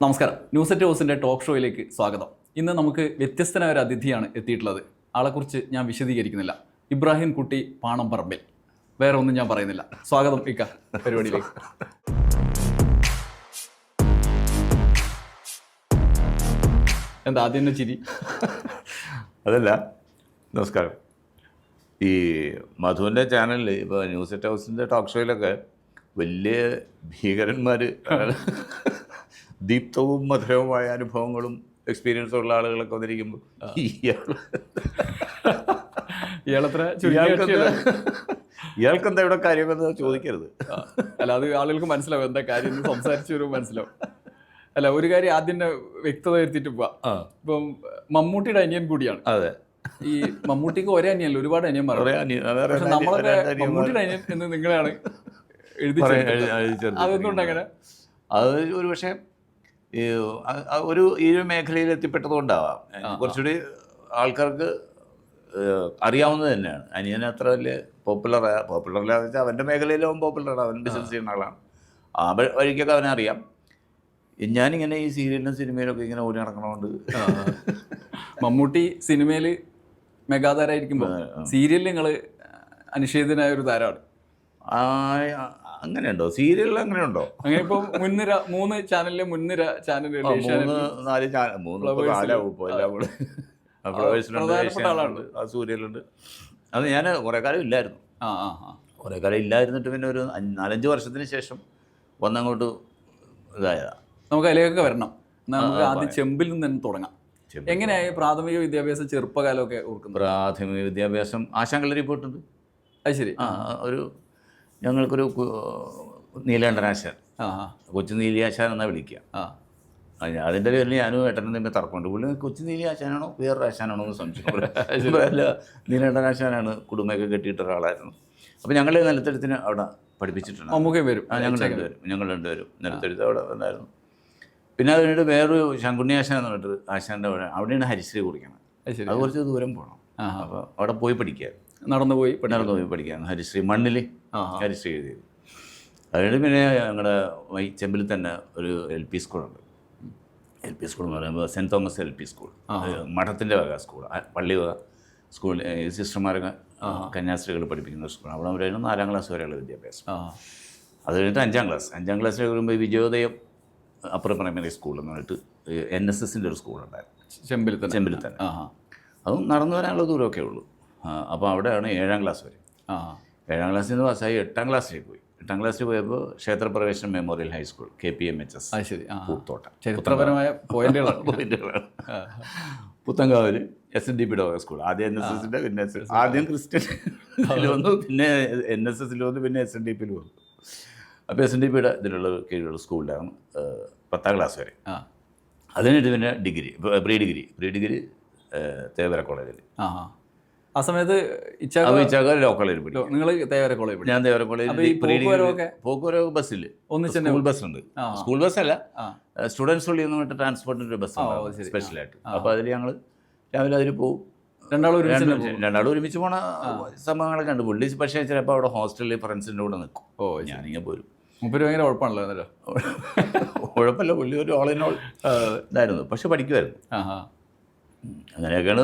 നമസ്കാരം. News at ഹൗസിൻ്റെ talk ഷോയിലേക്ക് സ്വാഗതം. ഇന്ന് നമുക്ക് വ്യത്യസ്തനായ ഒരു അതിഥിയാണ് എത്തിയിട്ടുള്ളത്. ആളെക്കുറിച്ച് ഞാൻ വിശദീകരിക്കുന്നില്ല. ഇബ്രാഹിം കുട്ടി പാണംപറമ്പിൽ. വേറെ ഒന്നും ഞാൻ പറയുന്നില്ല. സ്വാഗതം ഇക്ക പരിപാടിയിലേക്ക്. എന്താ ആദ്യം തന്നെ ചിരി? അതല്ല, നമസ്കാരം. ഈ മധുവിൻ്റെ ചാനലിൽ ഇപ്പോൾ ന്യൂസ് അറ്റ് ഹൗസിൻ്റെ ടോക്ക് ഷോയിലൊക്കെ വലിയ ഭീകരന്മാർ, ദീപ്തവും മധുരവുമായ അനുഭവങ്ങളും എക്സ്പീരിയൻസും ഉള്ള ആളുകളൊക്കെ വന്നിരിക്കുമ്പോൾ ഇയാൾക്കെന്താ ഇവിടെ കാര്യമെന്ന് ചോദിക്കരുത്. അല്ല, അത് ആളുകൾക്ക് മനസ്സിലാവും എന്താ കാര്യം എന്ന് സംസാരിച്ചു വരുമ്പോൾ മനസ്സിലാവും. അല്ല, ഒരു കാര്യം ആദ്യം തന്നെ വ്യക്തത വരുത്തിയിട്ട് പോവാം. ഇപ്പം മമ്മൂട്ടിയുടെ അനിയൻ കൂടിയാണ്. അതെ, ഈ മമ്മൂട്ടിക്ക് ഒരേ അനിയല്ല, ഒരുപാട് അനിയന്മാർ. പക്ഷെ നമ്മളൊക്കെ മമ്മൂട്ടിയുടെ അനിയൻ എന്ന് നിങ്ങളാണ് എഴുതി. അതെന്തുകൊണ്ട് അങ്ങനെ? അത് ഒരു പക്ഷേ ഒരു ഈ മേഖലയിൽ എത്തിപ്പെട്ടതുകൊണ്ടാവാം. കുറച്ചുകൂടി ആൾക്കാർക്ക് അറിയാവുന്നത് തന്നെയാണ്. അനിയൻ അത്ര വലിയ പോപ്പുലറല്ലാന്ന് വെച്ചാൽ അവൻ്റെ മേഖലയിൽ അവൻ പോപ്പുലറാണ്, അവൻ ബിസിനസ് ചെയ്യുന്ന ആളാണ്. ആ വഴിക്കൊക്കെ അവനറിയാം. ഞാനിങ്ങനെ ഈ സീരിയലിലും സിനിമയിലൊക്കെ ഇങ്ങനെ ഓടി നടക്കണോണ്ട്. മമ്മൂട്ടി സിനിമയിൽ മെഗാതാരായിരിക്കുമ്പോൾ സീരിയലിൽ നിങ്ങൾ അനിഷേധനായ ഒരു താരമാണ്. അങ്ങനെയുണ്ടോ? സീരിയലിൽ അങ്ങനെയുണ്ടോ? അങ്ങനെ ഇപ്പോൾ മുൻനിര 3 ചാനലിലെ മുൻനിര ചാനലുകൾ, 3-4 ചാനൽ, സൂര്യലുണ്ട്. അത് ഞാൻ കുറേ കാലം ഇല്ലായിരുന്നു. കുറേ കാലം ഇല്ലായിരുന്നിട്ട് പിന്നെ ഒരു 4-5 വർഷത്തിന് ശേഷം വന്നങ്ങോട്ട് ഇതായതാണ്. നമുക്ക് അതിലേക്കൊക്കെ വരണം. നമുക്ക് ആദ്യം ചെമ്പിൽ നിന്ന് തന്നെ തുടങ്ങാം. എങ്ങനെയായി പ്രാഥമിക വിദ്യാഭ്യാസം, ചെറുപ്പകാലമൊക്കെ ഓർക്കുന്നത്? പ്രാഥമിക വിദ്യാഭ്യാസം ആശാങ്കളരി പോയിട്ടുണ്ട്. അത് ശരി. ഒരു ഞങ്ങൾക്കൊരു നീലേണ്ടനാശാൻ, കൊച്ചു നീലിയാശാൻ എന്നാണ് വിളിക്കുക. അതിൻ്റെ പേരിൽ ഞാനും ഏട്ടനും തമ്മിൽ തർക്കമുണ്ട്. പുള്ളി കൊച്ചു നീലിയാശാനാണോ വേറൊരു ആശാനാണോ എന്ന് സംശയം. അല്ല, നീലേണ്ടനാശാനാണ് കുടുംബമൊക്കെ കെട്ടിയിട്ട ഒരാളായിരുന്നു. അപ്പോൾ ഞങ്ങൾ നിലത്തെഴുത്തിന് അവിടെ പഠിപ്പിച്ചിട്ടുണ്ട്. ഞങ്ങൾ രണ്ടുപേരും നിലത്തെഴുത്ത് അവിടെ ഉണ്ടായിരുന്നു. പിന്നെ അത് കഴിഞ്ഞിട്ട് വേറൊരു ശങ്കുണ്ണി ആശാൻ എന്ന് പറഞ്ഞിട്ട് ആശാൻ്റെ അവിടെയാണ് ഹരിശ്രീ കുറിക്കണം. അത് കുറച്ച് ദൂരം പോകണം. അപ്പോൾ അവിടെ പോയി പഠിക്കുക, നടന്നു പോയി പഠിക്കാൻ. ഹരിശ്രീ മണ്ണിൽ ഹരിശ്രീ എഴുതിയത്. അതുകഴിഞ്ഞ് പിന്നെ ഞങ്ങളുടെ ചെമ്പിൽ തന്നെ ഒരു LP സ്കൂളുണ്ട്. LP സ്കൂൾ എന്ന് പറയുമ്പോൾ സെൻറ്റ് തോമസ് LP സ്കൂൾ, മഠത്തിൻ്റെ വക സ്കൂൾ, പള്ളി വക സ്കൂൾ. സിസ്റ്റർമാരൊക്കെ കന്യാസ്ത്രീകൾ പഠിപ്പിക്കുന്ന സ്കൂൾ. അവിടെ വരെയാണ് 4ാം ക്ലാസ് വരെയുള്ള വിദ്യാഭ്യാസം. അത് കഴിഞ്ഞിട്ട് 5ാം ക്ലാസ്സിലേക്ക് വരുമ്പോൾ വിജയോദയം അപ്പർ പ്രൈമറി സ്കൂൾ എന്ന് പറഞ്ഞിട്ട് NSSൻ്റെ ഒരു സ്കൂളുണ്ടായിരുന്നു ചെമ്പിൽ തന്നെ. അതും നടന്നു വരാനുള്ള ദൂരമൊക്കെ ഉള്ളൂ. അപ്പോൾ അവിടെയാണ് 7ാം ക്ലാസ് വരെ. 7ാം ക്ലാസ്സിൽ നിന്ന് പാസ്സായി 8ാം ക്ലാസ്സിലേക്ക് പോയി. 8ാം ക്ലാസ്സിൽ പോയപ്പോൾ ക്ഷേത്രപ്രവേശനം മെമ്മോറിയൽ ഹൈസ്കൂൾ KPMHS പൂത്തോട്ടം. ചരിത്രപരമായ പോയിന്റുകളാണ്. പുത്തങ്കാവിൽ SNDPയുടെ സ്കൂൾ. ആദ്യം NSSൻ്റെ, പിന്നെ ആദ്യം ക്രിസ്ത്യൻ വന്നു, പിന്നെ NSSൽ വന്നു, പിന്നെ SNDPയിൽ വന്നു. അപ്പോൾ SNDPയുടെ ഇതിലുള്ള കീഴിലുള്ള സ്കൂളിലാണ് 10ാം ക്ലാസ് വരെ. അതിനായിട്ട് പിന്നെ പ്രീ ഡിഗ്രി തേവര കോളേജിൽ. ആ സമയത്ത് ഇച്ചാക്ക ലോ കോളേജിൽ പഠിക്കും. നിങ്ങൾ തേവര കോളേജിൽ? ഞാൻ തേവര കോളേജിൽ. പോക്കുവരവ് ബസ്സിൽ സ്കൂൾ ബസ്സുണ്ട്. സ്കൂൾ ബസ്സല്ല, സ്റ്റുഡൻസ് ഉള്ളിൽ നിന്ന് ട്രാൻസ്പോർട്ടിൻ്റെ ഒരു ബസ്സുണ്ട് സ്പെഷ്യലായിട്ട്. അപ്പോൾ അതിൽ ഞങ്ങൾ രാവിലെ അതിൽ പോകും. രണ്ടാളും ഒരുമിച്ച് പോണ സംഭവങ്ങളൊക്കെ ഉണ്ട്. പുള്ളി പക്ഷേ ചിലപ്പോൾ അവിടെ ഹോസ്റ്റലിൽ ഫ്രണ്ട്സിൻ്റെ കൂടെ നിൽക്കും. ഞാനിങ്ങനെ പോരും. മുപ്പര് ഭയങ്കര കുഴപ്പമാണല്ലോ. കുഴപ്പമില്ല, പുള്ളി ഒരു ഓൾ ഇൻ ഓൾ ഇതായിരുന്നു. പക്ഷെ പഠിക്കുമായിരുന്നു. അങ്ങനെയൊക്കെയാണ്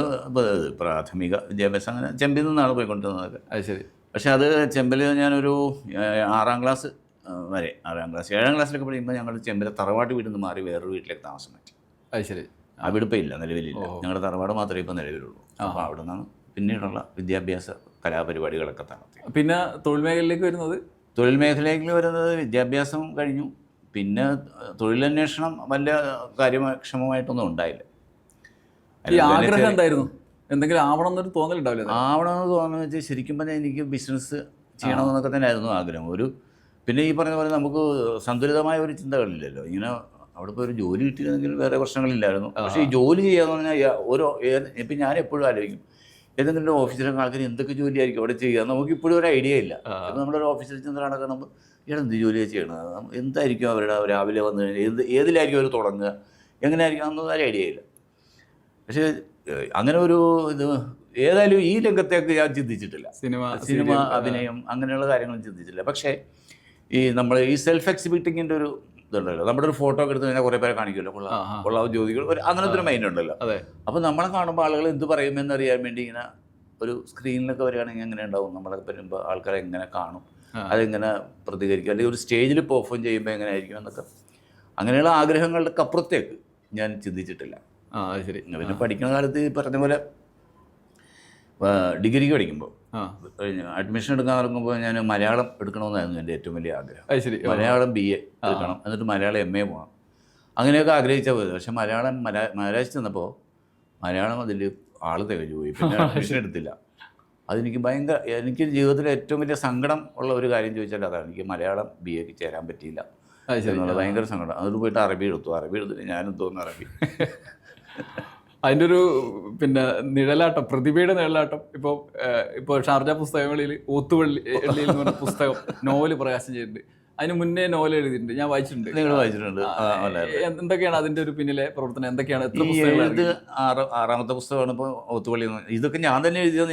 പ്രാഥമിക വിദ്യാഭ്യാസം. അങ്ങനെ ചെമ്പിൽ നിന്നാണ് പോയിക്കൊണ്ടിരുന്നത്. അത് ശരി. പക്ഷെ അത് ചെമ്പിൽ ഞാനൊരു 6ാം ക്ലാസ് വരെ, 6ാം ക്ലാസ് 7ാം ക്ലാസ്സിലൊക്കെ പഠിക്കുമ്പോൾ ഞങ്ങൾ ചെമ്പിലെ തറവാട്ട് വീട്ടിൽ നിന്ന് മാറി വേറൊരു വീട്ടിലേക്ക് താമസം മാറ്റി. അത് ശരി. അവിടെ ഇപ്പോൾ ഇല്ല, നിലവിലില്ല. ഞങ്ങളുടെ തറവാട് മാത്രമേ ഇപ്പോൾ നിലവിലുള്ളൂ. അപ്പോൾ അവിടെ നിന്നാണ് പിന്നീടുള്ള വിദ്യാഭ്യാസ കലാപരിപാടികളൊക്കെ നടത്തി. പിന്നെ തൊഴിൽ മേഖലയിലേക്ക് വരുന്നത്? തൊഴിൽ മേഖലയിലേക്ക് വരുന്നത് വിദ്യാഭ്യാസം കഴിഞ്ഞു. പിന്നെ തൊഴിലന്വേഷണം വലിയ കാര്യക്ഷമമായിട്ടൊന്നും ഉണ്ടായില്ല. ഈ ആഗ്രഹം എന്തായിരുന്നു? എന്തെങ്കിലും ആവണം എന്നൊരു തോന്നലുണ്ടാവില്ല? ആവണമെന്ന് തോന്നുന്നത് വെച്ചാൽ ശരിക്കും പറഞ്ഞാൽ എനിക്ക് ബിസിനസ് ചെയ്യണമെന്നൊക്കെ തന്നെയായിരുന്നു ആഗ്രഹം. പിന്നെ ഈ പറഞ്ഞ പോലെ നമുക്ക് സന്തുലിതമായ ഒരു ചിന്തകളില്ലല്ലോ. ഇങ്ങനെ അവിടെ ഇപ്പോൾ ഒരു ജോലി കിട്ടിയിരുന്നെങ്കിൽ വേറെ പ്രശ്നങ്ങളില്ലായിരുന്നു. പക്ഷേ ഈ ജോലി ചെയ്യാന്ന് പറഞ്ഞാൽ ഇപ്പം ഞാൻ എപ്പോഴും ആലോചിക്കും, ഏതെങ്കിലും ഒരു ഓഫീസിലൊക്കെ ആൾക്കാർ എന്തൊക്കെ ജോലിയായിരിക്കും അവിടെ ചെയ്യുക. നമുക്കിപ്പോഴും ഒരു ഐഡിയ ഇല്ല. അപ്പോൾ നമ്മളൊരു ഓഫീസിൽ ചെന്ന് കാണുമ്പോൾ എന്ത് ജോലിയാണ് ചെയ്യണത്, എന്തായിരിക്കും അവരുടെ രാവിലെ വന്നു കഴിഞ്ഞാൽ ഏതിലായിരിക്കും അവർ തുടങ്ങുക, എങ്ങനെയായിരിക്കും അതൊന്നും ഒരു ഐഡിയ ഇല്ല. പക്ഷേ അങ്ങനെ ഒരു ഇത് ഏതായാലും ഈ രംഗത്തേക്ക് ഞാൻ ചിന്തിച്ചിട്ടില്ല. സിനിമ അഭിനയം അങ്ങനെയുള്ള കാര്യങ്ങളും ചിന്തിച്ചില്ല. പക്ഷേ ഈ നമ്മൾ ഈ സെൽഫ് എക്സിബിറ്റിങ്ങിൻ്റെ ഒരു ഇതുണ്ടല്ലോ, നമ്മുടെ ഒരു ഫോട്ടോ ഒക്കെ എടുത്ത് കഴിഞ്ഞാൽ കുറേ പേരെ കാണിക്കുമല്ലോ, കൊള്ളാവും ജ്യോതികൾ, അങ്ങനത്തെ ഒരു മൈൻഡ് ഉണ്ടല്ലോ. അപ്പോൾ നമ്മളെ കാണുമ്പോൾ ആളുകൾ എന്ത് പറയുമെന്ന് അറിയാൻ വേണ്ടി ഇങ്ങനെ ഒരു സ്ക്രീനിലൊക്കെ വരികയാണെങ്കിൽ എങ്ങനെ ഉണ്ടാവും, നമ്മളെ വരുമ്പോൾ ആൾക്കാരെ എങ്ങനെ കാണും, അതെങ്ങനെ പ്രതികരിക്കും, അല്ലെങ്കിൽ ഒരു സ്റ്റേജിൽ പെർഫോം ചെയ്യുമ്പോൾ എങ്ങനെ ആയിരിക്കും എന്നൊക്കെ, അങ്ങനെയുള്ള ആഗ്രഹങ്ങളുടെ അപ്പുറത്തേക്ക് ഞാൻ ചിന്തിച്ചിട്ടില്ല. ശരി. പിന്നെ പഠിക്കുന്ന കാലത്ത് ഈ പറഞ്ഞ പോലെ ഡിഗ്രിക്ക് പഠിക്കുമ്പോൾ അഡ്മിഷൻ എടുക്കാൻ ഇറങ്ങുമ്പോൾ ഞാൻ മലയാളം എടുക്കണമെന്നായിരുന്നു എൻ്റെ ഏറ്റവും വലിയ ആഗ്രഹം. മലയാളം BA എടുക്കണം, എന്നിട്ട് മലയാളം MA പോകണം, അങ്ങനെയൊക്കെ ആഗ്രഹിച്ചാൽ പോയത്. പക്ഷെ മലയാളം ചെന്നപ്പോൾ മലയാളം അതിൽ തികഞ്ഞു പോയി. പിന്നെ അഡ്മിഷൻ എടുത്തില്ല. അതെനിക്ക് എനിക്ക് ജീവിതത്തിലെ ഏറ്റവും വലിയ സങ്കടം ഉള്ള ഒരു കാര്യം ചോദിച്ചാൽ അതാണ്. എനിക്ക് മലയാളം BAക്ക് ചേരാൻ പറ്റിയില്ല എന്നുള്ള ഭയങ്കര സങ്കടം. അതിൽ പോയിട്ട് അറബി എടുത്തിട്ട് ഞാനും തോന്നുന്നു അറബി. അതിൻ്റെ ഒരു പിന്നെ നിഴലാട്ടം, പ്രതിഭയുടെ നിഴലാട്ടം. ഇപ്പോൾ ഷാർജ പുസ്തകങ്ങളിൽ ഓത്തുവള്ളിയിൽ എന്ന് പറഞ്ഞ പുസ്തകം നോവല് പ്രകാശനം ചെയ്തിട്ടുണ്ട്. അതിന് മുന്നേ നോവൽ എഴുതിയിട്ടുണ്ട്, ഞാൻ വായിച്ചിട്ടുണ്ട്. നിങ്ങൾ വായിച്ചിട്ടുണ്ട്? എന്തൊക്കെയാണ് അതിൻ്റെ ഒരു പിന്നിലെ പ്രവർത്തനം? എന്തൊക്കെയാണ്? ഇത് 6ാമത്തെ പുസ്തകമാണ് ഇപ്പോൾ ഓത്തുവള്ളി. ഇതൊക്കെ ഞാൻ തന്നെ എഴുതിയതാണ്.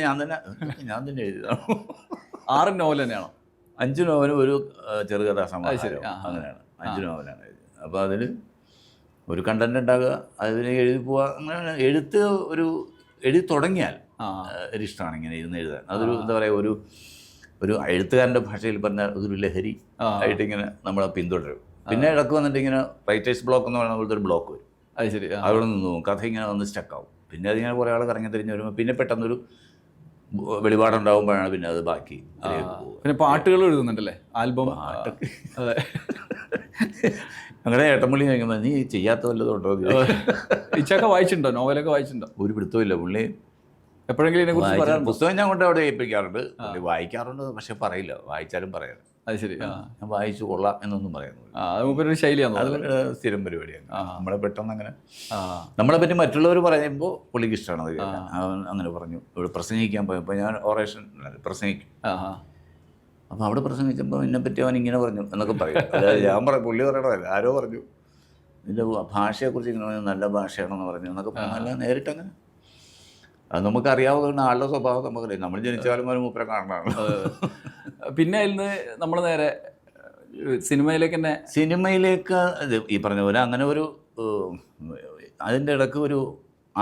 ഞാൻ തന്നെ എഴുതിയതാണ്. 6 നോവൽ തന്നെയാണോ? 5 നോവലും ഒരു ചെറുകഥാ സമാഹാരം, അങ്ങനെയാണ് 5 നോവലാണ് എഴുതിയത്. അപ്പോൾ അതിൽ ഒരു കണ്ടന്റ് ഉണ്ടാകുക, അതിന് എഴുതി പോവുക, അങ്ങനെ എഴുതി തുടങ്ങിയാൽ ഒരിഷ്ടമാണ് ഇങ്ങനെ ഇരുന്ന് എഴുതാൻ. അതൊരു എന്താ പറയുക, ഒരു എഴുത്തുകാരൻ്റെ ഭാഷയിൽ പറഞ്ഞാൽ അതൊരു ലഹരി ആയിട്ട് ഇങ്ങനെ നമ്മളെ പിന്തുടരും. പിന്നെ ഇടക്ക് വന്നിട്ട് ഇങ്ങനെ റൈറ്റേഴ്സ് ബ്ലോക്ക് എന്ന് പറയുന്ന പോലത്തെ ഒരു ബ്ലോക്ക് വരും. ശരി. അവിടെ നിന്ന് പോകും, കഥ ഇങ്ങനെ വന്ന് സ്റ്റക്കാവും. പിന്നെ അതിങ്ങനെ കുറേ ആൾ കറങ്ങി തിരിഞ്ഞ് വരുമ്പോൾ പിന്നെ പെട്ടെന്നൊരു വെളിപാടുണ്ടാകുമ്പോഴാണ് പിന്നെ അത് ബാക്കി. പിന്നെ പാട്ടുകൾ എഴുതുന്നുണ്ടല്ലേ, ആൽബം? അതെ. അങ്ങനെ ഏട്ടൻപള്ളി ചോദിക്കുമ്പോൾ നീ ചെയ്യാത്ത വല്ലതും ഉണ്ടോ? ഇച്ചൊക്കെ വായിച്ചിട്ടുണ്ടോ? നോവലൊക്കെ വായിച്ചിട്ടുണ്ടോ? ഒരു പിടുത്തമില്ല. പുള്ളി എപ്പോഴെങ്കിലും ഇതിനെക്കുറിച്ച് പറയാറുണ്ടോ? പുസ്തകം ഞാൻ കൊണ്ട് അവിടെ ഏൽപ്പിക്കാറുണ്ട്, വായിക്കാറുണ്ട്, പക്ഷെ പറയില്ല, വായിച്ചാലും പറയാറ്. അത് ശരി. ഞാൻ വായിച്ചു കൊള്ളാം എന്നൊന്നും പറയുന്നു. അത് ശൈലിയാണ്, അത് സ്ഥിരം പരിപാടിയാണ്. നമ്മളെ പെട്ടെന്ന് അങ്ങനെ നമ്മളെ പറ്റി മറ്റുള്ളവർ പറയുമ്പോൾ പുള്ളിക്ക് ഇഷ്ടമാണ് അത്. അങ്ങനെ പറഞ്ഞു. ഇവിടെ പ്രസംഗിക്കാൻ പോയപ്പോൾ ഞാൻ ഓറേഷൻ പ്രസംഗിക്കും. അപ്പോൾ അവിടെ പ്രസംഗിച്ചപ്പോൾ എന്നെപ്പറ്റി അവൻ ഇങ്ങനെ പറഞ്ഞു എന്നൊക്കെ പറയും. അതായത് ഞാൻ പുള്ളി പറയണതല്ല, ആരോ പറഞ്ഞു ഇതിൻ്റെ ഭാഷയെക്കുറിച്ച് ഇങ്ങനെ പറഞ്ഞു, നല്ല ഭാഷയാണെന്ന് പറഞ്ഞു എന്നൊക്കെ പറഞ്ഞു. അല്ല, നേരിട്ടങ്ങനെ അത് നമുക്കറിയാവുന്നതുകൊണ്ട് ആളുടെ സ്വഭാവം നമുക്കറിയാം. നമ്മൾ ജനിച്ചാലും ഒരു മൂപ്പരെ കാണാനാണ്. പിന്നെ അതിൽ നിന്ന് നമ്മൾ നേരെ സിനിമയിലേക്ക് തന്നെ. സിനിമയിലേക്ക് ഈ പറഞ്ഞ പോലെ അങ്ങനെ ഒരു അതിൻ്റെ ഇടയ്ക്ക് ഒരു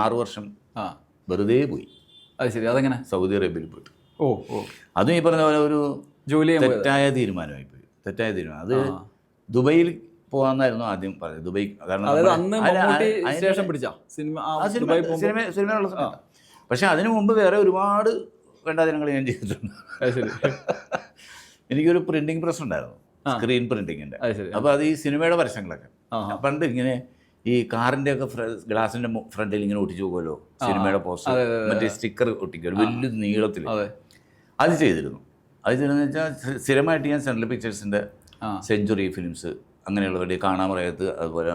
6 വർഷം വെറുതെ പോയി. അത് ശരി. അതെങ്ങനെ? സൗദി അറേബ്യയിൽ പോയിട്ട്. അതും ഈ പറഞ്ഞ പോലെ ഒരു തെറ്റായ തീരുമാനമായിപ്പോയി. അത് ദുബൈയിൽ പോകാമെന്നായിരുന്നു ആദ്യം പറഞ്ഞത്. ദുബൈ സിനിമയിലുള്ള സമയത്ത്. പക്ഷെ അതിനു മുമ്പ് വേറെ ഒരുപാട് വേണ്ടാതിനങ്ങൾ ഞാൻ ചെയ്തിട്ടുണ്ട്. എനിക്കൊരു പ്രിന്റിംഗ് പ്രസ് ഉണ്ടായിരുന്നു, സ്ക്രീൻ പ്രിന്റിങ്ങിൻ്റെ. അപ്പോൾ അത് ഈ സിനിമയുടെ പരസ്യങ്ങളൊക്കെ പണ്ട് ഇങ്ങനെ ഈ കാറിൻ്റെ ഒക്കെ ഗ്ലാസിൻ്റെ ഫ്രണ്ടിൽ ഇങ്ങനെ ഒട്ടിച്ചു പോകുമല്ലോ സിനിമയുടെ പോസ്റ്റർ, മറ്റേ സ്റ്റിക്കർ ഒട്ടിക്കുമല്ലോ വലിയ നീളത്തിൽ. അത് ചെയ്തിരുന്നു. വെച്ചാൽ സ്ഥിരമായിട്ട് ഞാൻ സെൻട്രൽ പിക്ചേഴ്സിൻ്റെ സെഞ്ച്വറി ഫിലിംസ് അങ്ങനെയുള്ളവരുടെ കാണാമറയത്ത്, അതുപോലെ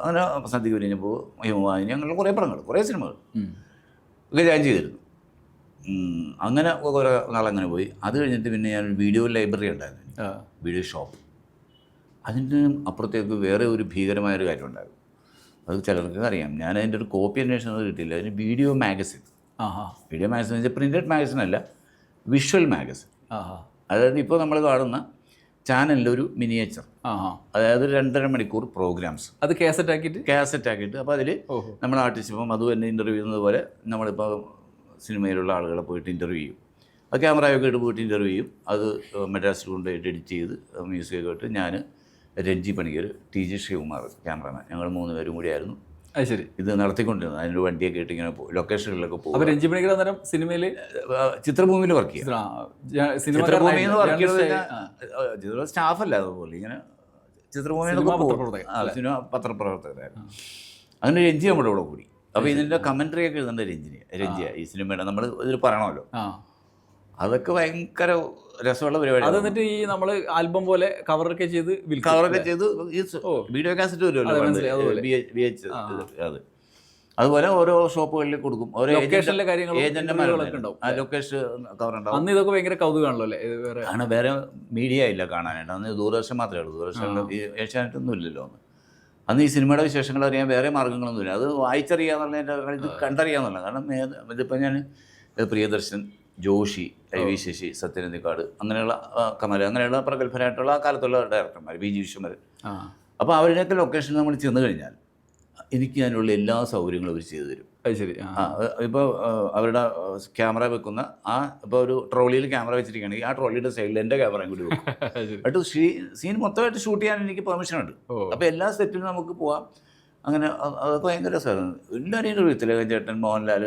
അങ്ങനെ സന്ധ്യയ്ക്ക് കഴിഞ്ഞപ്പോൾ ഹിമവാഹിനി, അങ്ങനെയുള്ള കുറേ പടങ്ങൾ, കുറേ സിനിമകൾ ഒക്കെ ഞാൻ ചെയ്തിരുന്നു. അങ്ങനെ കുറേ നാളങ്ങനെ പോയി. അത് കഴിഞ്ഞിട്ട് പിന്നെ ഞാൻ വീഡിയോ ലൈബ്രറി ഉണ്ടായിരുന്നു, വീഡിയോ ഷോപ്പ്. അതിൻ്റെ അപ്പുറത്തേക്ക് വേറെ ഒരു ഭീകരമായൊരു കാര്യം ഉണ്ടായിരുന്നു. അത് ചിലർക്ക് അറിയാം. ഞാൻ അതിൻ്റെ ഒരു കോപ്പി അന്വേഷണം കിട്ടിയില്ല. അതിന് വീഡിയോ മാഗസിൻ വെച്ചാൽ പ്രിൻറ്റഡ് മാഗസിൻ അല്ല, വിഷ്വൽ മാഗസിൻ. അതായത് ഇപ്പോൾ നമ്മൾ കാണുന്ന ചാനലിൻ്റെ ഒരു മിനിയേച്ചർ, അതായത് 2.5 മണിക്കൂർ പ്രോഗ്രാംസ്. അത് കാസറ്റ് ആക്കിയിട്ട് അപ്പോൾ അതിൽ നമ്മൾ ആർട്ടിസ്റ്റ് ഇപ്പം അത് തന്നെ ഇൻ്റർവ്യൂ ചെയ്യുന്നത് പോലെ നമ്മളിപ്പോൾ സിനിമയിലുള്ള ആളുകളെ പോയിട്ട് ഇൻ്റർവ്യൂ ചെയ്യും. അത് ക്യാമറയൊക്കെ ഇട്ട് പോയിട്ട് ഇൻ്റർവ്യൂ ചെയ്യും. അത് മദ്രാസിൽ കൊണ്ടുപോയിട്ട് എഡിറ്റ് ചെയ്ത് മ്യൂസിക്കൊക്കെ ഇട്ട് ഞാൻ, രഞ്ജി പണിക്കർ, TG ശ്രീകുമാർ ക്യാമറമാൻ, ഞങ്ങൾ 3 പേരും കൂടിയായിരുന്നു അത് ശരി ഇത് നടത്തിക്കൊണ്ടിരുന്നത്. അതിനൊരു വണ്ടിയൊക്കെ ഇട്ട് ഇങ്ങനെ ലൊക്കേഷനുകളിലൊക്കെ പോകും. അപ്പോൾ രഞ്ജി പണിക്കർ അന്നേരം സിനിമയിൽ ചിത്രഭൂമിയിൽ വർക്ക് ചെയ്യും. ചിത്രഭൂമിയിൽ നിന്ന് വർക്ക് ചെയ്തത് സ്റ്റാഫല്ല, അതുപോലെ ഇങ്ങനെ ചിത്രഭൂമിയിൽ സിനിമ പത്രപ്രവർത്തകരായിരുന്നു. അതിന് രഞ്ജി നമ്മുടെ കൂടെ കൂടി. അപ്പോൾ ഇതിൻ്റെ കമൻട്രി ഒക്കെ എഴുതേണ്ട രഞ്ജിയ ഈ സിനിമയുടെ നമ്മൾ ഇതിൽ പറയണമല്ലോ. അതൊക്കെ ഭയങ്കര രസമുള്ള പരിപാടി. അത് എന്നിട്ട് ഈ നമ്മൾ ആൽബം പോലെ കവറൊക്കെ ചെയ്ത് ഈ വീഡിയോ കാസറ്റ് വരുമല്ലോ, അത് അതുപോലെ ഓരോ ഷോപ്പുകളിൽ കൊടുക്കും. ഓരോ ഏജന്റുമാരൊക്കെ ഉണ്ടാവും, ലൊക്കേഷൻ കവർ ഉണ്ടാവും. അന്ന് ഇതൊക്കെ ഭയങ്കര കൗതുകമാണല്ലോ അല്ലേ? ആണ്, വേറെ മീഡിയ ഇല്ല കാണാനായിട്ട്. അന്ന് ദൂരദർശൻ മാത്രമേ ഉള്ളൂ, ദൂരദർശനിൽ ഏഷ്യാനെറ്റൊന്നും ഇല്ലല്ലോ അന്ന്. അന്ന് ഈ സിനിമയുടെ വിശേഷങ്ങൾ അറിയാൻ വേറെ മാർഗ്ഗങ്ങളൊന്നുമില്ല. അത് വായിച്ചറിയാന്നുള്ളതിൻ്റെ, ഇത് കണ്ടറിയാന്നുള്ള. കാരണം ഇതിപ്പോൾ ഞാൻ പ്രിയദർശൻ, ജോഷി, IV ശശി, സത്യനന്ദിക്കാട്, അങ്ങനെയുള്ള കമൽ, അങ്ങനെയുള്ള പ്രഗത്ഭരായിട്ടുള്ള ആ കാലത്തുള്ള ഡയറക്ടർമാർ, VG വിശ്വനാഥൻ, അപ്പോൾ അവരുടെയൊക്കെ ലൊക്കേഷനിൽ നമ്മൾ ചെന്ന് കഴിഞ്ഞാൽ എനിക്ക് അതിനുള്ള എല്ലാ സൗകര്യങ്ങളും അവർ ചെയ്തു തരും. അത് ശരി. ഇപ്പോൾ അവരുടെ ക്യാമറ വെക്കുന്ന ഇപ്പോൾ ഒരു ട്രോളിയിൽ ക്യാമറ വെച്ചിരിക്കുകയാണെങ്കിൽ ആ ട്രോളിയുടെ സൈഡിൽ എൻ്റെ ക്യാമറയും കൂടി വെക്കും. എന്നിട്ട് സീൻ മൊത്തമായിട്ട് ഷൂട്ട് ചെയ്യാൻ എനിക്ക് പെർമിഷൻ ഉണ്ട്. അപ്പോൾ എല്ലാ സെറ്റിലും നമുക്ക് പോവാം. അങ്ങനെ അതൊക്കെ ഭയങ്കര രസമാണ്. എല്ലാവരെയും ഒരു തിലകൻ ചേട്ടൻ, മോഹൻലാൽ,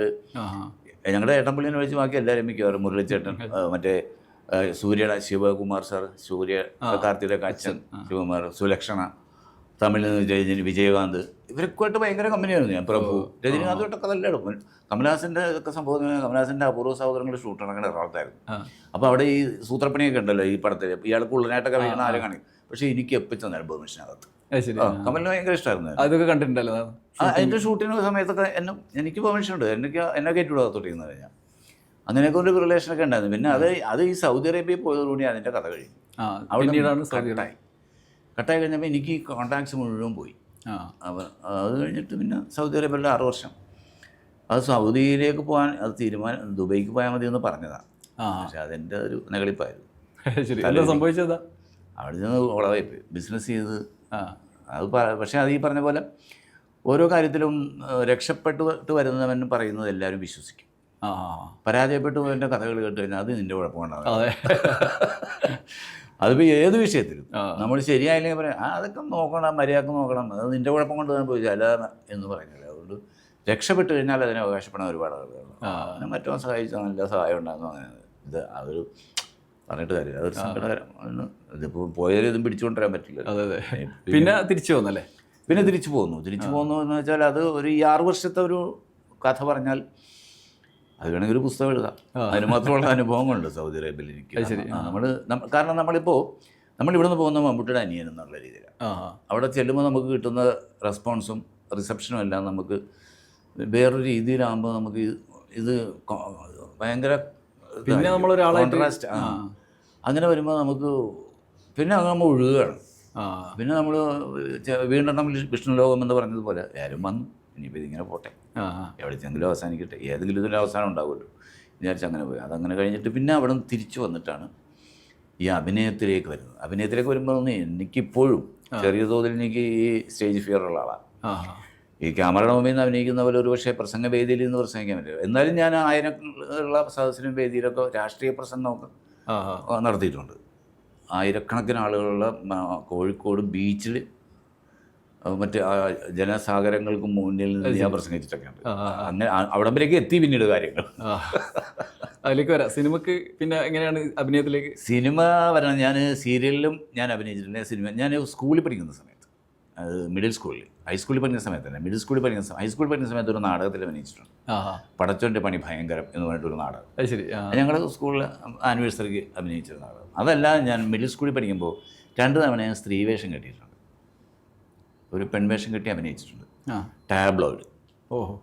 ഞങ്ങളുടെ ഏട്ടൻപള്ളിനെ വെച്ച് ബാക്കി എല്ലാവരും മിക്കവാറും, മുരളിച്ചേട്ടൻ, മറ്റേ സൂര്യയുടെ ശിവകുമാർ സാർ, കാർത്തികയുടെ അച്ഛൻ ശിവകുമാർ, സുലക്ഷണ, തമിഴിൽ നിന്ന് വിജയകാന്ത്, ഇവരൊക്കെയായിട്ട് ഭയങ്കര കമ്പനിയായിരുന്നു ഞാൻ. പ്രഭു, രജനീകാന്തൊട്ടൊക്കെ നല്ല എടുക്കും. കമലഹാസൻ്റെ ഒക്കെ സംഭവം, കമലഹാസൻ്റെ അപൂർവ സഹോദരങ്ങളുടെ ഷൂട്ട് നടക്കുന്ന എറണാകുളത്തായിരുന്നു. അപ്പോൾ അവിടെ ഈ സൂത്രപ്പണിയൊക്കെ ഉണ്ടല്ലോ ഈ പടത്തിൽ, ഇയാൾക്ക് ഉള്ളനായിട്ടൊക്കെ വീണ ആരും കാണിക്കും. പക്ഷേ എനിക്ക് എപ്പോൾ ചെന്നാലും പെർമിഷനകത്ത്. കമലിന് ഭയങ്കര ഇഷ്ടമായിരുന്നു. അതൊക്കെ കണ്ടിട്ടുണ്ടല്ലോ അതിൻ്റെ ഷൂട്ടിന് സമയത്തൊക്കെ എനിക്ക് പെർമിഷൻ ഉണ്ട്. എന്നെ കയറ്റിവിടാത്തോട്ടിരുന്നത് ഞാൻ. അങ്ങനെയൊക്കെ ഒരു റിലേഷനൊക്കെ ഉണ്ടായിരുന്നു. പിന്നെ അത് ഈ സൗദി അറേബ്യയിൽ പോയതോടുകൂടി അതിൻ്റെ കഥ കഴിഞ്ഞു. അവിടെ കട്ടായി കഴിഞ്ഞപ്പോൾ എനിക്ക് കോൺടാക്ട്സ് മുഴുവൻ പോയി. അപ്പോൾ അത് കഴിഞ്ഞിട്ട് പിന്നെ സൗദി അറേബ്യയിൽ 6 വർഷം. അത് സൗദിയിലേക്ക് പോകാൻ അത് തീരുമാനം, ദുബൈക്ക് പോയാൽ മതി എന്ന് പറഞ്ഞതാണ്. പക്ഷെ അതെൻ്റെ ഒരു നെകളിപ്പായിരുന്നു. സംഭവിച്ചതാ അവിടെ നിന്ന് ഉളവായി പോയി ബിസിനസ് ചെയ്ത്. അത് പക്ഷേ അത് ഈ പറഞ്ഞ പോലെ ഓരോ കാര്യത്തിലും രക്ഷപ്പെട്ട് വരുന്നവൻ പറയുന്നത് എല്ലാവരും വിശ്വസിക്കും. പരാജയപ്പെട്ടു പോയതിൻ്റെ കഥകൾ കേട്ട് കഴിഞ്ഞാൽ അത് നിൻ്റെ കുഴപ്പമുണ്ടാകും. അതിപ്പോൾ ഏത് വിഷയത്തിലും നമ്മൾ ശരിയായില്ലെങ്കിൽ പറയാം അതൊക്കെ നോക്കണം, മര്യാദക്ക് നോക്കണം, അത് നിൻ്റെ കുഴപ്പം കൊണ്ട് ഞാൻ പോയി അല്ല എന്ന് പറയുന്നില്ല. അതുകൊണ്ട് രക്ഷപ്പെട്ട് കഴിഞ്ഞാൽ അതിനെ അവകാശപ്പെടാൻ ഒരുപാട് ആളുകളുണ്ട്. അങ്ങനെ മറ്റോ സഹായിച്ചാൽ നല്ല സഹായം ഉണ്ടാകുന്നു. അങ്ങനെ ഇത് അതൊരു പറഞ്ഞിട്ട് കാര്യമില്ല, അതൊരു സങ്കടകരമാണ്. ഇതിപ്പോൾ പോയാലും പിടിച്ചുകൊണ്ടുവരാൻ പറ്റില്ല. അതെ അതെ. പിന്നെ തിരിച്ചു പോകുന്നല്ലേ? പിന്നെ തിരിച്ചു പോകുന്നു എന്ന് വെച്ചാൽ അത് ഒരു 6 വർഷത്തെ ഒരു കഥ പറഞ്ഞാൽ അത് വേണമെങ്കിൽ ഒരു പുസ്തകം എഴുതാം. അതിന് മാത്രമുള്ള അനുഭവങ്ങളുണ്ട് സൗദി അറേബ്യയിൽ എനിക്ക്. കാരണം നമ്മളിവിടെ നിന്ന് പോകുന്ന മമ്മൂട്ടിയുടെ അനിയൻ എന്നുള്ള രീതിയിലാണ്. അവിടെ ചെല്ലുമ്പോൾ നമുക്ക് കിട്ടുന്ന റെസ്പോൺസും റിസപ്ഷനും എല്ലാം നമുക്ക് വേറൊരു രീതിയിലാകുമ്പോൾ നമുക്ക് ഇത് ഭയങ്കര പിന്നെ നമ്മളൊരാളെ കോൺട്രാസ്റ്റ്. അങ്ങനെ വരുമ്പോൾ നമുക്ക് പിന്നെ അങ്ങ് നമ്മൾ ഒഴുകുകയാണ്. പിന്നെ നമ്മൾ വീണ്ടും നമ്മൾ വിഷ്ണു ലോകം എന്ന് പറഞ്ഞതുപോലെ ആരും വന്നു, ഇനിയിപ്പോൾ ഇതിങ്ങനെ പോട്ടെ, എവിടെയെങ്കിലും അവസാനിക്കട്ടെ, ഏതെങ്കിലും ഇതിൻ്റെ അവസാനം ഉണ്ടാവുമല്ലോ വിചാരിച്ച് അങ്ങനെ പോയി. അതങ്ങനെ കഴിഞ്ഞിട്ട് പിന്നെ അവിടെ നിന്ന് തിരിച്ചു വന്നിട്ടാണ് ഈ അഭിനയത്തിലേക്ക് വരുന്നത്. അഭിനയത്തിലേക്ക് വരുമ്പോൾ എനിക്കിപ്പോഴും ചെറിയ തോതിൽ എനിക്ക് ഈ സ്റ്റേജ് ഫിയർ ഉള്ള ആളാണ്. ഈ ക്യാമറയുടെ മുമ്പിൽ നിന്ന് അഭിനയിക്കുന്ന പോലെ ഒരു പക്ഷേ പ്രസംഗവേദിയിൽ നിന്ന് പ്രസംഗിക്കാൻ പറ്റില്ല. എന്നാലും ഞാൻ 1000 സദസ്സിനും വേദിയിലൊക്കെ രാഷ്ട്രീയ പ്രസംഗമൊക്കെ നടത്തിയിട്ടുണ്ട്. 1000കണക്കിന് ആളുകളുള്ള കോഴിക്കോട് ബീച്ചിൽ മറ്റ് ജനസാഗരങ്ങൾക്ക് മുന്നിൽ നിന്ന് ഞാൻ പ്രസംഗിച്ചിട്ടൊക്കെ ഉണ്ട്. അങ്ങനെ അവിടം വരേക്ക് എത്തി പിന്നീട് കാര്യങ്ങൾ. അതിലേക്ക് വരാം. സിനിമക്ക് പിന്നെ എങ്ങനെയാണ് അഭിനയത്തിലേക്ക്? സിനിമ വരണം. ഞാൻ സീരിയലിലും ഞാൻ അഭിനയിച്ചിട്ടുണ്ട്. ഞാൻ സ്കൂളിൽ പഠിക്കുന്ന സമയത്ത്, അത് മിഡിൽ സ്കൂളിൽ, ഹൈസ്കൂളിൽ പഠിക്കുന്ന സമയത്തല്ല, മിഡിൽ സ്കൂളിൽ ഹൈസ്കൂളിൽ പഠിക്കുന്ന സമയത്ത് ഒരു നാടകത്തിൽ അഭിനയിച്ചിട്ടുണ്ട്. പടച്ചോൻ്റെ പണി ഭയങ്കരം എന്ന് പറഞ്ഞിട്ടൊരു നാടകം. ശരി. ഞങ്ങൾ സ്കൂളിൽ ആനിവേഴ്സറിക്ക് അഭിനയിച്ചൊരു നാടകം. അതല്ലാതെ ഞാൻ മിഡിൽ സ്കൂളിൽ പഠിക്കുമ്പോൾ 2 തവണ ഞാൻ സ്ത്രീവേഷം കെട്ടിയിട്ടുണ്ട്. ഒരു പെൺവേഷം കെട്ടി അഭിനയിച്ചിട്ടുണ്ട്, ടാബ്ലോയിഡ്.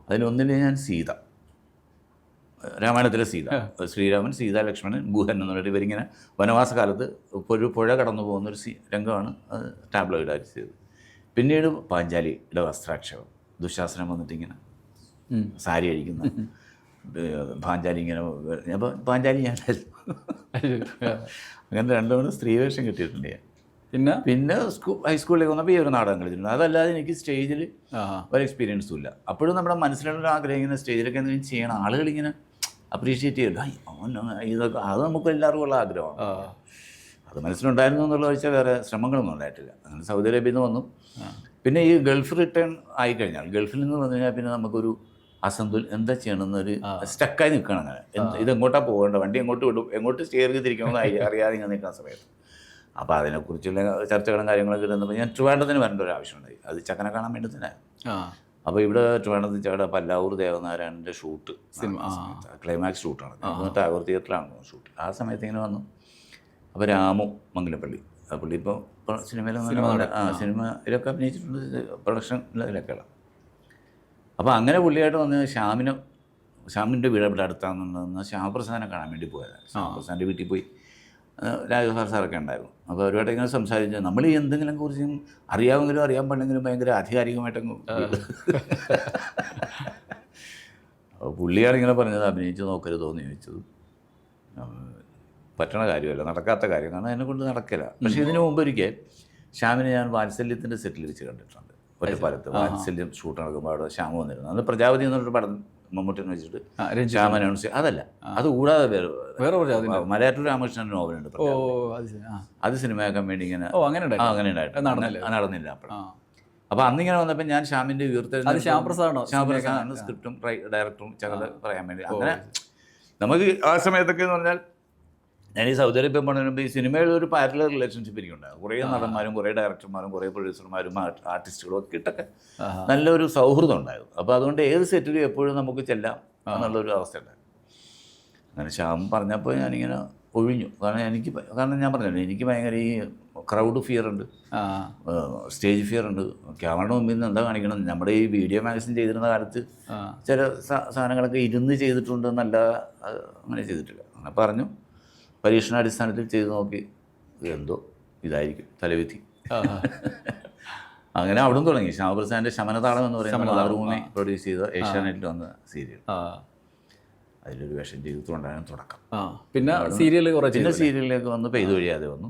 അതിലൊന്നിൽ ഞാൻ സീത, രാമായണത്തിലെ സീത, ശ്രീരാമൻ, സീത, ലക്ഷ്മണൻ, ഗുഹൻ എന്ന് പറഞ്ഞിട്ട് ഇവരിങ്ങനെ വനവാസകാലത്ത് ഒരു പുഴ കടന്നു പോകുന്നൊരു രംഗമാണ് അത് ടാബ്ലോയിഡായിട്ട് ചെയ്തത്. പിന്നീട് പാഞ്ചാലിയുടെ വസ്ത്രാക്ഷരം, ദുശാസനം വന്നിട്ടിങ്ങനെ സാരി അഴിക്കുന്ന പാഞ്ചാലി ഇങ്ങനെ, അപ്പോൾ പാഞ്ചാലി ഞാനായിരുന്നു. അങ്ങനെ 2 തവണ സ്ത്രീവേഷം കിട്ടിയിട്ടുണ്ട് ഞാൻ. പിന്നെ ഹൈസ്കൂളിലേക്ക് വന്നപ്പോൾ ഈ ഒരു നാടകം കളിച്ചിട്ടുണ്ട്. അതല്ലാതെ എനിക്ക് സ്റ്റേജിൽ ഒരു എക്സ്പീരിയൻസും ഇല്ല. അപ്പോഴും നമ്മുടെ മനസ്സിലുള്ള ആഗ്രഹം ഇങ്ങനെ സ്റ്റേജിലൊക്കെ എന്തെങ്കിലും ചെയ്യണം, ആളുകളിങ്ങനെ അപ്രീഷിയേറ്റ് ചെയ്യില്ല, ഇതൊക്കെ അത് നമുക്ക് എല്ലാവർക്കും ഉള്ള ആഗ്രഹമാണ്. അത് മനസ്സിലുണ്ടായിരുന്നു എന്നുള്ള വെച്ചാൽ വേറെ ശ്രമങ്ങളൊന്നും ഉണ്ടായിട്ടില്ല. അങ്ങനെ സൗദി അറേബ്യയിൽ നിന്ന് വന്നു. പിന്നെ ഈ ഗൾഫ് റിട്ടേൺ ആയിക്കഴിഞ്ഞാൽ, ഗൾഫിൽ നിന്ന് വന്നു കഴിഞ്ഞാൽ പിന്നെ നമുക്കൊരു എന്താ ചെയ്യണമെന്നൊരു സ്റ്റക്കായി നിൽക്കണം. അങ്ങനെ ഇതെങ്ങോട്ടാണ് പോകേണ്ടത്, വണ്ടി എങ്ങോട്ട് വിടും, എങ്ങോട്ട് സ്റ്റെയർ ചെയ്തിരിക്കണമെന്ന് അറിയാതെ ഇങ്ങനെ നിൽക്കുന്ന സമയത്ത് അപ്പോൾ അതിനെക്കുറിച്ചുള്ള ചർച്ചകളും കാര്യങ്ങളൊക്കെ ഇടുന്നപ്പോൾ ഞാൻ ട്രിവാൻഡ്രത്തിന് വരേണ്ട ഒരു ആവശ്യമുണ്ടായി. അത് ചക്കനെ കാണാൻ വേണ്ടി തന്നെ. അപ്പോൾ ഇവിടെ ട്രിവാൻഡ്രത്തിൽ ചക്കടെ പല്ലാവൂർ ദേവനാരായണൻ്റെ ഷൂട്ട്, ക്ലൈമാക്സ് ഷൂട്ടാണ്. ടാഗോർ തിയേറ്ററിലാണ് ഷൂട്ട്. ആ സമയത്ത് ഇങ്ങനെ വന്നു. അപ്പോൾ രാമു മംഗലപ്പള്ളി, ആ പുള്ളി ഇപ്പോൾ സിനിമയിലൊക്കെ അഭിനയിച്ചിട്ടുണ്ട്, പ്രൊഡക്ഷനിലൊക്കെയുള്ള. അപ്പോൾ അങ്ങനെ പുള്ളിയായിട്ട് വന്ന് ശ്യാമിൻ്റെ വീട് ഇവിടെ അടുത്താണെന്നുണ്ടെന്ന് ശ്യാമപ്രസാദിനെ കാണാൻ വേണ്ടി പോയതാണ്. ശ്യാമപ്രസാദിൻ്റെ വീട്ടിൽ പോയി രാജഗോപാൽ സാറൊക്കെ ഉണ്ടായിരുന്നു. അപ്പോൾ അവരുമായിട്ട് ഇങ്ങനെ സംസാരിച്ചു. നമ്മൾ ഈ എന്തെങ്കിലും കുറിച്ചും അറിയാമെങ്കിലും അറിയാൻ പാടില്ലെങ്കിലും ഭയങ്കര ആധികാരികമായിട്ടങ്ങ് അപ്പോൾ പുള്ളിയാണ് ഇങ്ങനെ പറഞ്ഞത്, അഭിനയിച്ച് നോക്കരുതോ എന്ന് ചോദിച്ചത്. പറ്റണ കാര്യമല്ല, നടക്കാത്ത കാര്യം, കാരണം എന്നെ കൊണ്ട് നടക്കില്ല. പക്ഷേ ഇതിനു മുമ്പ് ഒരിക്കൽ ശ്യാമിനെ ഞാൻ വാത്സല്യത്തിൻ്റെ സെറ്റിൽ വെച്ച് കണ്ടിട്ടുണ്ട്. ഒറ്റപ്പാലത്ത് വാത്സല്യം ഷൂട്ട് നടക്കുമ്പോൾ അവിടെ ശ്യാം വന്നിരുന്നു. അന്ന് പ്രജാപതി എന്നൊരു പടം മമ്മൂട്ടിനെ വെച്ചിട്ട് ശ്യാം അനൗൺസ് അതല്ല, അത് കൂടാതെ വേറെ മലയാറ്റൂർ രാമകൃഷ്ണൻ നോവലുണ്ട്. അത് സിനിമയാക്കാൻ വേണ്ടി ഇങ്ങനെ അങ്ങനെ നടന്നില്ല അപ്പോൾ. അപ്പോൾ അന്നിങ്ങനെ വന്നപ്പോൾ ഞാൻ ശ്യാമിൻ്റെ ശ്യാംപ്രസാദാണ് സ്ക്രിപ്റ്റും ഡയറക്ടറും ചകല പറയാൻ വേണ്ടി. അങ്ങനെ നമുക്ക് ആ സമയത്തൊക്കെ എന്ന് പറഞ്ഞാൽ ഞാൻ ഈ സൗദി അറേബ്യ പോകുന്നതിന് ഈ സിനിമയിൽ ഒരു പാരലൽ റിലേഷൻഷിപ്പ് എനിക്കുണ്ടാകും. കുറേ നടന്മാരും കുറേ ഡയറക്ടർമാരും കുറേ പ്രൊഡ്യൂസർമാരും ആർട്ടിസ്റ്റുകളും ഒക്കെ ഇട്ടൊക്കെ നല്ലൊരു സൗഹൃദം ഉണ്ടായിരുന്നു. അപ്പോൾ അതുകൊണ്ട് ഏത് സെറ്റിലും എപ്പോഴും നമുക്ക് ചെല്ലാം എന്നുള്ളൊരു അവസ്ഥ ഉണ്ടായിരുന്നു. അങ്ങനെ ശ്യാം പറഞ്ഞപ്പോൾ ഞാനിങ്ങനെ ഒഴിഞ്ഞു. കാരണം ഞാൻ പറഞ്ഞല്ലോ എനിക്ക് ഭയങ്കര ഈ ക്രൗഡ് ഫിയർ ഉണ്ട്, സ്റ്റേജ് ഫിയർ ഉണ്ട്. ക്യാമറയുടെ മുമ്പിൽ നിന്ന് എന്താ കാണിക്കണം. നമ്മുടെ ഈ വീഡിയോ മാഗസിൻ ചെയ്തിരുന്ന കാലത്ത് ചില സാധനങ്ങളൊക്കെ ഇരുന്ന് ചെയ്തിട്ടുണ്ടെന്നല്ല, അങ്ങനെ ചെയ്തിട്ടില്ല. അങ്ങനെ പറഞ്ഞു, പരീക്ഷണാടിസ്ഥാനത്തിൽ ചെയ്ത് നോക്കി, എന്തോ ഇതായിരിക്കും തലവിധി. അങ്ങനെ അവിടെ നിന്ന് തുടങ്ങി. ശ്യാമപ്രസാദിൻ്റെ ശമനതാളം എന്ന് പറയുന്ന മാതൃഭൂമി പ്രൊഡ്യൂസ് ചെയ്ത ഏഷ്യാനെറ്റിൽ വന്ന സീരിയൽ. അതിലൊരു വേഷം ചെയ്തുകൊണ്ടാണ് തുടക്കം. പിന്നെ സീരിയലിലേക്ക് വന്നു. പെയ്തു വഴിയാതെ വന്നു.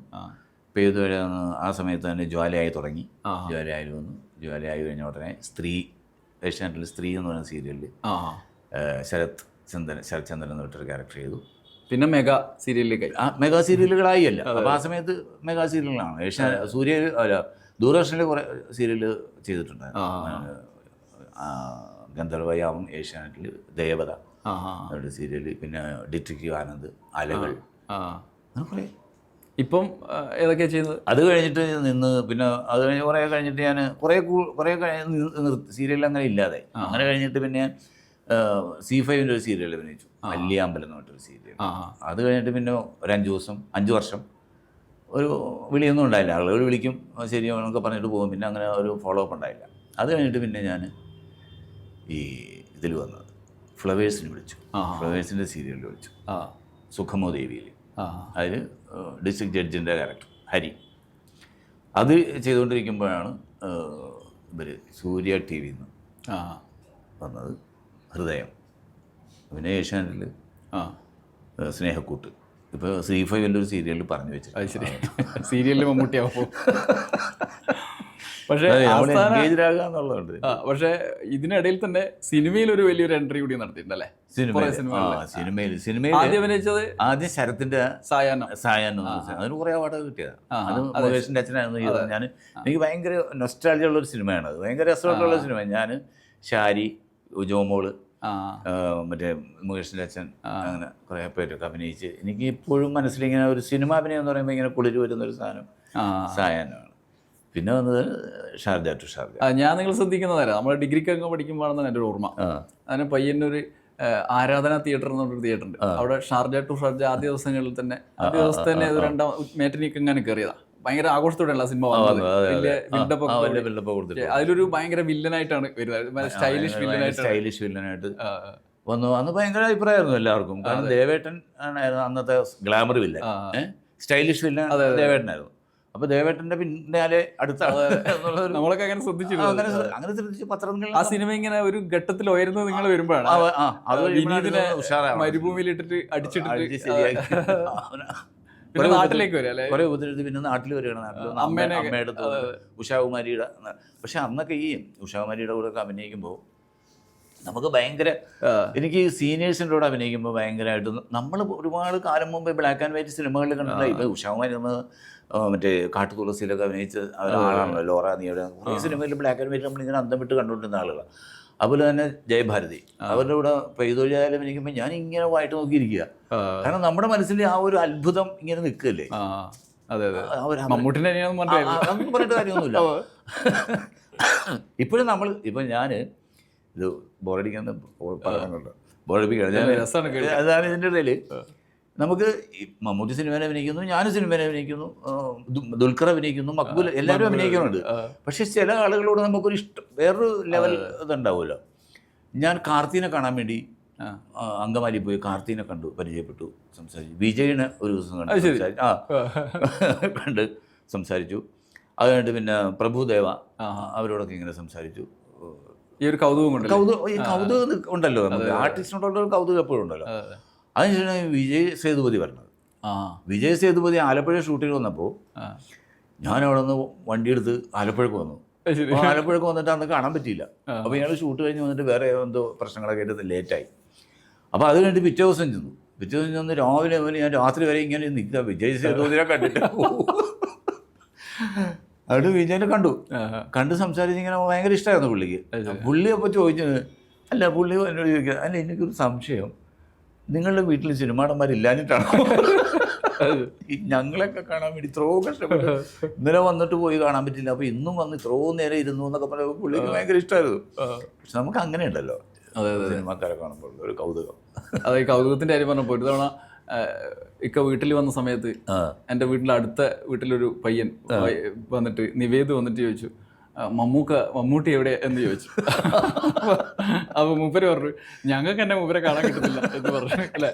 പെയ്തു വഴിയാതെ ആ സമയത്ത് തന്നെ ജ്വാലയായി തുടങ്ങി. ജ്വാലയായി വന്നു. ജ്വാലയായി കഴിഞ്ഞ ഉടനെ സ്ത്രീ, ഏഷ്യാനെറ്റിൽ സ്ത്രീ എന്ന് പറയുന്ന സീരിയലിൽ ശരത് ചന്ദ്രൻ എന്ന് പറഞ്ഞൊരു ക്യാരക്ടർ ചെയ്തു. പിന്നെ മെഗാ സീരിയലിലേക്ക് മെഗാ സീരിയലുകളായി അല്ല. അപ്പോൾ ആ സമയത്ത് മെഗാ സീരിയലുകളാണ്. ദൂരദർശനിൽ കുറേ സീരിയൽ ചെയ്തിട്ടുണ്ടായിരുന്നു. ഗന്ധർവയാവും ഏഷ്യാനെറ്റിൽ ദേവത അവരുടെ സീരിയൽ, പിന്നെ ഡിറ്റക്റ്റീവ് ആനന്ദ്, അലകൾ, അങ്ങനെ കുറേ. ഇപ്പം ഏതൊക്കെയാണ് ചെയ്യുന്നത്? അത് കഴിഞ്ഞിട്ട് നിന്ന് പിന്നെ അത് കഴിഞ്ഞ് കുറേ കഴിഞ്ഞിട്ട് ഞാൻ കുറേ സീരിയൽ അങ്ങനെ ഇല്ലാതെ. അങ്ങനെ കഴിഞ്ഞിട്ട് പിന്നെ C5 ഒരു സീരിയൽ അഭിനയിച്ചു, അല്ലിയാമ്പലം എന്ന് പറഞ്ഞൊരു സീരിയൽ. അത് കഴിഞ്ഞിട്ട് പിന്നെ ഒരു 5 വർഷം ഒരു വിളിയൊന്നും ഉണ്ടായില്ല. ആളുകൾ വിളിക്കും ശരിയോ എന്നൊക്കെ പറഞ്ഞിട്ട് പോകും. പിന്നെ അങ്ങനെ ഒരു ഫോളോ അപ്പ് ഉണ്ടായില്ല. അത് കഴിഞ്ഞിട്ട് പിന്നെ ഞാൻ ഈ ഇതിൽ വന്നത് ഫ്ലവേഴ്സിന് വിളിച്ചു. ഫ്ലവേഴ്സിൻ്റെ സീരിയലിൽ വിളിച്ചു, സുഖമോ ദേവിയിൽ. അതിൽ ഡിസ്ട്രിക്ട് ജഡ്ജിൻ്റെ ക്യാരക്ടർ ഹരി. അത് ചെയ്തുകൊണ്ടിരിക്കുമ്പോഴാണ് ഇവർ സൂര്യ TV നിന്ന് വന്നത് ഹൃദയം. പിന്നെ ഏഷ്യാനെറ്റിൽ സ്നേഹക്കൂട്ട്. ഇപ്പോൾ C5 ഒരു സീരിയലിൽ പറഞ്ഞു വെച്ചിട്ട്. അത് ശരി, സീരിയലിൽ മമ്മൂട്ടിയാവും. പക്ഷേ എന്നുള്ളതുണ്ട്. പക്ഷേ ഇതിനിടയിൽ തന്നെ സിനിമയിൽ ഒരു വലിയൊരു എൻട്രി കൂടി നടത്തിയിട്ടുണ്ടല്ലേ? സിനിമയിൽ ആദ്യം അഭിനയിച്ചത് ശരത്തിന്റെ സായാഹ്നം. അതിന് കുറേ അവാർഡ് കിട്ടിയതാണ്. അത് മുകേഷിന്റെ അച്ഛനായിരുന്നു ചെയ്തത്. എനിക്ക് ഭയങ്കര നൊസ്റ്റാൾജിയ ഉള്ളൊരു സിനിമയാണ് അത്. ഭയങ്കര രസമായിട്ടുള്ള സിനിമ. ഞാൻ ഷാരി, ജോമോള്, മറ്റേ മുകേഷിന്റെ അച്ഛൻ, അങ്ങനെ കുറേ പേരൊക്കെ അഭിനയിച്ച് എനിക്ക് ഇപ്പോഴും മനസ്സിലിങ്ങനെ ഒരു സിനിമ അഭിനയം എന്ന് പറയുമ്പോൾ ഇങ്ങനെ കുളിര് വരുന്നൊരു സാധനം സായാഹ്നമാണ്. പിന്നെ വന്നത് ഷാർജ ടു ഷാർജ. ഞാൻ നിങ്ങൾ ശ്രദ്ധിക്കുന്നതായിരുന്നു, നമ്മൾ ഡിഗ്രിക്കൊക്കെ പഠിക്കുമ്പോഴാണെന്ന് എൻ്റെ ഒരു ഓർമ്മ. അതിന് പയ്യന്നൊരു ആരാധന തിയേറ്റർ എന്ന് പറഞ്ഞൊരു തിയേറ്റർ ഉണ്ട്. അവിടെ ഷാർജ ടു ഷാർജ ആദ്യ ദിവസങ്ങളിൽ തന്നെ ഒരു 2 മേറ്റിനിക്ക് ഇങ്ങനെ കയറിയതാണ്. ഭയങ്കര ആഘോഷത്തോടെയുള്ള സിനിമ വന്നത്. വലിയ ബിൽഡപ്പ് കൊടുത്തിട്ട് അതിലൊരു ഭയങ്കര വില്ലനായിട്ടാണ് വരുന്നത്. സ്റ്റൈലിഷ് വില്ലനായിട്ട് വന്നു. അന്ന് ഭയങ്കര അഭിപ്രായമായിരുന്നു എല്ലാവർക്കും. കാരണം ദേവേട്ടൻ ആയിരുന്നു അന്നത്തെ ഗ്ലാമർ വില്ലൻ, സ്റ്റൈലിഷ് വില്ലൻ ദേവേട്ടനായിരുന്നു. അപ്പോൾ ദേവേട്ടൻ്റെ പിന്നാലെ അടുത്താണ് നമ്മളൊക്കെ അങ്ങനെ ശ്രദ്ധിച്ചു. പത്രങ്ങളിൽ ആ സിനിമ ഇങ്ങനെ ഒരു ഘട്ടത്തിൽ ഉയരുന്നത് നിങ്ങൾ വരുമ്പോഴാണ് മരുഭൂമിയിലിട്ടിട്ട് അടിച്ചിട്ട് നാട്ടിലേക്ക് വരും അല്ലേ? കുറേ ഉപദ്രവിച്ച് പിന്നെ നാട്ടിൽ വരികയാണ്. അമ്മയുടെ ഉഷാകുമാരിയുടെ. പക്ഷെ അന്നൊക്കെ ഈ ഉഷാകുമാരിയുടെ കൂടെ ഒക്കെ അഭിനയിക്കുമ്പോൾ നമുക്ക് ഭയങ്കര, എനിക്ക് സീനിയേഴ്സിൻ്റെ കൂടെ അഭിനയിക്കുമ്പോൾ ഭയങ്കരമായിട്ട് നമ്മൾ ഒരുപാട് കാലം മുമ്പ് ബ്ലാക്ക് ആൻഡ് വൈറ്റ് സിനിമകളിൽ കണ്ടില്ല. ഇപ്പോൾ ഉഷാകുമാരി നമ്മൾ മറ്റേ കാട്ടുതുളസിയിലൊക്കെ അഭിനയിച്ച ആളാണല്ലോ, ലോറ നീയുടെ. കുറേ സിനിമയിൽ ബ്ലാക്ക് ആൻഡ് വൈറ്റ് നമ്മളിങ്ങനെ അന്തം വിട്ട് കണ്ടുകൊണ്ടിരുന്ന ആളുകളാണ്. അതുപോലെ തന്നെ ജയഭാരതി, അവരുടെ കൂടെ പെയ്തൊഴിയാലും എനിക്കുമ്പോൾ ഞാൻ ഇങ്ങനെ വായിട്ട് നോക്കിയിരിക്കുക. കാരണം നമ്മുടെ മനസ്സിൽ ആ ഒരു അത്ഭുതം ഇങ്ങനെ നിൽക്കുകയല്ലേ. അതൊന്നും പറഞ്ഞിട്ട് കാര്യമൊന്നുമില്ല. ഇപ്പോഴും ഇപ്പം ഞാൻ ഇത് ബോറടിക്കാന്ന് പറയാനുണ്ട്, ബോറടിപ്പിക്കുകയാണ്. അതാണ് ഇതിൻ്റെ ഇടയിൽ നമുക്ക് മമ്മൂട്ടി സിനിമയിൽ അഭിനയിക്കുന്നു, ഞാനും സിനിമയിൽ അഭിനയിക്കുന്നു, ദുൽഖർ അഭിനയിക്കുന്നു, മക്ബൂൽ, എല്ലാവരും അഭിനയിക്കുന്നുണ്ട്. പക്ഷെ ചില ആളുകളോട് നമുക്കൊരു ഇഷ്ടം, വേറൊരു ലെവൽ ഇതുണ്ടാവുമല്ലോ. ഞാൻ കാർത്തിനെ കാണാൻ വേണ്ടി അങ്കമാലി പോയി കാർത്തിനെ കണ്ടു, പരിചയപ്പെട്ടു, സംസാരിച്ചു. വിജയിനെ ഒരു ദിവസം കണ്ട് സംസാരിച്ചു. അത് കഴിഞ്ഞിട്ട് പിന്നെ പ്രഭുദേവ, അവരോടൊക്കെ ഇങ്ങനെ സംസാരിച്ചു. ഈ ഒരു കൗതുകം ഉണ്ടല്ലോ നമുക്ക്, ആർട്ടിസ്റ്റിനോടുള്ള ഒരു കൗതുകം എപ്പോഴും ഉണ്ടല്ലോ. അതിനുശേഷം വിജയ് സേതുപതി പറഞ്ഞത്. വിജയ് സേതുപതി ആലപ്പുഴ ഷൂട്ടിൽ വന്നപ്പോൾ ഞാൻ അവിടെ നിന്ന് വണ്ടിയെടുത്ത് ആലപ്പുഴക്ക് വന്നു. ശരി. അപ്പോൾ ആലപ്പുഴക്ക് വന്നിട്ട് അന്ന് കാണാൻ പറ്റിയില്ല. അപ്പോൾ ഇയാൾ ഷൂട്ട് കഴിഞ്ഞ് വന്നിട്ട് വേറെ എന്തോ പ്രശ്നങ്ങളൊക്കെ ആയിട്ട് ലേറ്റായി. അപ്പോൾ അത് കഴിഞ്ഞിട്ട് പിറ്റേ ദിവസം ചെന്നു. പിറ്റേ ദിവസം ചെന്ന് രാവിലെ മുതൽ ഞാൻ രാത്രി വരെ ഇങ്ങനെ നിൽക്കുക. വിജയ് സേതുപതിനെ കണ്ടിട്ട് അവിടെ വിജയനെ കണ്ട് സംസാരിച്ച് ഇങ്ങനെ ഭയങ്കര ഇഷ്ടമായിരുന്നു പുള്ളിക്ക്. പുള്ളി അപ്പോൾ ചോദിച്ചത്, അല്ല പുള്ളി എന്നോട് ചോദിക്കുക, അല്ല എനിക്കൊരു സംശയം, നിങ്ങളുടെ വീട്ടിൽ സിനിമാടന്മാരില്ലാഞ്ഞിട്ടാണോ ഞങ്ങളൊക്കെ കാണാൻ വേണ്ടി ഇത്രയോ കഷ്ടപ്പെട്ടു, ഇന്നലെ വന്നിട്ട് പോയി കാണാൻ പറ്റില്ല, അപ്പോൾ ഇന്നും വന്ന് ഇത്രയോ നേരം ഇരുന്നു എന്നൊക്കെ പറയുമ്പോൾ പുള്ളിക്ക് ഭയങ്കര ഇഷ്ടമായിരുന്നു. പക്ഷെ നമുക്ക് അങ്ങനെ ഉണ്ടല്ലോ സിനിമാക്കാരെ കാണുമ്പോൾ ഒരു കൗതുകം. അതെ, ഈ കൗതുകത്തിൻ്റെ കാര്യം പറഞ്ഞപ്പോൾ ഒരു തവണ ഇക്ക വീട്ടിൽ വന്ന സമയത്ത് എൻ്റെ വീട്ടിലെ അടുത്ത വീട്ടിലൊരു പയ്യൻ വന്നിട്ട് നിവേദ് വന്നിട്ട് ചോദിച്ചു, മമ്മൂട്ടി എവിടെ എന്ന് ചോദിച്ചു. അപ്പൊ മൂപ്പര് പറഞ്ഞു, ഞങ്ങൾക്ക് എന്നെ മൂപ്പരെ കാണാൻ കിട്ടുന്നില്ല എന്ന് പറഞ്ഞു. അല്ലെ,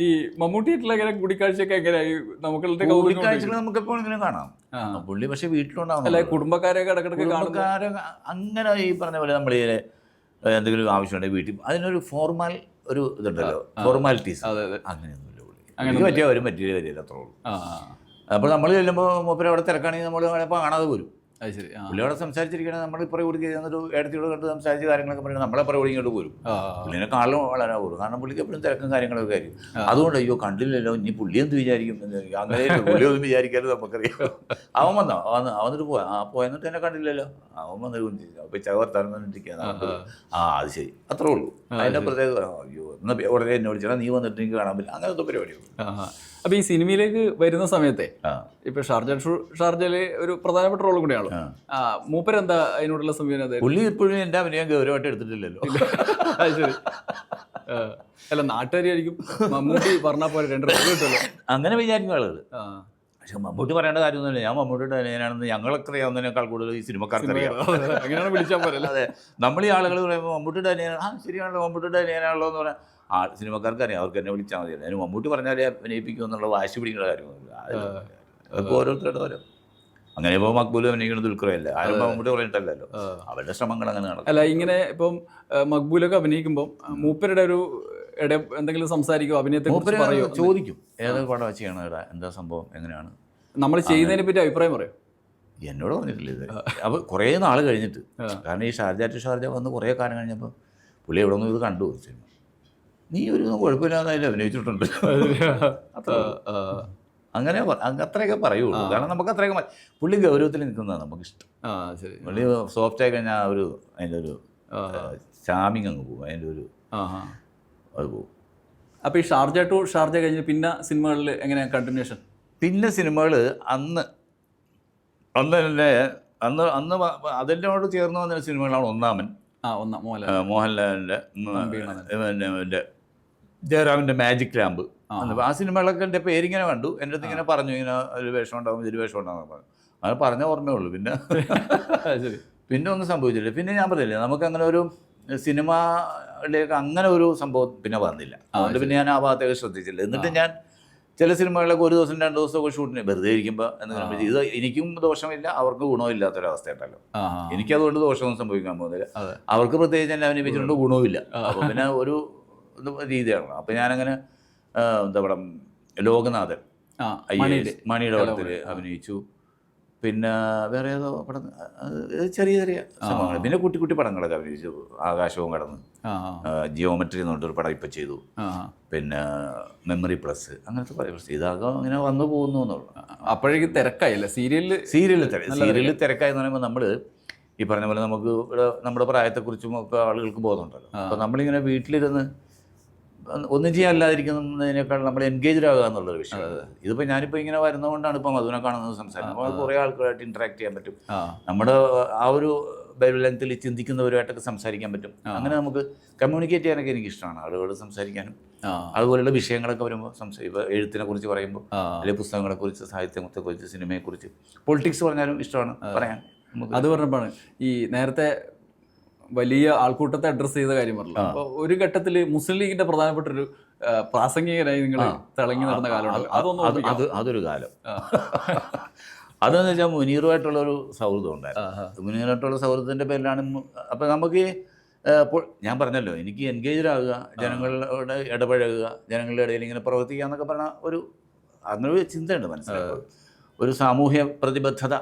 ഈ മമ്മൂട്ടിയായിട്ടുള്ള ഇങ്ങനെ കൂടിക്കാഴ്ചയൊക്കെ എങ്ങനെയായി? നമുക്കെപ്പോഴും ഇങ്ങനെ കാണാം പുള്ളി, പക്ഷെ വീട്ടിലുണ്ടാവും. അല്ലെ, കുടുംബക്കാരെയൊക്കെ ഇടക്കിടക്ക് കുടുംബക്കാരെ അങ്ങനെ ഈ പറഞ്ഞ പോലെ നമ്മൾ എന്തെങ്കിലും ആവശ്യമുണ്ടെങ്കിൽ വീട്ടിൽ അതിനൊരു ഫോർമാൽ ഒരു ഇതുണ്ടല്ലോ, ഫോർമാലിറ്റീസ്, അങ്ങനെയൊന്നുമില്ല പുള്ളി. അങ്ങനെ പറ്റിയ പറ്റിയ കാര്യമല്ല, അത്രേ ഉള്ളൂ. അപ്പോൾ നമ്മൾ ചെല്ലുമ്പോൾ മൂപ്പര് അവിടെ തിരക്കാണെങ്കിൽ നമ്മൾ ചിലപ്പോൾ കാണാതെ പോരും. അത് ശരി. പുള്ളിയോടെ സംസാരിച്ചിരിക്കണേ നമ്മൾ ഇപ്പോൾ ഓടി ചെയ്യുന്നൊരു ഏടത്തിയോട് കണ്ട് സംസാരിച്ച കാര്യങ്ങളൊക്കെ പറയുന്നത് നമ്മളെ പുറകെ ഇങ്ങോട്ട് പോരും. പുള്ളിനെ കാണലും വളരെ പോരും, കാരണം പുള്ളിക്ക് എപ്പോഴും തിരക്കും കാര്യങ്ങളൊക്കെ ആയിരിക്കും. അതുകൊണ്ട് അയ്യോ കണ്ടില്ലല്ലോ, ഇനി പുള്ളി എന്ത് വിചാരിക്കും എന്ന് ചോദിക്കും. അങ്ങനെ പുള്ളിയൊന്നും വിചാരിക്കാനും നമുക്കറിയാം. അവൻ വന്നിട്ട് പോയെന്നിട്ട് എന്നെ കണ്ടില്ലല്ലോ, അവൻ വന്നിട്ട് അപ്പോൾ ചവർത്താനം വന്നിട്ടിരിക്കുക. അത് ശരി, അത്രേ ഉള്ളൂ. അതിൻ്റെ പ്രത്യേകത അയ്യോ എന്നാൽ ഉടനെ എന്നെ വിളിച്ചാൽ നീ വന്നിട്ട് എനിക്ക് കാണാൻ പറ്റില്ല, അങ്ങനത്തെ പരിപാടിയുള്ളൂ. അപ്പൊ ഈ സിനിമയിലേക്ക് വരുന്ന സമയത്തെ ഇപ്പൊ ഷാർജയില് ഒരു പ്രധാനപ്പെട്ട റോൾ കൂടിയാണ്. മൂപ്പരെന്താ അതിനോടുള്ള സമീപനം? പുള്ളി ഇപ്പോഴും എൻ്റെ അഭിനയം ഗൗരവമായിട്ട് എടുത്തിട്ടില്ലല്ലോ. അത് ശരി. അല്ല, നാട്ടുകാരിയായിരിക്കും മമ്മൂട്ടി പറഞ്ഞാൽ പോലെ 2 റോൾ കിട്ടുമല്ലോ, അങ്ങനെ വിചാരിക്കും ആളുകൾ. പക്ഷെ മമ്മൂട്ടി പറയേണ്ട കാര്യമൊന്നുമില്ല, ഞാൻ മമ്മൂട്ടിയുടെ അനിയനാണെന്ന് ഞങ്ങളൊക്കെ അറിയാവുന്നതിനേക്കാൾ കൂടുതൽ ഈ സിനിമക്കാർക്ക് അറിയാം. അങ്ങനെയാണ് വിളിച്ചാൽ പോലെ. അതെ, നമ്മൾ ഈ ആളുകൾ പറയുമ്പോൾ മമ്മൂട്ടിയുടെ അനിയനാണ്, ശരിയാണല്ലോ മമ്മൂട്ടിയുടെ അനിയനാണല്ലോ എന്ന് പറയാം. സിനിമക്കാർക്ക് അറിയാം, അവർക്ക് എന്നെ വിളിച്ചാൽ മതി. അതിന് മമ്മൂട്ടി പറഞ്ഞാലേ അഭിനയിപ്പിക്കും എന്നുള്ള വാശി പിടിക്കുന്ന കാര്യമൊന്നുമില്ല. അതൊക്കെ ഓരോരുത്തരുടെ ഓരോ. അങ്ങനെ ഇപ്പോൾ മക്ബൂലും അഭിനയിക്കുന്നത് ദുൽഖറല്ല, ആരും മമ്മൂട്ടി പറഞ്ഞിട്ടല്ലല്ലോ, അവരുടെ ശ്രമങ്ങൾ അങ്ങനെ നടക്കും. അല്ല, ഇങ്ങനെ ഇപ്പം മക്ബൂലൊക്കെ അഭിനയിക്കുമ്പോൾ മൂപ്പരുടെ ഒരു എന്തെങ്കിലും സംസാരിക്കും, അഭിനയത്തെ ചോദിക്കും, ഏത് പടം ചെയ്യണം, എന്താ സംഭവം, എങ്ങനെയാണ് നമ്മൾ ചെയ്യുന്നതിനെ പറ്റി അഭിപ്രായം പറയും. എന്നോട് പറഞ്ഞിട്ടില്ല ഇത്. അപ്പോൾ കുറേ നാൾ കഴിഞ്ഞിട്ട്, കാരണം ഈ ഷാർജ വന്ന് കുറേ കാലം കഴിഞ്ഞപ്പോൾ പുള്ളി എവിടെ നിന്നും ഇത് കണ്ടു സിനിമ, നീ ഒരു കുഴപ്പമില്ലാതെ അതിൽ അഭിനയിച്ചിട്ടുണ്ട്, അങ്ങനെ അത്രയൊക്കെ പറയുള്ളൂ. കാരണം നമുക്ക് അത്രയൊക്കെ പുള്ളി ഗൗരവത്തിൽ നിൽക്കുന്നതാണ് നമുക്കിഷ്ടം. പുള്ളി സോഫ്റ്റ് ആയി കഴിഞ്ഞാൽ അതിൻ്റെ ഒരു ചാമിങ് അങ്ങ് പോകും, അതിൻ്റെ ഒരു അത് പോകും. അപ്പോൾ ഈ ഷാർജ ടു ഷാർജ കഴിഞ്ഞ് പിന്നെ സിനിമകളിൽ എങ്ങനെയാണ് കണ്ടിന്യൂഷൻ? പിന്നെ സിനിമകൾ അന്ന് അതിനോട് ചേർന്ന് വന്ന സിനിമകളാണ് ഒന്നാമൻ, മോഹൻലാലിൻ്റെ ജയറാമിൻ്റെ മാജിക് ലാമ്പ്. ആ സിനിമകളൊക്കെ എൻ്റെ പേരിങ്ങനെ കണ്ടു, എൻ്റെ അടുത്ത് ഇങ്ങനെ പറഞ്ഞു, ഇങ്ങനെ ഒരു വേഷം ഉണ്ടാകും, ഇതിൽ വേഷം ഉണ്ടാകും പറഞ്ഞു. അങ്ങനെ പറഞ്ഞ ഓർമ്മയുള്ളൂ. പിന്നെ ഒന്നും സംഭവിച്ചില്ല. പിന്നെ ഞാൻ പറഞ്ഞില്ലേ, നമുക്കങ്ങനെ ഒരു സിനിമയിലേക്ക് അങ്ങനെ ഒരു സംഭവം പിന്നെ വന്നില്ല. അതുകൊണ്ട് പിന്നെ ഞാൻ ആ ഭാഗത്തേക്ക് ശ്രദ്ധിച്ചില്ല. എന്നിട്ട് ഞാൻ ചില സിനിമകളിലൊക്കെ 1 ദിവസം 2 ദിവസമൊക്കെ ഷൂട്ടിന് വെറുതെ ഇരിക്കുമ്പോൾ എന്തെങ്കിലും ഇത് എനിക്കും ദോഷമില്ല, അവർക്ക് ഗുണവും ഇല്ലാത്തൊരവസ്ഥയുണ്ടല്ലോ. എനിക്കതുകൊണ്ട് ദോഷമൊന്നും സംഭവിക്കാൻ പോകുന്നില്ല, അവർക്ക് പ്രത്യേകിച്ച് എന്നെ അഭിനയിച്ചിട്ടുണ്ട് ഗുണവുമില്ല. അപ്പോൾ പിന്നെ ഒരു രീതിയാണ്. അപ്പോൾ ഞാനങ്ങനെ എന്താ പറയുക, ലോകനാഥൻ മണിയുടെ പടത്തിൽ അഭിനയിച്ചു. പിന്നെ വേറെ ഏതോ പടം, ചെറിയ സംഭവങ്ങൾ. പിന്നെ കുട്ടി കുട്ടി പടങ്ങളൊക്കെ അഭിനയിച്ചു. ആകാശവും കടന്ന്, ജിയോമെട്രി എന്ന് പറഞ്ഞിട്ടൊരു പടം ഇപ്പം ചെയ്തു. പിന്നെ മെമ്മറി പ്ലസ്, അങ്ങനത്തെ പടം ഇതാകെ അങ്ങനെ വന്നു പോകുന്നു എന്നുള്ളു. അപ്പോഴേക്കും തിരക്കായില്ല സീരിയലിൽ തിരക്കായി എന്ന് പറയുമ്പോൾ നമ്മൾ ഈ പറഞ്ഞ പോലെ നമുക്ക് നമ്മുടെ പ്രായത്തെക്കുറിച്ചും ഒക്കെ ആളുകൾക്ക് ബോധമുണ്ടല്ലോ. അപ്പോൾ നമ്മളിങ്ങനെ വീട്ടിലിരുന്ന് ഒന്നും ചെയ്യാനില്ലാതിരിക്കുന്നതിനേക്കാൾ നമ്മൾ എൻഗേജ്ഡ് ആകുക എന്നുള്ളൊരു വിഷയം. ഇതിപ്പോൾ ഞാനിപ്പോൾ ഇങ്ങനെ വരുന്നതുകൊണ്ടാണ് ഇപ്പം മധുവിനെ കാണുന്നത്, സംസാരിക്കുന്നത്. നമുക്ക് കുറേ ആൾക്കാരായിട്ട് ഇൻട്രാക്ട് ചെയ്യാൻ പറ്റും, നമ്മുടെ ആ ഒരു ബൈബിൾ ലെങ്ത്തിൽ ചിന്തിക്കുന്നവരുമായിട്ടൊക്കെ സംസാരിക്കാൻ പറ്റും. അങ്ങനെ നമുക്ക് കമ്മ്യൂണിക്കേറ്റ് ചെയ്യാനൊക്കെ എനിക്ക് ഇഷ്ടമാണ്, ആളുകളോട് സംസാരിക്കാനും. അതുപോലെയുള്ള വിഷയങ്ങളൊക്കെ വരുമ്പോൾ ഇപ്പോൾ എഴുത്തിനെ കുറിച്ച് പറയുമ്പോൾ, അല്ലെങ്കിൽ പുസ്തകങ്ങളെക്കുറിച്ച്, സാഹിത്യത്തെക്കുറിച്ച്, സിനിമയെക്കുറിച്ച്, പൊളിറ്റിക്സ് പറഞ്ഞാലും ഇഷ്ടമാണ് പറയാൻ. അത് പറഞ്ഞപ്പോഴാണ് ഈ നേരത്തെ വലിയ ആൾക്കൂട്ടത്തെ അഡ്രസ്സ് ചെയ്ത കാര്യം പറഞ്ഞല്ലോ. അപ്പോൾ ഒരു ഘട്ടത്തിൽ മുസ്ലിം ലീഗിന്റെ പ്രധാനപ്പെട്ട ഒരു പ്രാസംഗികനായി നിങ്ങൾ തിളങ്ങി നടന്ന കാലമാണ്. അതൊരു കാലം. അതെന്ന് വെച്ചാൽ മുനീറുമായിട്ടുള്ളൊരു സൗഹൃദം ഉണ്ടായിരുന്നു. മുനീറുമായിട്ടുള്ള സൗഹൃദത്തിൻ്റെ പേരിലാണ്. അപ്പോൾ നമുക്ക് ഞാൻ പറഞ്ഞല്ലോ, എനിക്ക് എൻഗേജ്ഡ് ആകുക, ജനങ്ങളോട് ഇടപഴകുക, ജനങ്ങളുടെ ഇടയിൽ ഇങ്ങനെ പ്രവർത്തിക്കുക എന്നൊക്കെ പറഞ്ഞാൽ അങ്ങനെ ഒരു ചിന്തയുണ്ട് മനസ്സിലാക്കുക. ഒരു സാമൂഹ്യ പ്രതിബദ്ധത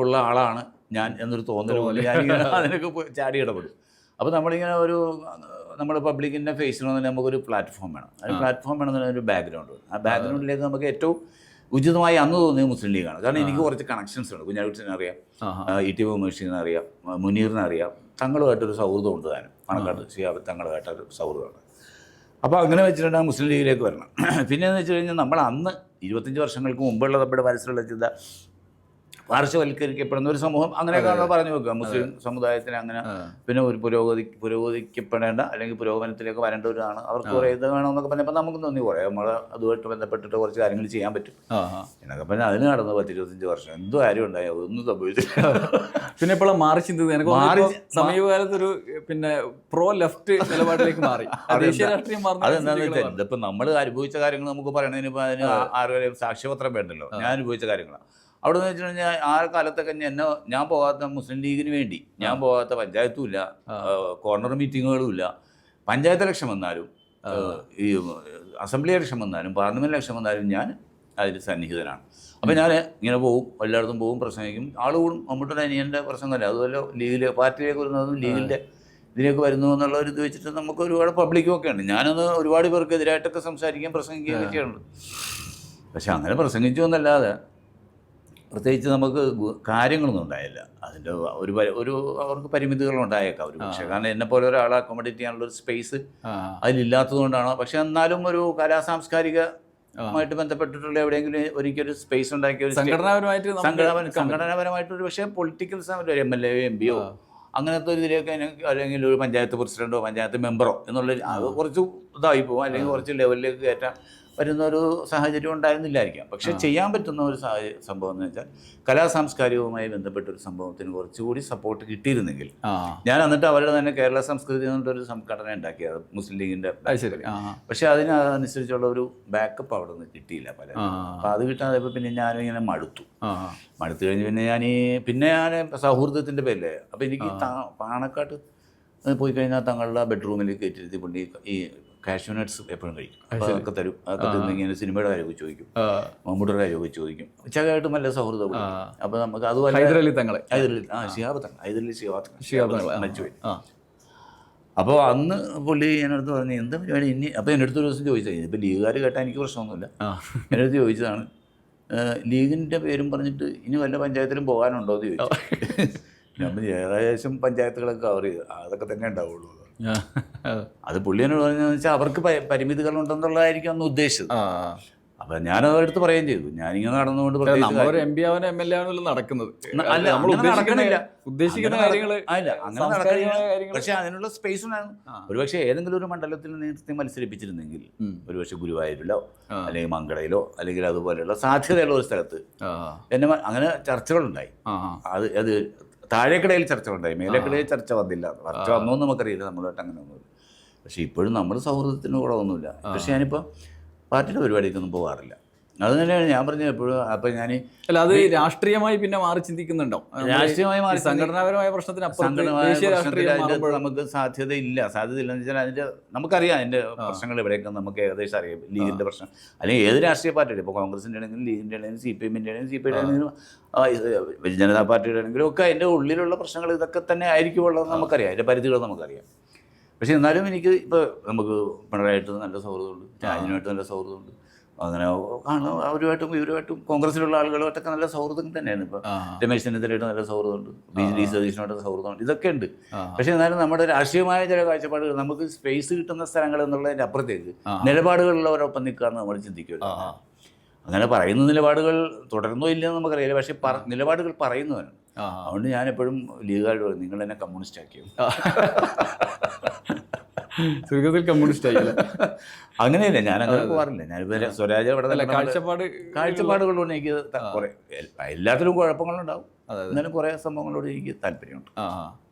ഉള്ള ആളാണ് ഞാൻ എന്നൊരു തോന്നൽ പോലെ ഞാനിങ്ങനെ അതിനൊക്കെ ചാടി ഇടപെടും. അപ്പോൾ നമ്മളിങ്ങനെ നമ്മുടെ പബ്ലിക്കിൻ്റെ ഫേസിൽ നമുക്കൊരു പ്ലാറ്റ്ഫോം വേണം. ആ പ്ലാറ്റ്ഫോം വേണമെന്ന് ഒരു ബാക്ക്ഗ്രൗണ്ട് വേണം. ആ ബാക്ക്ഗ്രൗണ്ടിലേക്ക് നമുക്ക് ഏറ്റവും ഉചിതമായി അന്ന് തോന്നിയത് മുസ്ലിം ലീഗാണ്. കാരണം എനിക്ക് കുറച്ച് കണക്ഷൻസ് ഉണ്ട്. കുഞ്ഞാലിക്കുട്ടിനെ അറിയാം, ഇ.ടി. ഉമേഷിനെ അറിയാം, മുനീറിനെ അറിയാം. തങ്ങളുമായിട്ടൊരു സൗഹൃദം ഉണ്ട് താനും. പണക്കാട്ട് ശിഹാബ് തങ്ങളുമായിട്ടൊരു സൗഹൃദമാണ്. അപ്പോൾ അങ്ങനെ വെച്ചിട്ടുണ്ടെങ്കിൽ മുസ്ലിം ലീഗിലേക്ക് വരണം. പിന്നെയെന്ന് വെച്ച് കഴിഞ്ഞാൽ നമ്മൾ അന്ന് 25 വർഷങ്ങൾക്ക് മുമ്പുള്ള നമ്മുടെ മനസ്സിലുള്ള ചിന്ത പാർശ്വവൽക്കരിക്കപ്പെടുന്ന ഒരു സമൂഹം അങ്ങനെയൊക്കെയാണല്ലോ പറഞ്ഞു വെക്കുക. മുസ്ലിം സമുദായത്തിന് അങ്ങനെ പിന്നെ ഒരു പുരോഗതിക്കപ്പെടേണ്ട അല്ലെങ്കിൽ പുരോഗമനത്തിലേക്ക് വരേണ്ടവരാണ്, അവർക്ക് കുറേ ഇത് വേണമെന്നൊക്കെ പറഞ്ഞപ്പോൾ നമുക്ക് തോന്നി കുറേ നമ്മൾ അതുമായിട്ട് ബന്ധപ്പെട്ടിട്ട് കുറച്ച് കാര്യങ്ങൾ ചെയ്യാൻ പറ്റും എന്നൊക്കെ പറഞ്ഞാൽ അതിന് നടന്നു 10-25 വർഷം. എന്തോ കാര്യം ഉണ്ടായോ, ഒന്നും സംഭവിച്ചില്ല. പിന്നെ ഇപ്പോൾ മാറി ചിന്തിക്കുന്നത് സമീപകാലത്തൊരു പിന്നെ പ്രോ ലെഫ്റ്റ് നിലപാടിലേക്ക് മാറി. അതെന്താണെന്ന് വെച്ചാൽ ഇതിപ്പോൾ നമ്മൾ അനുഭവിച്ച കാര്യങ്ങൾ നമുക്ക് പറയണതിന് ഇപ്പോൾ അതിന് ആരുടെയും സാക്ഷ്യപത്രം വേണ്ടല്ലോ. ഞാൻ അനുഭവിച്ച കാര്യങ്ങളാണ്. അവിടെ നിന്ന് വെച്ചിട്ടുണ്ടെങ്കിൽ ആ കാലത്തൊക്കെ ഞാൻ പോകാത്ത മുസ്ലിം ലീഗിന് വേണ്ടി ഞാൻ പോകാത്ത പഞ്ചായത്തും ഇല്ല, കോർണർ മീറ്റിങ്ങുകളും ഇല്ല. പഞ്ചായത്ത് ഇലക്ഷൻ വന്നാലും ഈ അസംബ്ലി ഇലക്ഷൻ വന്നാലും പാർലമെൻറ്റ് ഇലക്ഷൻ വന്നാലും ഞാൻ അതിൽ സന്നിഹിതനാണ്. അപ്പോൾ ഞാൻ ഇങ്ങനെ പോവും, എല്ലായിടത്തും പോവും, പ്രസംഗിക്കും. ആളുകളും മമ്മൂട്ടിയുടെ അനിയൻ്റെ പ്രസംഗമല്ല, അതുപോലെ ലീഗിലെ പാർട്ടിയിലേക്ക് വരുന്നതും ലീഗിൻ്റെ ഇതിലേക്ക് വരുന്നു എന്നുള്ള ഒരു ഇത് വെച്ചിട്ട് നമുക്ക് ഒരുപാട് പബ്ലിക്കും ഒക്കെ ഉണ്ട്. ഞാനത് ഒരുപാട് പേർക്ക് എതിരായിട്ടൊക്കെ സംസാരിക്കുകയും പ്രസംഗിക്കുകയും ഒക്കെ ഉണ്ട്. പക്ഷെ അങ്ങനെ പ്രസംഗിച്ചു എന്നല്ലാതെ പ്രത്യേകിച്ച് നമുക്ക് കാര്യങ്ങളൊന്നും ഉണ്ടായില്ല. അതിൻ്റെ ഒരു അവർക്ക് പരിമിതികളുണ്ടായേക്കാം ഒരു പക്ഷേ. കാരണം എന്നെപ്പോലെ ഒരാളെ അക്കോമഡേറ്റ് ചെയ്യാനുള്ളൊരു സ്പേസ് അതിലില്ലാത്തത് കൊണ്ടാണ്. പക്ഷെ എന്നാലും ഒരു കലാസാംസ്കാരികമായിട്ട് ബന്ധപ്പെട്ടിട്ടുള്ള എവിടെയെങ്കിലും ഒരിക്കലും സ്പേസ് ഉണ്ടാക്കിയ ഒരു സംഘടനാപരമായിട്ടൊരു പക്ഷേ പൊളിറ്റിക്കൽ ഒരു MLA യോ MP യോ അങ്ങനത്തെ ഒരു ഇതിലേക്ക് അല്ലെങ്കിൽ ഒരു പഞ്ചായത്ത് പ്രസിഡൻറ്റോ പഞ്ചായത്ത് മെമ്പറോ എന്നുള്ള അത് കുറച്ച് ഇതായി പോകും, അല്ലെങ്കിൽ കുറച്ച് ലെവലിലേക്ക് കയറ്റാൻ വരുന്ന ഒരു സാഹചര്യം ഉണ്ടായിരുന്നില്ലായിരിക്കാം. പക്ഷെ ചെയ്യാൻ പറ്റുന്ന ഒരു സംഭവം എന്ന് വെച്ചാൽ കലാസാംസ്കാരികവുമായി ബന്ധപ്പെട്ട ഒരു സംഭവത്തിന് കുറച്ചുകൂടി സപ്പോർട്ട് കിട്ടിയിരുന്നെങ്കിൽ ഞാൻ എന്നിട്ട് അവരുടെ തന്നെ കേരള സംസ്കൃതി എന്നിട്ടൊരു സംഘടന ഉണ്ടാക്കിയത് മുസ്ലിം ലീഗിൻ്റെ. പക്ഷെ അതിനനുസരിച്ചുള്ള ഒരു ബാക്കപ്പ് അവിടെ നിന്ന് കിട്ടിയില്ല പല. അപ്പം അത് കിട്ടാതെ പിന്നെ ഞാനിങ്ങനെ മടുത്തു കഴിഞ്ഞ് പിന്നെ ഞാൻ സൗഹൃദത്തിൻ്റെ പേരിലെ അപ്പം എനിക്ക് പാണക്കാട്ട് പോയി കഴിഞ്ഞാൽ തങ്ങളുടെ ബെഡ്റൂമിൽ കയറ്റിരുത്തി പുള്ളി ഈ കാഷ്യൂ നട്ട്സ് എപ്പോഴും കഴിക്കും. അപ്പോൾ അതൊക്കെ തരും. അതൊക്കെ തിന്നിങ്ങനെ സിനിമയുടെ കാര്യമൊക്കെ ചോദിക്കും, മമ്മൂട്ടിയുടെ കാര്യമൊക്കെ ചോദിക്കും. ഉച്ചക്കായിട്ട് നല്ല സൗഹൃദം. അപ്പോൾ നമുക്ക് അതുപോലെ മരിച്ചുപോയി. അപ്പോൾ അന്ന് പുള്ളി എന്നടുത്ത് പറഞ്ഞു എന്താ പരിപാടി ഇനി. അപ്പോൾ എൻ്റെ അടുത്തൊരു ദിവസം ചോദിച്ചാൽ ഇപ്പോൾ ലീഗുകാർ കേട്ടാൽ എനിക്ക് പ്രശ്നമൊന്നുമില്ല. എൻ്റെ അടുത്ത് ചോദിച്ചതാണ് ലീഗിൻ്റെ പേരും പറഞ്ഞിട്ട് ഇനി വല്ല പഞ്ചായത്തിലും പോകാനുണ്ടോ എന്ന് ചോദിച്ചു. നമ്മൾ ഏകദേശം പഞ്ചായത്തുകളൊക്കെ കവർ ചെയ്ത് അതൊക്കെ തന്നെ ഉണ്ടാവുള്ളൂ. അത് പുള്ളി എന്നോട് പറഞ്ഞതെന്ന് വെച്ചാൽ അവർക്ക് പരിമിതികളുണ്ടെന്നുള്ളതായിരിക്കും അന്ന് ഉദ്ദേശിച്ചത്. അപ്പം ഞാനതെടുത്ത് പറയുകയും ചെയ്തു. ഞാനിങ്ങനെ നടന്നുകൊണ്ട് പക്ഷെ അതിനുള്ള സ്പേസ് ഉണ്ടായിരുന്നു. ഒരുപക്ഷെ ഏതെങ്കിലും ഒരു മണ്ഡലത്തിൽ നേരത്തെ മത്സരിപ്പിച്ചിരുന്നെങ്കിൽ ഒരുപക്ഷെ ഗുരുവായൂരിലോ അല്ലെങ്കിൽ മങ്കടയിലോ അല്ലെങ്കിൽ അതുപോലെയുള്ള സാധ്യതയുള്ള ഒരു സ്ഥലത്ത് എന്നെ അങ്ങനെ ചർച്ചകളുണ്ടായി. അത് താഴേക്കിടയിൽ ചർച്ചകളുണ്ടായി, മേലേക്കിടയിൽ ചർച്ച വന്നില്ല. ചർച്ച വന്നോന്ന് നമുക്കറിയില്ല, നമ്മളായിട്ട് അങ്ങനെ ഒന്നുമില്ല. പക്ഷേ ഇപ്പോഴും നമ്മൾ സൗഹൃദത്തിന് കൂടെ ഒന്നുമില്ല. പക്ഷേ ഞാനിപ്പോൾ പാർട്ടിയുടെ പരിപാടിക്കൊന്നും പോകാറില്ല. അത് തന്നെയാണ് ഞാൻ പറഞ്ഞത് എപ്പോഴും. അപ്പം ഞാൻ അത് രാഷ്ട്രീയമായി പിന്നെ മാറി ചിന്തിക്കുന്നുണ്ടോ? രാഷ്ട്രീയമായി മാറി സംഘടനാപരമായ പ്രശ്നത്തിന് നമുക്ക് സാധ്യതയില്ല എന്ന് വെച്ചാൽ അതിൻ്റെ നമുക്കറിയാം അതിൻ്റെ പ്രശ്നങ്ങൾ എവിടെയൊക്കെ നമുക്ക് ഏകദേശം അറിയാം. ലീഗിൻ്റെ പ്രശ്നം അല്ലെങ്കിൽ ഏത് രാഷ്ട്രീയ പാർട്ടിയുടെ, ഇപ്പോൾ കോൺഗ്രസിൻ്റെ ആണെങ്കിലും ലീഗിൻ്റെ ആണെങ്കിലും CPM-ൻ്റെ ആണെങ്കിലും CPI-യുടെ ആണെങ്കിലും ജനതാ പാർട്ടിയുടെ ആണെങ്കിലും ഒക്കെ അതിൻ്റെ ഉള്ളിലുള്ള പ്രശ്നങ്ങൾ ഇതൊക്കെ തന്നെ ആയിരിക്കുമുള്ളത് നമുക്കറിയാം, അതിൻ്റെ പരിധികൾ നമുക്കറിയാം. പക്ഷേ എന്നാലും എനിക്ക് ഇപ്പോൾ നമുക്ക് പിണറായിട്ട് നല്ല സൗഹൃദമുണ്ട്, രാജനുമായിട്ട് നല്ല സൗഹൃദമുണ്ട്. അങ്ങനെ കാണും അവരുമായിട്ടും ഇവരുമായിട്ടും കോൺഗ്രസിലുള്ള ആളുകളുമായിട്ടൊക്കെ നല്ല സൗഹൃദം തന്നെയാണ്. ഇപ്പോൾ രമേശ് ചെന്നിത്തലയായിട്ട് നല്ല സൗഹൃദമുണ്ട്, D സതീശനുമായിട്ട് സൗഹൃദമുണ്ട്, ഇതൊക്കെ ഉണ്ട്. പക്ഷേ എന്നാലും നമ്മുടെ രാഷ്ട്രീയമായ ചില കാഴ്ചപ്പാടുകൾ നമുക്ക് സ്പേസ് കിട്ടുന്ന സ്ഥലങ്ങൾ എന്നുള്ളതിൻ്റെ അപ്പുറത്തേക്ക് നിലപാടുകളുള്ളവരൊപ്പം നിൽക്കാമെന്ന് നമ്മൾ ചിന്തിക്കുമല്ലോ. അങ്ങനെ പറയുന്ന നിലപാടുകൾ തുടർന്നോ ഇല്ലെന്ന് നമുക്കറിയില്ല, പക്ഷേ നിലപാടുകൾ പറയുന്നവരാണ്. അതുകൊണ്ട് ഞാനെപ്പോഴും ലീഗുകാരോട് പറയും നിങ്ങൾ എന്നെ കമ്മ്യൂണിസ്റ്റ് ആക്കിയോ. ചുരുക്കത്തിൽ കമ്മ്യൂണിസ്റ്റ് ആയില്ല. അങ്ങനെയല്ല, ഞാൻ അങ്ങനെ പോകാറില്ല. ഞാനിപ്പോൾ സ്വരാജ് അവിടെ കാഴ്ചപ്പാടുകളോട് എനിക്ക് കുറേ എല്ലാത്തിലും കുഴപ്പങ്ങളുണ്ടാവും, എന്നാലും കുറേ സംഭവങ്ങളോട് എനിക്ക് താല്പര്യമുണ്ട്.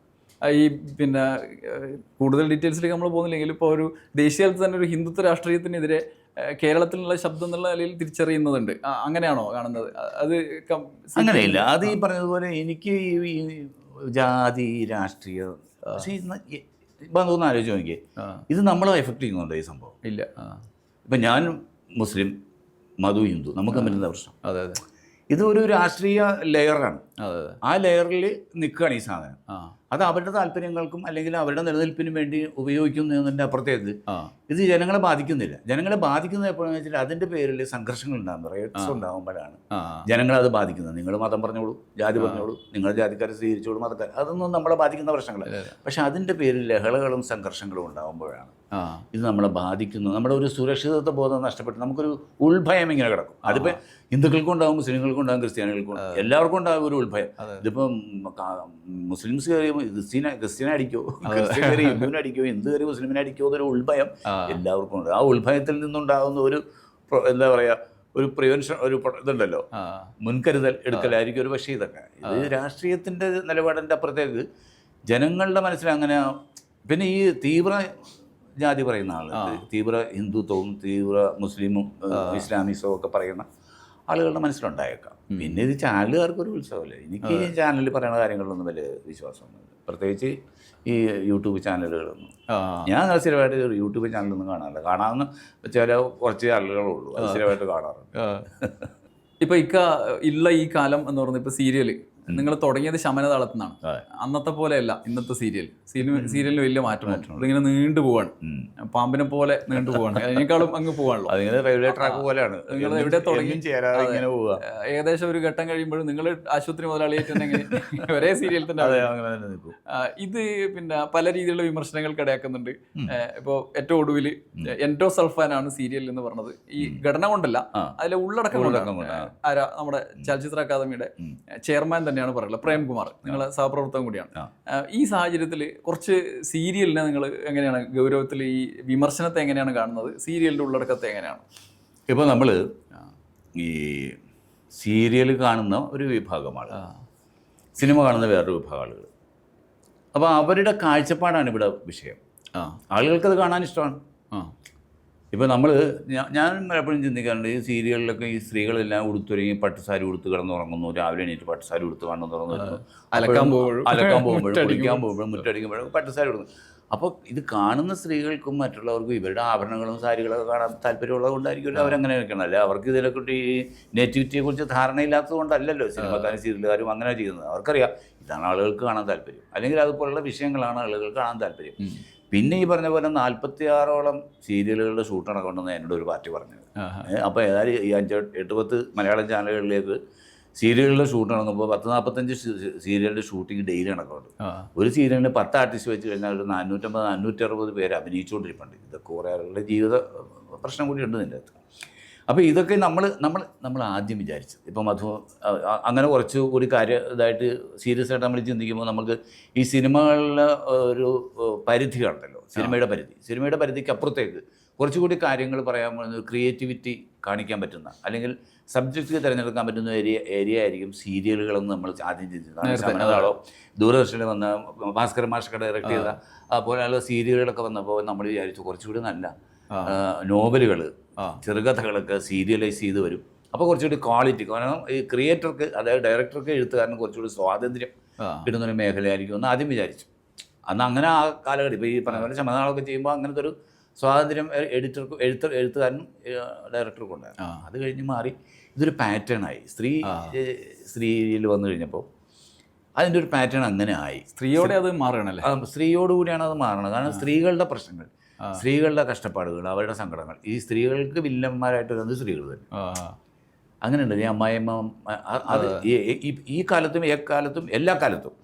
ഈ പിന്നെ കൂടുതൽ ഡീറ്റെയിൽസിലേക്ക് നമ്മൾ പോകുന്നില്ലെങ്കിൽ ഇപ്പോൾ ഒരു ദേശീയ തലത്തിൽ തന്നെ ഒരു ഹിന്ദുത്വ രാഷ്ട്രീയത്തിനെതിരെ കേരളത്തിലുള്ള ശബ്ദം എന്നുള്ള നിലയിൽ തിരിച്ചറിയുന്നതുണ്ട്. അങ്ങനെയാണോ കാണുന്നത്? അത് അങ്ങനെയില്ല. അത് ഈ പറഞ്ഞതുപോലെ എനിക്ക് ഈ ജാതി രാഷ്ട്രീയ ഇപ്പം തോന്നുന്നു ആലോചിച്ച് നോക്കിയേ, ഇത് നമ്മളെ എഫക്ട് ചെയ്യുന്നുണ്ടോ ഈ സംഭവം? ഇല്ല. ഇപ്പം ഞാൻ മുസ്ലിം, മധു ഹിന്ദു, നമുക്ക് തമ്മിലുള്ള പ്രശ്നം. അതെ. ഇത് ഒരു രാഷ്ട്രീയ ലെയറാണ്. അതെ. ആ ലെയറിൽ നിൽക്കുകയാണ് ഈ സാധനം. ആ. അത് അവരുടെ താല്പര്യങ്ങൾക്കും അല്ലെങ്കിൽ അവരുടെ നിലനിൽപ്പിനും വേണ്ടി ഉപയോഗിക്കുന്നതിൻ്റെ അപ്പുറത്തേക്ക് ആ. ഇത് ജനങ്ങളെ ബാധിക്കുന്നില്ല. ജനങ്ങളെ ബാധിക്കുന്നത് എപ്പോഴാണെന്ന് വെച്ചാൽ അതിൻ്റെ പേരിൽ സംഘർഷങ്ങൾ ഉണ്ടാകുമ്പോൾ, റൈറ്റ്സ് ഉണ്ടാകുമ്പോഴാണ് ആ. ജനങ്ങളത് ബാധിക്കുന്നത്. നിങ്ങൾ മതം പറഞ്ഞോളൂ, ജാതി പറഞ്ഞോളൂ, നിങ്ങളുടെ ജാതിക്കാരെ സ്വീകരിച്ചോളൂ, മതക്കാർ, അതൊന്നും നമ്മളെ ബാധിക്കുന്ന പ്രശ്നങ്ങളല്ല. പക്ഷെ അതിൻ്റെ പേരിൽ ലഹളകളും സംഘർഷങ്ങളും ഉണ്ടാകുമ്പോഴാണ് ഇത് നമ്മളെ ബാധിക്കുന്നു. നമ്മുടെ ഒരു സുരക്ഷിതത്വ ബോധം നഷ്ടപ്പെട്ട് നമുക്കൊരു ഉൾഭയം ഇങ്ങനെ കിടക്കും. അതിപ്പോൾ ഹിന്ദുക്കൾക്കും ഉണ്ടാകും, മുസ്ലിങ്ങൾക്കും ഉണ്ടാകും, ക്രിസ്ത്യാനികൾക്കും ഉണ്ടാകും, എല്ലാവർക്കും ഉണ്ടാകും ഒരു ഉൾഭയം. ഇതിപ്പം മുസ്ലിംസ് കയറി ക്രിസ്ത്യനെ അടിക്കോ, ക്രിസ്ത്യൻ കയറി ഹിന്ദുവിനെ അടിക്കോ, ഹിന്ദു കയറി മുസ്ലിമിനെ അടിക്കോ എന്നൊരു ഉൾഭയം എല്ലാവർക്കും ഉണ്ട്. ആ ഉൾഭയത്തിൽ നിന്നുണ്ടാകുന്ന ഒരു എന്താ പറയുക, ഒരു പ്രിവെൻഷൻ, ഒരു ഇതുണ്ടല്ലോ, മുൻകരുതൽ എടുക്കലായിരിക്കും ഒരു. പക്ഷേ ഇതൊക്കെ ഇത് രാഷ്ട്രീയത്തിൻ്റെ നിലപാടിൻ്റെ അപ്പുറത്തേക്ക് ജനങ്ങളുടെ മനസ്സിൽ അങ്ങനെ. പിന്നെ ഈ തീവ്ര ജാതി പറയുന്ന ആളുകൾ, തീവ്ര ഹിന്ദുത്വവും തീവ്ര മുസ്ലിമും ഇസ്ലാമിസവും ഒക്കെ പറയുന്ന ആളുകളുടെ മനസ്സിലുണ്ടായേക്കാം. പിന്നെ ഇത് ചാനലുകാർക്കൊരു ഉത്സവമല്ലേ. എനിക്ക് ഈ ചാനലിൽ പറയുന്ന കാര്യങ്ങളിലൊന്നും വലിയ വിശ്വാസമൊന്നുമില്ല, പ്രത്യേകിച്ച് ഈ യൂട്യൂബ് ചാനലുകളൊന്നും. ഞാൻ സ്ഥിരമായിട്ട് യൂട്യൂബ് ചാനലൊന്നും കാണാറില്ല. കാണാമെന്ന് ചില കുറച്ച് ആളുകളുള്ളൂ, അത് സ്ഥിരമായിട്ട് കാണാറുണ്ട്. ഇപ്പൊ ഉള്ള ഈ കാലം എന്ന് പറയുന്നത് ഇപ്പൊ സീരിയല് നിങ്ങൾ തുടങ്ങിയത് ശമനതാളത്തിൽ നിന്നാണ്. അന്നത്തെ പോലെയല്ല ഇന്നത്തെ സീരിയലിന് വലിയ മാറ്റം. ഇങ്ങനെ നീണ്ടു പോവാണ്, പാമ്പിനെ പോലെ നീണ്ടു പോവാണ്, അതിനേക്കാളും അങ്ങ് പോവാണല്ലോ. അതിങ്ങനെ റെയിൽവേ ട്രാക്ക് പോലെയാണ്. നിങ്ങൾ എവിടെ തുടങ്ങി ഏകദേശം ഒരു ഘട്ടം കഴിയുമ്പോഴും നിങ്ങൾ ആശുപത്രി മുതലാളിയായിട്ടുണ്ടെങ്കിൽ ഒരേ സീരിയൽ തന്നെ. ഇത് പിന്നെ പല രീതിയിലുള്ള വിമർശനങ്ങൾക്ക് ഇടയാക്കുന്നുണ്ട്. ഇപ്പോൾ ഏറ്റവും ഒടുവിൽ എൻഡോസൾഫാനാണ് സീരിയൽ എന്ന് പറഞ്ഞത്. ഈ ഘടന കൊണ്ടല്ല, അതിലെ ഉള്ളടക്കം കൊണ്ടാണ്. ആരാ, നമ്മുടെ ചലച്ചിത്ര അക്കാദമിയുടെ ചെയർമാൻ തന്നെയാണ് പറയുന്നത്, പ്രേംകുമാർ, നിങ്ങളെ സഹപ്രവർത്തകൻ കൂടിയാണ്. ഈ സാഹചര്യത്തിൽ കുറച്ച് സീരിയലിനെ നിങ്ങൾ എങ്ങനെയാണ് ഗൗരവത്തിൽ ഈ വിമർശനത്തെ എങ്ങനെയാണ് കാണുന്നത്, സീരിയലിൻ്റെ ഉള്ളടക്കത്തെ എങ്ങനെയാണ്? ഇപ്പോൾ നമ്മൾ ഈ സീരിയൽ കാണുന്ന ഒരു വിഭാഗമാണ്, സിനിമ കാണുന്ന വേറൊരു വിഭാഗം ആളുകൾ. അപ്പോൾ അവരുടെ കാഴ്ചപ്പാടാണ് ഇവിടെ വിഷയം. ആളുകൾക്കത് കാണാൻ ഇഷ്ടമാണ്. ഇപ്പോൾ ഞാൻ എപ്പോഴും ചിന്തിക്കാറുണ്ട്, ഈ സീരിയലിലൊക്കെ ഈ സ്ത്രീകളെല്ലാം ഉടുത്തൊരുങ്ങി പട്ടുസാരി ഉടുത്ത് കിടന്നുറങ്ങുന്നു, രാവിലെ എണീറ്റ് പട്ടുസാരി ഉടുത്ത് കണ്ണു തുറന്നു വരുന്നു, അലക്കാൻ പോകുമ്പോഴും കുളിക്കാൻ പോകുമ്പോഴും മുറ്റടിക്കുമ്പോഴും പട്ടുസാരി ഉടുക്കുന്നു. അപ്പോൾ ഇത് കാണുന്ന സ്ത്രീകൾക്കും മറ്റുള്ളവർക്കും ഇവരുടെ ആഭരണങ്ങളും സാരികളൊക്കെ കാണാൻ താല്പര്യമുള്ളത് കൊണ്ടായിരിക്കുമല്ലോ അവരങ്ങനെ നിൽക്കണം. അല്ലേ, അവർക്ക് ഇതിനെക്കുറിച്ച് ഈ നേറ്റിവിറ്റിയെക്കുറിച്ച് ധാരണയില്ലാത്തത് കൊണ്ടല്ലല്ലോ സിനിമക്കാരും സീരിയലുകാരും അങ്ങനെ ചെയ്യുന്നത്. അവർക്കറിയാം ഇതാണ് ആളുകൾക്ക് കാണാൻ താല്പര്യം, അല്ലെങ്കിൽ അതുപോലുള്ള വിഷയങ്ങളാണ് ആളുകൾക്ക് കാണാൻ താല്പര്യം. പിന്നെ ഈ പറഞ്ഞ പോലെ 46ഓളം സീരിയലുകളുടെ ഷൂട്ട് നടക്കണമെന്ന് എന്നോട് ഒരു പാർട്ടി പറഞ്ഞത്. അപ്പോൾ ഏതായാലും ഈ 5-8-10 മലയാളം ചാനലുകളിലേക്ക് സീരിയലുകളുടെ ഷൂട്ട് നടക്കുമ്പോൾ 10-45 സീരിയലിൻ്റെ ഷൂട്ടിങ് ഡെയിലി നടക്കുന്നുണ്ട്. ഒരു സീരിയലിന് 10 ആർട്ടിസ്റ്റ് വെച്ച് കഴിഞ്ഞാൽ ഒരു 450-460 പേര് അഭിനയിച്ചുകൊണ്ടിരിപ്പുണ്ട്. ഇതൊക്കെ കുറേ ആളുകളുടെ ജീവിത പ്രശ്നം കൂടി ഉണ്ട് ഇതിൻ്റെ അകത്ത്. അപ്പോൾ ഇതൊക്കെ നമ്മൾ ആദ്യം വിചാരിച്ചത്, ഇപ്പം അങ്ങനെ കുറച്ച് കൂടി ഇതായിട്ട് സീരിയസ് ആയിട്ട് നമ്മൾ ചിന്തിക്കുമ്പോൾ നമുക്ക് ഈ സിനിമകളിലെ ഒരു പരിധികളുണ്ടല്ലോ, സിനിമയുടെ പരിധിക്ക് അപ്പുറത്തേക്ക് കുറച്ചുകൂടി കാര്യങ്ങൾ പറയാൻ പോകുന്ന ക്രിയേറ്റിവിറ്റി കാണിക്കാൻ പറ്റുന്ന, അല്ലെങ്കിൽ സബ്ജക്റ്റ് തിരഞ്ഞെടുക്കാൻ പറ്റുന്ന ഏരിയ ആയിരിക്കും സീരിയലുകളെന്ന് നമ്മൾ ആദ്യം ചിന്തിച്ചത്. ശമനതാളോ ദൂരദർശനിൽ വന്ന ഭാസ്കരൻ മാഷൊക്കെ ഡയറക്റ്റ് ചെയ്ത പോലെയുള്ള സീരിയലുകളൊക്കെ വന്നപ്പോൾ നമ്മൾ വിചാരിച്ചു കുറച്ചുകൂടി നല്ല നോവലുകൾ, ചെറുകഥകളൊക്കെ സീരിയലൈസ് ചെയ്ത് വരും. അപ്പോൾ കുറച്ചുകൂടി ക്വാളിറ്റി, കാരണം ഈ ക്രിയേറ്റർക്ക്, അതായത് ഡയറക്ടർക്ക്, എഴുത്തുകാരന് കുറച്ചുകൂടി സ്വാതന്ത്ര്യം കിട്ടുന്നൊരു മേഖലയായിരിക്കും എന്ന് ആദ്യം വിചാരിച്ചു. അന്ന് അങ്ങനെ ആ കാലഘട്ടം ഇപ്പോൾ ഈ പറഞ്ഞ പോലെ ശമനതാളമൊക്കെ ചെയ്യുമ്പോൾ അങ്ങനത്തെ ഒരു സ്വാതന്ത്ര്യം എഴുത്തുകാരനും ഡയറക്ടർക്കും ഉണ്ടായിരുന്നു. അത് കഴിഞ്ഞ് മാറി ഇതൊരു പാറ്റേണായി. സ്ത്രീയിൽ വന്നു കഴിഞ്ഞപ്പോൾ അതിൻ്റെ ഒരു പാറ്റേൺ അങ്ങനെ ആയി. സ്ത്രീയോടെ അത് മാറണല്ലേ, സ്ത്രീയോടുകൂടിയാണ് അത് മാറണത്. കാരണം സ്ത്രീകളുടെ പ്രശ്നങ്ങൾ, സ്ത്രീകളുടെ കഷ്ടപ്പാടുകൾ, അവരുടെ സങ്കടങ്ങൾ, ഈ സ്ത്രീകൾക്ക് വില്ലന്മാരായിട്ട് വരുന്നത് സ്ത്രീകൾ തന്നെ. അങ്ങനെയുണ്ട്. ഈ അമ്മായിയമ്മ, അത് ഈ കാലത്തും എക്കാലത്തും എല്ലാ കാലത്തും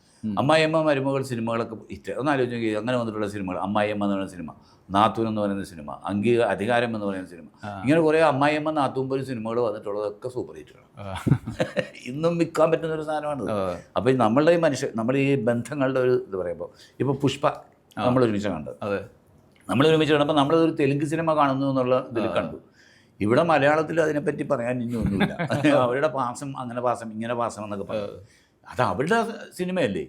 അമ്മായിയമ്മ മരുമകൾ സിനിമകളൊക്കെ ഇഷ്ടം. ഒന്ന് ആലോചിച്ച് അങ്ങനെ വന്നിട്ടുള്ള സിനിമകൾ, അമ്മായിയമ്മ എന്ന് പറയുന്ന സിനിമ, നാത്തൂൻ എന്ന് പറയുന്ന സിനിമ, അധികാരം എന്ന് പറയുന്ന സിനിമ, ഇങ്ങനെ കുറേ അമ്മായിയമ്മ നാത്തൂമ്പൊരു സിനിമകൾ വന്നിട്ടുള്ളതൊക്കെ സൂപ്പർ ഹിറ്റുകളാണ്. ഇന്നും വിൽക്കാൻ പറ്റുന്ന ഒരു സാധനമാണ്. അപ്പോൾ നമ്മളുടെ നമ്മുടെ ഈ ബന്ധങ്ങളുടെ ഒരു ഇത് പറയുമ്പോൾ, ഇപ്പോൾ പുഷ്പ നമ്മൾ ഒരുമിച്ച് കണ്ടത്, നമ്മൾ ഒരുമിച്ച് കണ്ടപ്പോൾ നമ്മളൊരു തെലുങ്ക് സിനിമ കാണുന്നു എന്നുള്ള ഇതിൽ കണ്ടു. ഇവിടെ മലയാളത്തിൽ അതിനെപ്പറ്റി പറയാൻ ഇനിയൊന്നുമില്ല. അവരുടെ പാസം അങ്ങനെ പാസം ഇങ്ങനെ പാസം എന്നൊക്കെ പറയും. അത് അവരുടെ സിനിമയല്ലേ.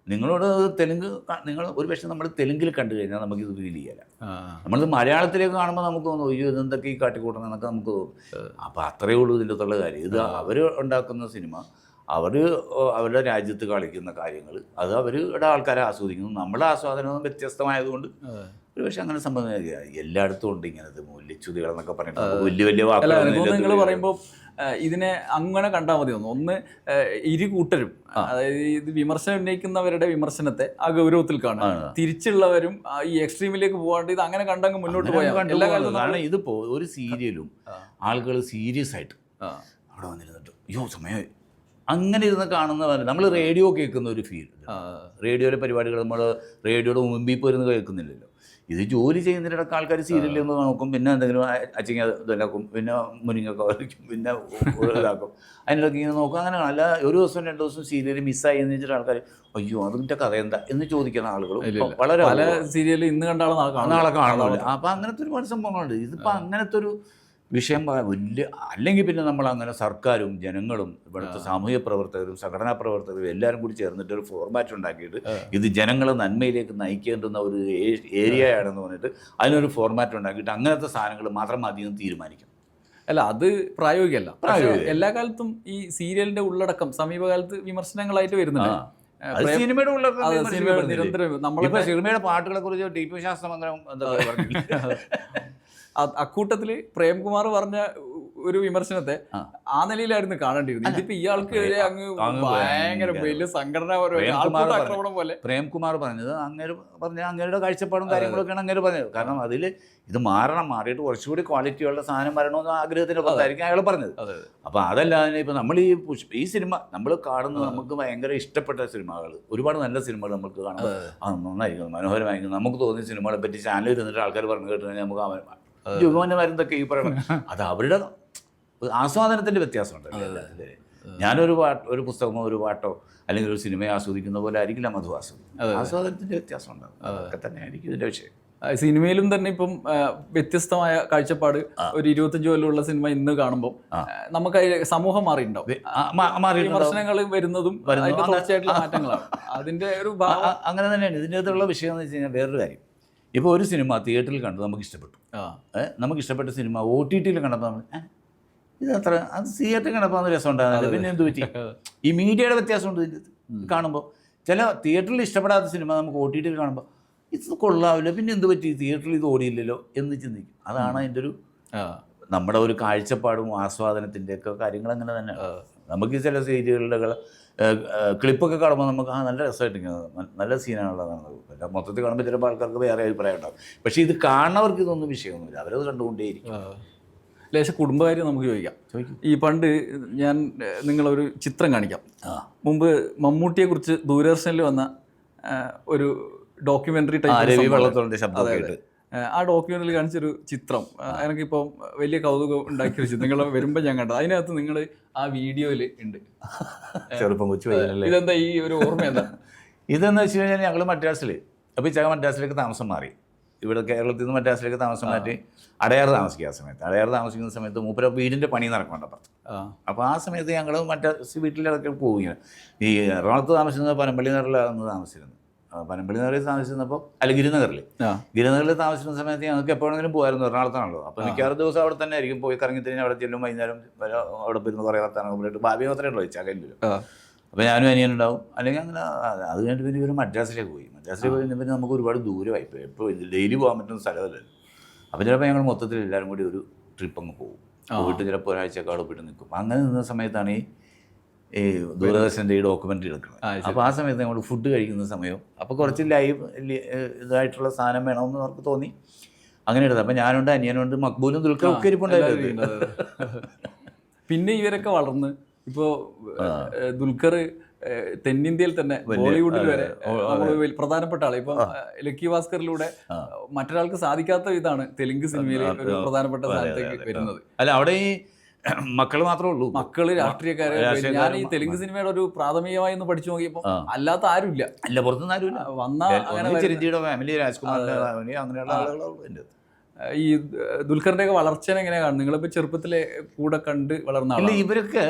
നിങ്ങളോട് തെലുങ്ക്, നിങ്ങൾ ഒരു പക്ഷേ നമ്മൾ തെലുങ്കിൽ കണ്ടു കഴിഞ്ഞാൽ നമുക്കിത് ഫീൽ ചെയ്യാല. നമ്മളിത് മലയാളത്തിലേക്ക് കാണുമ്പോൾ നമുക്ക് തോന്നും അയ്യോ ഇതെന്തൊക്കെ ഈ കാട്ടിക്കൂട്ടണം എന്നൊക്കെ നമുക്ക് തോന്നും. അപ്പോൾ അത്രയേ ഉള്ളൂ ഇതിൻ്റെ അകത്തുള്ള കാര്യം. ഇത് അവർ ഉണ്ടാക്കുന്ന സിനിമ, അവരുടെ രാജ്യത്ത് കളിക്കുന്ന കാര്യങ്ങൾ, അത് അവരുടെ ആൾക്കാരെ ആസ്വദിക്കുന്നു. നമ്മുടെ ആസ്വാദനവും വ്യത്യസ്തമായതുകൊണ്ട് ഒരു പക്ഷേ അങ്ങനെ സംഭവം എല്ലായിടത്തും ഉണ്ട് ഇങ്ങനത്തെ മൂല്യച്യുതികളെന്നൊക്കെ പറഞ്ഞിട്ട് വലിയ വലിയ വാക്കുകൾ നിങ്ങൾ പറയുമ്പോൾ ഇതിനെ അങ്ങനെ കണ്ടാൽ മതി ഒന്ന് ഇരു കൂട്ടരും, അതായത് ഇത് വിമർശനം ഉന്നയിക്കുന്നവരുടെ വിമർശനത്തെ ആ ഗൗരവത്തിൽ കാണും, തിരിച്ചുള്ളവരും ഈ എക്സ്ട്രീമിലേക്ക് പോകാണ്ട് ഇത് അങ്ങനെ കണ്ടങ്ങ് മുന്നോട്ട് പോയാൽ എല്ലാ കാലത്തും. കാരണം ഇതിപ്പോ ഒരു സീരിയലും ആളുകൾ സീരിയസ് ആയിട്ട് അവിടെ വന്നിരുന്നിട്ട് അയ്യോ സമയം അങ്ങനെ ഇരുന്ന് കാണുന്നവർ, നമ്മൾ റേഡിയോ കേൾക്കുന്ന ഒരു ഫീൽ, റേഡിയോയിലെ പരിപാടികൾ നമ്മൾ റേഡിയോയുടെ മുമ്പിൽ പോയിരുന്ന് കേൾക്കുന്നില്ലല്ലോ. ഇത് ജോലി ചെയ്യുന്നതിനിടയ്ക്ക് ആൾക്കാർ സീരിയലിൽ ഒന്ന് നോക്കും, പിന്നെ എന്തെങ്കിലും അച്ചിങ്ങ ഇതാക്കും, പിന്നെ മുരിങ്ങൊക്കെ വരയ്ക്കും, പിന്നെ ഇതാക്കും, അതിനിടയ്ക്ക് ഇങ്ങനെ നോക്കും. അങ്ങനെയാണ്. അല്ല ഒരു ദിവസം 2 ദിവസം സീരിയൽ മിസ്സായി എന്ന് വെച്ചിട്ട് ആൾക്കാർ അയ്യോ അതിൻ്റെ കഥ എന്താ എന്ന് ചോദിക്കുന്ന ആളുകളും വളരെ പല സീരിയൽ ഇന്ന് കണ്ടാൽ നാളെ കാണുന്നില്ല. അപ്പം അങ്ങനത്തെ ഒരുപാട് സംഭവങ്ങളുണ്ട്. ഇതിപ്പോൾ അങ്ങനത്തെ ഒരു വിഷയം വലിയ അല്ലെങ്കിൽ പിന്നെ നമ്മൾ അങ്ങനെ സർക്കാരും ജനങ്ങളും ഇവിടുത്തെ സാമൂഹ്യ പ്രവർത്തകരും സംഘടനാ പ്രവർത്തകരും എല്ലാവരും കൂടി ചേർന്നിട്ട് ഒരു ഫോർമാറ്റ് ഉണ്ടാക്കിയിട്ട് ഇത് ജനങ്ങളെ നന്മയിലേക്ക് നയിക്കേണ്ടുന്ന ഒരു ഏരിയയാണെന്ന് പറഞ്ഞിട്ട് അതിനൊരു ഫോർമാറ്റ് ഉണ്ടാക്കിയിട്ട് അങ്ങനത്തെ സാധനങ്ങൾ മാത്രം മതി എന്ന് തീരുമാനിക്കും. അല്ല, അത് പ്രായോഗികമല്ല. എല്ലാ കാലത്തും ഈ സീരിയലിന്റെ ഉള്ളടക്കം സമീപകാലത്ത് വിമർശനങ്ങളായിട്ട് വരുന്നുണ്ട്. സിനിമയുടെ നിരന്തരം നമ്മളിപ്പോ സിനിമയുടെ പാട്ടുകളെ കുറിച്ച് ടി.പി. ശാസ്ത്രമന്ത്രം എന്താ പറഞ്ഞില്ല. അക്കൂട്ടത്തില് പ്രേംകുമാർ പറഞ്ഞ ഒരു വിമർശനത്തെ ആ നിലയിലായിരുന്നു കാണേണ്ടിയിരുന്നത്. ഇതിപ്പോ ഇയാൾക്കെതിരെ അങ്ങ് ഭയങ്കര വലിയ സംഘടന പോലെ പ്രേംകുമാർ പറഞ്ഞത് അങ്ങയുടെ കാഴ്ചപ്പാടും കാര്യങ്ങളൊക്കെയാണ് അങ്ങനെ പറഞ്ഞത്. കാരണം അതിൽ ഇത് മാറിയിട്ട് കുറച്ചുകൂടി ക്വാളിറ്റിയുള്ള സാധനം വരണമെന്ന് ആഗ്രഹത്തിന്റെ പുറത്തായിരിക്കും അയാൾ പറഞ്ഞത്. അപ്പൊ അതല്ലാതെ ഇപ്പൊ നമ്മൾ ഈ സിനിമ നമ്മൾ കാണുന്നത് നമുക്ക് ഭയങ്കര ഇഷ്ടപ്പെട്ട സിനിമകൾ, ഒരുപാട് നല്ല സിനിമകൾ നമുക്ക് കാണുന്നത് നന്നായിരിക്കും, മനോഹരമായിരിക്കും. നമുക്ക് തോന്നിയ സിനിമകളെ പറ്റി ചാനലിൽ ഇരുന്നിട്ട് ആൾക്കാർ പറഞ്ഞു കേട്ടിട്ടുണ്ടെങ്കിൽ നമുക്ക് യുഗമന്മാരെന്തൊക്കെ ഈ പറയണം, അത് അവരുടെ ആസ്വാദനത്തിന്റെ വ്യത്യാസമുണ്ട്. ഒരു പുസ്തകമോ ഒരു പാട്ടോ അല്ലെങ്കിൽ ഒരു സിനിമയെ ആസ്വദിക്കുന്ന പോലെ ആയിരിക്കില്ല മധു ആസ്വാദനത്തിന്റെ വ്യത്യാസം ഉണ്ടാകും. അതൊക്കെ തന്നെ ആയിരിക്കും ഇതിന്റെ വിഷയം. സിനിമയിലും തന്നെ ഇപ്പം വ്യത്യസ്തമായ കാഴ്ചപ്പാട്. ഒരു 25 കൊല്ലമുള്ള സിനിമ ഇന്ന് കാണുമ്പോൾ നമുക്ക് സമൂഹം മാറിയിട്ടുണ്ടാവും, വിമർശനങ്ങൾ വരുന്നതും തീർച്ചയായിട്ടുള്ള മാറ്റങ്ങളാണ് അതിന്റെ ഒരു അങ്ങനെ തന്നെയാണ്. ഇതിൻ്റെ അകത്തുള്ള വിഷയം എന്ന് വെച്ച് കഴിഞ്ഞാൽ വേറൊരു കാര്യം, ഇപ്പോൾ ഒരു സിനിമ തിയേറ്ററിൽ കണ്ടു നമുക്ക് ഇഷ്ടപ്പെട്ടു, നമുക്ക് ഇഷ്ടപ്പെട്ട സിനിമ OTT-യിൽ കണ്ടപ്പോൾ നമ്മൾ ഇതത്ര അത് തിയേറ്ററിൽ കണ്ടപ്പോൾ അന്ന് രസം ഉണ്ടാകുന്നില്ല. പിന്നെ എന്ത് പറ്റി? ഈ മീഡിയയുടെ വ്യത്യാസമുണ്ട് ഇതിൻ്റെ കാണുമ്പോൾ. ചില തിയേറ്ററിൽ ഇഷ്ടപ്പെടാത്ത സിനിമ നമുക്ക് OTT-യിൽ കാണുമ്പോൾ ഇത് കൊള്ളാവില്ല, പിന്നെ എന്ത് പറ്റി തിയേറ്ററിൽ ഇത് ഓടിയില്ലല്ലോ എന്ന് ചിന്തിക്കും. അതാണ് അതിൻ്റെ ഒരു നമ്മുടെ ഒരു കാഴ്ചപ്പാടും ആസ്വാദനത്തിൻ്റെയൊക്കെ കാര്യങ്ങൾ അങ്ങനെ തന്നെ. നമുക്ക് ചില സീരിയലുകൾ ക്ലിപ്പൊക്കെ കാണുമ്പോൾ നമുക്ക് നല്ല രസമായിട്ടിരിക്കുന്നത്, നല്ല സീനാണുള്ളതാണ്. മൊത്തത്തിൽ കാണുമ്പോൾ ചിലപ്പോൾ ആൾക്കാർക്ക് വേറെ അഭിപ്രായം ഉണ്ടാകും. പക്ഷേ ഇത് കാണുന്നവർക്ക് ഇതൊന്നും വിഷയമൊന്നുമില്ല, അവരത് കണ്ടുകൊണ്ടേയിരിക്കും. ലേശം കുടുംബകാര്യം നമുക്ക് ചോദിക്കാം. ഈ പണ്ട് ഞാൻ നിങ്ങളൊരു ചിത്രം കാണിക്കാം. മുമ്പ് മമ്മൂട്ടിയെക്കുറിച്ച് ദൂരദർശനിൽ വന്ന ഒരു ഡോക്യുമെൻ്ററി ടൈപ്പ്, ആ ഡോക്യുമെൻ്ററിൽ കാണിച്ചൊരു ചിത്രം എനിക്കിപ്പോൾ വലിയ കൗതുകം ഉണ്ടാക്കി വെച്ചു. നിങ്ങൾ വരുമ്പോൾ ഞാൻ കണ്ടത് അതിനകത്ത് നിങ്ങൾ ആ വീഡിയോയിൽ ഉണ്ട്. ചെറുപ്പം കൊച്ചു ഇതെന്താ ഈ ഒരു ഓർമ്മ എന്താ? ഇതെന്ന് വെച്ച് കഴിഞ്ഞാൽ ഞങ്ങൾ മദ്രാസിൽ, അപ്പോൾ ഈ ചക മദ്രാസിലേക്ക് താമസം മാറി. ഇവിടെ കേരളത്തിൽ നിന്ന് മദ്രാസിലേക്ക് താമസം മാറ്റി അടയാർ താമസിക്കുക. ആ സമയത്ത് അടയാർ താമസിക്കുന്ന സമയത്ത് മൂപ്പര വീടിൻ്റെ പണി നടക്കുന്നുണ്ട് അപ്പുറത്ത്. അപ്പോൾ ആ സമയത്ത് ഞങ്ങൾ മദ്രാസ് വീട്ടിലൊക്കെ പോവുകയാണ്. ഈ എറണാകുളത്ത് താമസിക്കുന്നത് പനമ്പള്ളി നഗറിലാണ് താമസിച്ചിരുന്നത്. പനമ്പള്ളി നഗറിൽ താമസിച്ചിരുന്നപ്പോൾ ഗിരിനഗറിൽ താമസിക്കുന്ന സമയത്ത് ഞങ്ങൾക്ക് എപ്പോഴെങ്കിലും പോകുമായിരുന്നു. എറണാകുളത്താണല്ലോ. അപ്പോൾ മിക്കവാറും ദിവസം അവിടെ തന്നെ ആയിരിക്കും. പോയി കറങ്ങി തിരിഞ്ഞ് അവിടെ ചെല്ലും, വൈകുന്നേരം അവിടെ പോയിരുന്ന് കുറേ വർത്താനൊക്കെ പോയിട്ട് ഭാവി മാത്രമേ ഉള്ളൂ ചകയില്ലല്ലോ. അപ്പോൾ ഞാനും അനിയനുണ്ടാവും. അല്ലെങ്കിൽ അങ്ങനെ അത് കഴിഞ്ഞിട്ട് പിന്നെ ഇവർ മദ്രാസിലേക്ക് പോയി. മദ്രാസിലേക്ക് പോയി പിന്നെ നമുക്ക് ഒരുപാട് ദൂരമായി പോയി. ഇപ്പോൾ ഡെയിലി പോകാൻ പറ്റുന്ന സ്ഥലമല്ലല്ലോ. അപ്പോൾ ചിലപ്പോൾ ഞങ്ങൾ മൊത്തത്തിൽ എല്ലാവരും കൂടി ഒരു ട്രിപ്പ് അങ്ങ് പോകും. പോയിട്ട് ചിലപ്പോൾ ഒരാഴ്ചയൊക്കെ അവിടെ പോയിട്ട് നിൽക്കും. അങ്ങനെ നിന്ന സമയത്താണ് ഈ ദൂരദർശൻ്റെ ഈ ഡോക്യുമെൻ്ററി എടുക്കുന്നത്. അപ്പോൾ ആ സമയത്ത് നമ്മൾ ഫുഡ് കഴിക്കുന്ന സമയം അപ്പോൾ കുറച്ച് ലൈവ് ഇതായിട്ടുള്ള സാധനം വേണമെന്ന് അവർക്ക് തോന്നി. അങ്ങനെ എടുത്തത്. അപ്പോൾ ഞാനുണ്ട്, അനിയനുണ്ട്, മക്ബൂലും ദുൽഖറും ഒക്കെ ഇരിപ്പുണ്ടായിരുന്നു. പിന്നെ ഇവരൊക്കെ വളർന്ന് ഇപ്പോൾ ദുൽഖർ തെന്നിന്ത്യയിൽ തന്നെ ബോളിവുഡിൽ വരെ പ്രധാനപ്പെട്ട ആള്. ഇപ്പം ലക്കി ഭാസ്കറിലൂടെ മറ്റൊരാൾക്ക് സാധിക്കാത്ത ഇതാണ് തെലുങ്ക് സിനിമയിൽ ഒരു പ്രധാനപ്പെട്ട സ്ഥാനത്തേക്ക് വരുന്നത്. അല്ല, അവിടെ ഈ മക്കൾ മാത്രമേ ഉള്ളൂ, മക്കള് രാഷ്ട്രീയക്കാര്. ഞാൻ ഈ തെലുങ്ക് സിനിമയുടെ ഒരു പ്രാഥമികമായി ഒന്ന് പഠിച്ചു നോക്കിയപ്പോൾ അല്ലാത്ത ആരുമില്ല, അല്ല പുറത്തുനിന്ന് ആരുമില്ല. വന്ന ചിരഞ്ജിയുടെ ഫാമിലി, രാജ്കുമാറിന്റെ ഫാമിലി, അങ്ങനെയുള്ള ആളുകളുണ്ട്. ഈ ദുൽഖറിന്റെ ഒക്കെ വളർച്ച എങ്ങനെയാ കാണുന്നത്? നിങ്ങളിപ്പോ ചെറുപ്പത്തിലെ കൂടെ കണ്ട് വളർന്ന ആളല്ല. ഇവരൊക്കെ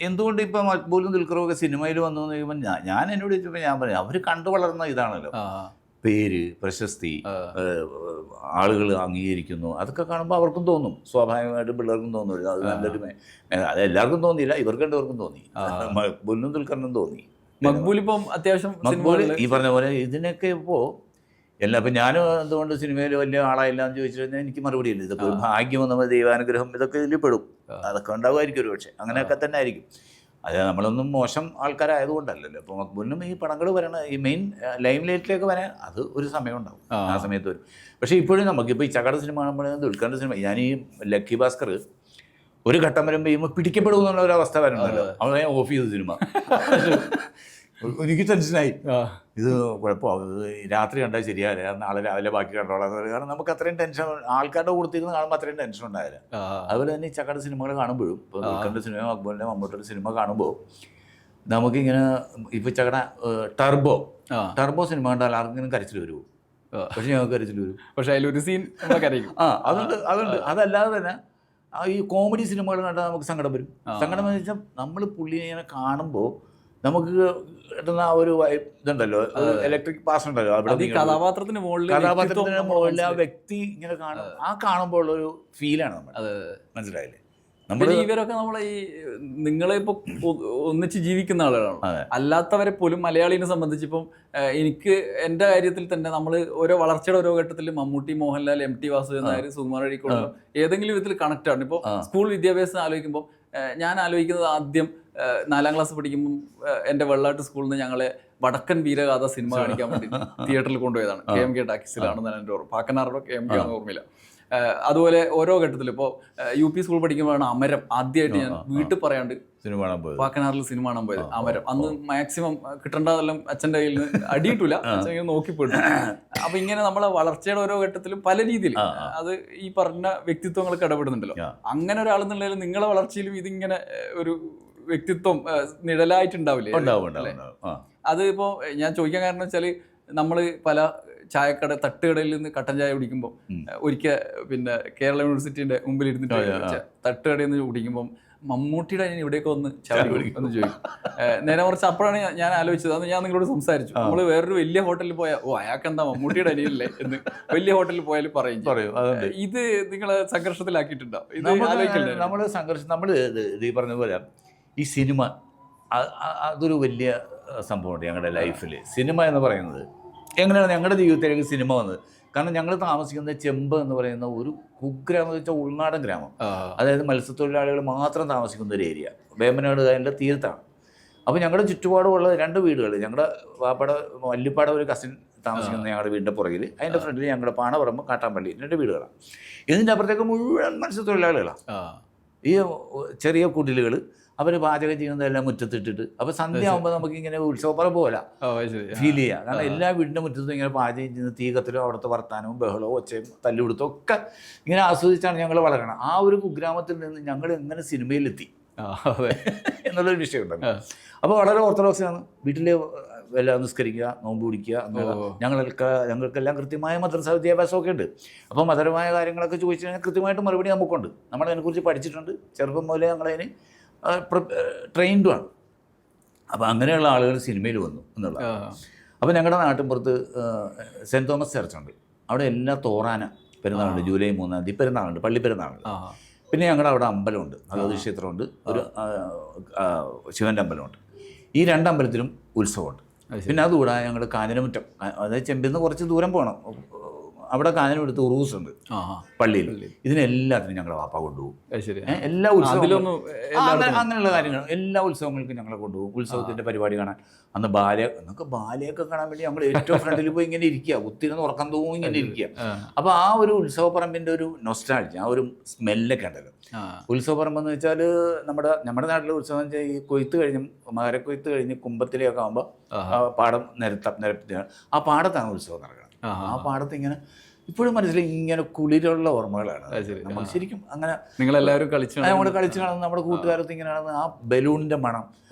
എന്തുകൊണ്ട് ഇപ്പൊ മക്ബൂലും ദുൽഖറും ഒക്കെ സിനിമയിൽ വന്നു എന്ന് ചോദിക്കുമ്പോൾ ഞാൻ എന്നോട് ചോദിച്ചപ്പോൾ ഞാൻ പറയാം, അവർ കണ്ടു വളർന്ന ഇതാണല്ലോ. പേര്, പ്രശസ്തി, ആളുകൾ അംഗീകരിക്കുന്നു, അതൊക്കെ കാണുമ്പോൾ അവർക്കും തോന്നും. സ്വാഭാവികമായിട്ടും പിള്ളേർക്കും തോന്നില്ല. അത് നല്ലൊരു അത് എല്ലാവർക്കും തോന്നിയില്ല, ഇവർക്ക് രണ്ടുപേർക്കും തോന്നി. മക്ബൂലിനും ദുൽഖറിനും തോന്നി. മക്ബൂൽ ഇപ്പം അത്യാവശ്യം മക്ബൂൽ ഈ പറഞ്ഞ പോലെ ഇതിനൊക്കെ ഇപ്പോൾ എല്ലാം. അപ്പം ഞാൻ എന്തുകൊണ്ട് സിനിമയിൽ വലിയ ആളായില്ല എന്ന് ചോദിച്ചു കഴിഞ്ഞാൽ എനിക്ക് മറുപടി ഇല്ല. ഇതൊക്കെ ഒരു ഭാഗ്യമോ നമ്മൾ ദൈവാനുഗ്രഹം ഇതൊക്കെ ഇതിൽ പെടും, അതൊക്കെ ഉണ്ടാവുമായിരിക്കും ഒരു പക്ഷേ, അങ്ങനെയൊക്കെ തന്നെ ആയിരിക്കും. അത് നമ്മളൊന്നും മോശം ആൾക്കാരായതുകൊണ്ടല്ലല്ലോ. അപ്പോൾ മക്ബൂലിനും ഈ പടങ്ങൾ വരണ ഈ മെയിൻ ലൈം ലൈറ്റിലേക്ക് വരാൻ അത് ഒരു സമയം ഉണ്ടാവും, ആ സമയത്ത് വരും. പക്ഷേ ഇപ്പോഴും നമുക്കിപ്പോൾ ഈ ചകട സിനിമ കാണുമ്പോൾ ദുൽഖറിൻ്റെ സിനിമ, ഞാൻ ഈ ലക്കി ഭാസ്കർ ഒരു ഘട്ടം വരുമ്പോൾ ചെയ്യുമ്പോൾ പിടിക്കപ്പെടുമെന്നുള്ള ഒരു അവസ്ഥ വരുന്നുണ്ടല്ലോ, അവളെ ഓഫ് ചെയ്ത സിനിമ. എനിക്ക് ടെൻഷനായി, ഇത് കുഴപ്പമാവും, രാത്രി കണ്ടാൽ ശരിയാവില്ല, നാളെ രാവിലെ ബാക്കി കണ്ടോളാം. കാരണം നമുക്ക് അത്രയും ടെൻഷൻ, ആൾക്കാരുടെ കൂടത്തിരുന്ന് കാണുമ്പോൾ അത്രയും ടെൻഷൻ ഉണ്ടായില്ല. അതുപോലെ തന്നെ ഈ ചക്കയുടെ സിനിമകൾ കാണുമ്പോഴും, ഇപ്പോൾ ദുൽഖറിൻ്റെ സിനിമ, മക്ബൂലിൻ്റെ, മമ്മൂട്ടിയുടെ സിനിമ കാണുമ്പോൾ നമുക്കിങ്ങനെ ഇപ്പോൾ ചക്കട ടർബോ സിനിമ കണ്ടാൽ ആർക്കെങ്കിലും കരച്ചിൽ വരുമോ? പക്ഷെ ഞങ്ങൾക്ക് കരച്ചിൽ വരും. പക്ഷേ അതിലൊരു സീൻ അതുണ്ട്. അതല്ലാതെ തന്നെ ഈ കോമഡി സിനിമകൾ കണ്ടാൽ നമുക്ക് സങ്കടം വരും. സങ്കടം എന്ന് വെച്ചാൽ നമ്മൾ പുള്ളിയെ ഇങ്ങനെ കാണുമ്പോൾ നമുക്ക് കിട്ടുന്ന ആ ഒരു ഇതുണ്ടല്ലോ, ഇലക്ട്രിക് പാസ് ഉണ്ടല്ലോ, കഥാപാത്രത്തിന് മുകളിൽ ആ വ്യക്തി ഇങ്ങനെ കാണും, ആ കാണുമ്പോൾ ഉള്ളൊരു ഫീലാണ് നമ്മൾ. മനസ്സിലായില്ലേ? ഇവരൊക്കെ നമ്മളെ ഈ നിങ്ങളെ ഇപ്പൊ ഒന്നിച്ച് ജീവിക്കുന്ന ആളുകളാണ്. അല്ലാത്തവരെ പോലും മലയാളിനെ സംബന്ധിച്ചിപ്പം എനിക്ക് എൻ്റെ കാര്യത്തിൽ തന്നെ നമ്മൾ ഓരോ വളർച്ചയുടെ ഓരോ ഘട്ടത്തിൽ മമ്മൂട്ടി, മോഹൻലാൽ, MT വാസുദേവൻ നായർ, സുകുമാർ അഴീക്കോട് ഏതെങ്കിലും വിധത്തിൽ കണക്ട് ആണ്. ഇപ്പോൾ സ്കൂൾ വിദ്യാഭ്യാസം ആലോചിക്കുമ്പോൾ ഞാൻ ആലോചിക്കുന്നത് ആദ്യം 4ാം ക്ലാസ് പഠിക്കുമ്പം എൻ്റെ വെള്ളാട്ട് സ്കൂളിൽ നിന്ന് ഞങ്ങളെ വടക്കൻ വീരഗാഥ സിനിമ കാണിക്കാൻ വേണ്ടി തിയേറ്ററിൽ കൊണ്ടുപോയതാണ്. KMK ടാക്സിലാണെന്നാണ് എൻ്റെ ഓർമ്മ, പാക്കനാറോ KMK ആണെന്ന് ഓർമ്മയില്ല. അതുപോലെ ഓരോ ഘട്ടത്തിലും ഇപ്പോൾ UP സ്കൂൾ പഠിക്കുമ്പോഴാണ് അമരം ആദ്യമായിട്ട് ഞാൻ വീട്ടിൽ പറയാണ്ട് സിനിമ കാണാൻ പോയത്, പാക്കനാറിൽ സിനിമ കാണാൻ പോയത്. അമരം അന്ന് മാക്സിമം കിട്ടേണ്ടതെല്ലാം അച്ഛൻ്റെ കയ്യിൽ നിന്ന് അടിയിട്ടില്ല, അച്ഛൻ നോക്കിപ്പോയിട്ടു. അപ്പൊ ഇങ്ങനെ നമ്മളെ വളർച്ചയുടെ ഓരോ ഘട്ടത്തിലും പല രീതിയിൽ അത് ഈ പറഞ്ഞ വ്യക്തിത്വങ്ങൾക്ക് ഇടപെടുന്നുണ്ടല്ലോ. അങ്ങനെ ഒരാളെന്നുള്ളതിൽ നിങ്ങളെ വളർച്ചയിലും ഇതിങ്ങനെ ഒരു വ്യക്തിത്വം നിഴലായിട്ടുണ്ടാവില്ലേ? അത് ഇപ്പോൾ ഞാൻ ചോദിക്കാൻ കാരണം വെച്ചാൽ നമ്മൾ പല ചായക്കട തട്ടുകടയിൽ നിന്ന് കട്ടൻ ചായ കുടിക്കുമ്പോൾ ഒരിക്കൽ പിന്നെ കേരള യൂണിവേഴ്സിറ്റിന്റെ മുമ്പിൽ ഇരുന്നിട്ട് തട്ടുകടയിൽ നിന്ന് കുടിക്കുമ്പോൾ മമ്മൂട്ടിയുടെ ഞാൻ ഇവിടെയൊക്കെ ഒന്ന് ചായ ഒന്ന് ചോദിക്കും. നേരെ മറിച്ച് അപ്പോഴാണ് ഞാൻ ആലോചിച്ചത്, അന്ന് ഞാൻ നിങ്ങളോട് സംസാരിച്ചു, നമ്മൾ വേറൊരു വലിയ ഹോട്ടലിൽ പോയാൽ അയാൾക്ക് എന്താ മമ്മൂട്ടിയുടെ അനിയല്ലേ എന്ന് വലിയ ഹോട്ടലിൽ പോയാൽ പറയും. ഇത് നിങ്ങളെ സംഘർഷത്തിലാക്കിയിട്ടുണ്ടോ? ഇത് നമ്മള് സംഘർഷം, നമ്മൾ ഈ പറഞ്ഞ പോലെ ഈ സിനിമ അതൊരു വലിയ സംഭവമുണ്ട് ഞങ്ങളുടെ ലൈഫിൽ. സിനിമ എന്ന് പറയുന്നത് എങ്ങനെയാണ് ഞങ്ങളുടെ ജീവിതത്തിലേക്ക് സിനിമ വന്നത്? കാരണം ഞങ്ങൾ താമസിക്കുന്നത് ചെമ്പ് എന്ന് പറയുന്ന ഒരു കുഗ്രാമം എന്ന് വെച്ചാൽ ഉൾനാടൻ ഗ്രാമം, അതായത് മത്സ്യത്തൊഴിലാളികൾ മാത്രം താമസിക്കുന്ന ഒരു ഏരിയ, വേമ്പനാട് അതിൻ്റെ തീരത്താണ്. അപ്പോൾ ഞങ്ങളുടെ ചുറ്റുപാടുമുള്ള 2 വീടുകൾ, ഞങ്ങളുടെ വല്ലിപ്പാട ഒരു കസിൻ താമസിക്കുന്ന ഞങ്ങളുടെ വീടിൻ്റെ പുറകിൽ, അതിൻ്റെ ഫ്രണ്ടിൽ ഞങ്ങളുടെ പാണപറമ്പ്, കാട്ടാമ്പള്ളി 2 വീടുകളാണ്. ഇതിൻ്റെ അപ്പുറത്തേക്ക് മുഴുവൻ മത്സ്യത്തൊഴിലാളികളാണ്. ഈ ചെറിയ കുടിലുകൾ അവർ പാചകം ചെയ്യുന്നതെല്ലാം മുറ്റത്തിട്ടിട്ട്, അപ്പോൾ സന്ധ്യ ആകുമ്പോൾ നമുക്കിങ്ങനെ ഉത്സവപ്പറമ്പ് പോലെ ഫീൽ ചെയ്യാം. കാരണം എല്ലാ വീടിൻ്റെ മുറ്റത്തും ഇങ്ങനെ പാചകം ചെയ്യുന്ന തീകത്തിലും അവിടുത്തെ വർത്താനവും ബഹളവും ഒച്ചയും തല്ലുപിടുത്തവും ഒക്കെ ഇങ്ങനെ ആസ്വദിച്ചാണ് ഞങ്ങൾ വളരണം. ആ ഒരു കുഗ്രാമത്തിൽ നിന്ന് ഞങ്ങൾ എങ്ങനെ സിനിമയിലെത്തി എന്നുള്ളൊരു വിഷയമുണ്ടല്ലോ. അപ്പോൾ വളരെ ഓർത്തഡോക്സാണ്. വീട്ടിൽ എല്ലാം നിസ്കരിക്കുക, നോമ്പ് പിടിക്കുക, ഞങ്ങൾക്കെല്ലാം കൃത്യമായ മദ്രസ വിദ്യാഭ്യാസമൊക്കെ ഉണ്ട്. അപ്പോൾ മതപരമായ കാര്യങ്ങളൊക്കെ ചോദിച്ചു കഴിഞ്ഞാൽ കൃത്യമായിട്ട് മറുപടി നമുക്കുണ്ട്. നമ്മളതിനെക്കുറിച്ച് പഠിച്ചിട്ടുണ്ട്, ചെറുപ്പം മുതലേ ഞങ്ങളതിന് ട്രെയിൻഡുമാണ്. അപ്പോൾ അങ്ങനെയുള്ള ആളുകൾ സിനിമയിൽ വന്നു എന്നുള്ളത്. അപ്പോൾ ഞങ്ങളുടെ നാട്ടിൻപുറത്ത് സെൻറ്റ് തോമസ് ചർച്ചുണ്ട്, അവിടെ എല്ലാ തോറാന പെരുന്നാളുണ്ട്, ജൂലൈ 3-ാം തീയതി പെരുന്നാളുണ്ട്, പള്ളി പെരുന്നാളുണ്ട്. പിന്നെ ഞങ്ങളുടെ അവിടെ അമ്പലമുണ്ട്, ഭഗവതി ക്ഷേത്രമുണ്ട്, ഒരു ശിവൻ്റെ അമ്പലമുണ്ട്. ഈ 2 അമ്പലത്തിലും ഉത്സവമുണ്ട്. പിന്നെ അതുകൂടാതെ ഞങ്ങൾ കാഞ്ഞിരമുറ്റം, അതായത് ചെമ്പിൽ നിന്ന് കുറച്ച് ദൂരം പോകണം, അവിടെ കാഞ്ഞിരമെടുത്ത് ഉറൂസുണ്ട് പള്ളിയിൽ. ഇതിനെല്ലാത്തിനും ഞങ്ങളെ വാപ്പ കൊണ്ടുപോകും. എല്ലാ ഉത്സവങ്ങളും അങ്ങനെയുള്ള കാര്യങ്ങൾ, എല്ലാ ഉത്സവങ്ങൾക്കും ഞങ്ങളെ കൊണ്ടുപോകും. ഉത്സവത്തിൻ്റെ പരിപാടി കാണാൻ, അന്ന് ബാലയൊക്കെ കാണാൻ വേണ്ടി ഞങ്ങൾ ഏറ്റവും ഫ്രണ്ടിൽ പോയി ഇങ്ങനെ ഇരിക്കുക, കുത്തിരുന്ന് ഉറക്കം തോന്നും ഇങ്ങനെ ഇരിക്കുക. അപ്പോൾ ആ ഒരു ഉത്സവപ്പറമ്പിൻ്റെ ഒരു നൊസ്റ്റാൾജിയ, ആ ഒരു സ്മെല്ലൊക്കെ ഉണ്ടല്ലോ. ഉത്സവപ്പറമ്പെന്ന് വെച്ചാൽ നമ്മുടെ നാട്ടിലെ ഉത്സവം വെച്ചാൽ ഈ കൊയ്ത്ത് കഴിഞ്ഞ്, മകരക്കൊയ്ത്ത് കഴിഞ്ഞ് കുമ്പത്തിലേക്ക് ആകുമ്പോൾ പാടം നിരത്തി, ആ പാടത്താണ് ഉത്സവം നടക്കുന്നത്. ആ പാടത്ത് ഇങ്ങനെ ഇപ്പോഴും മനസ്സിൽ ഇങ്ങനെ കുളിരുള്ള ഓർമ്മകളാണ്. നമ്മൾ ശരിക്കും അങ്ങനെ നിങ്ങളെല്ലാവരും നമ്മൾ കളിച്ച് കാണുന്ന നമ്മുടെ കൂട്ടുകാരത്ത് ഇങ്ങനെ കാണുന്ന ആ ബലൂണിൻ്റെ മണം,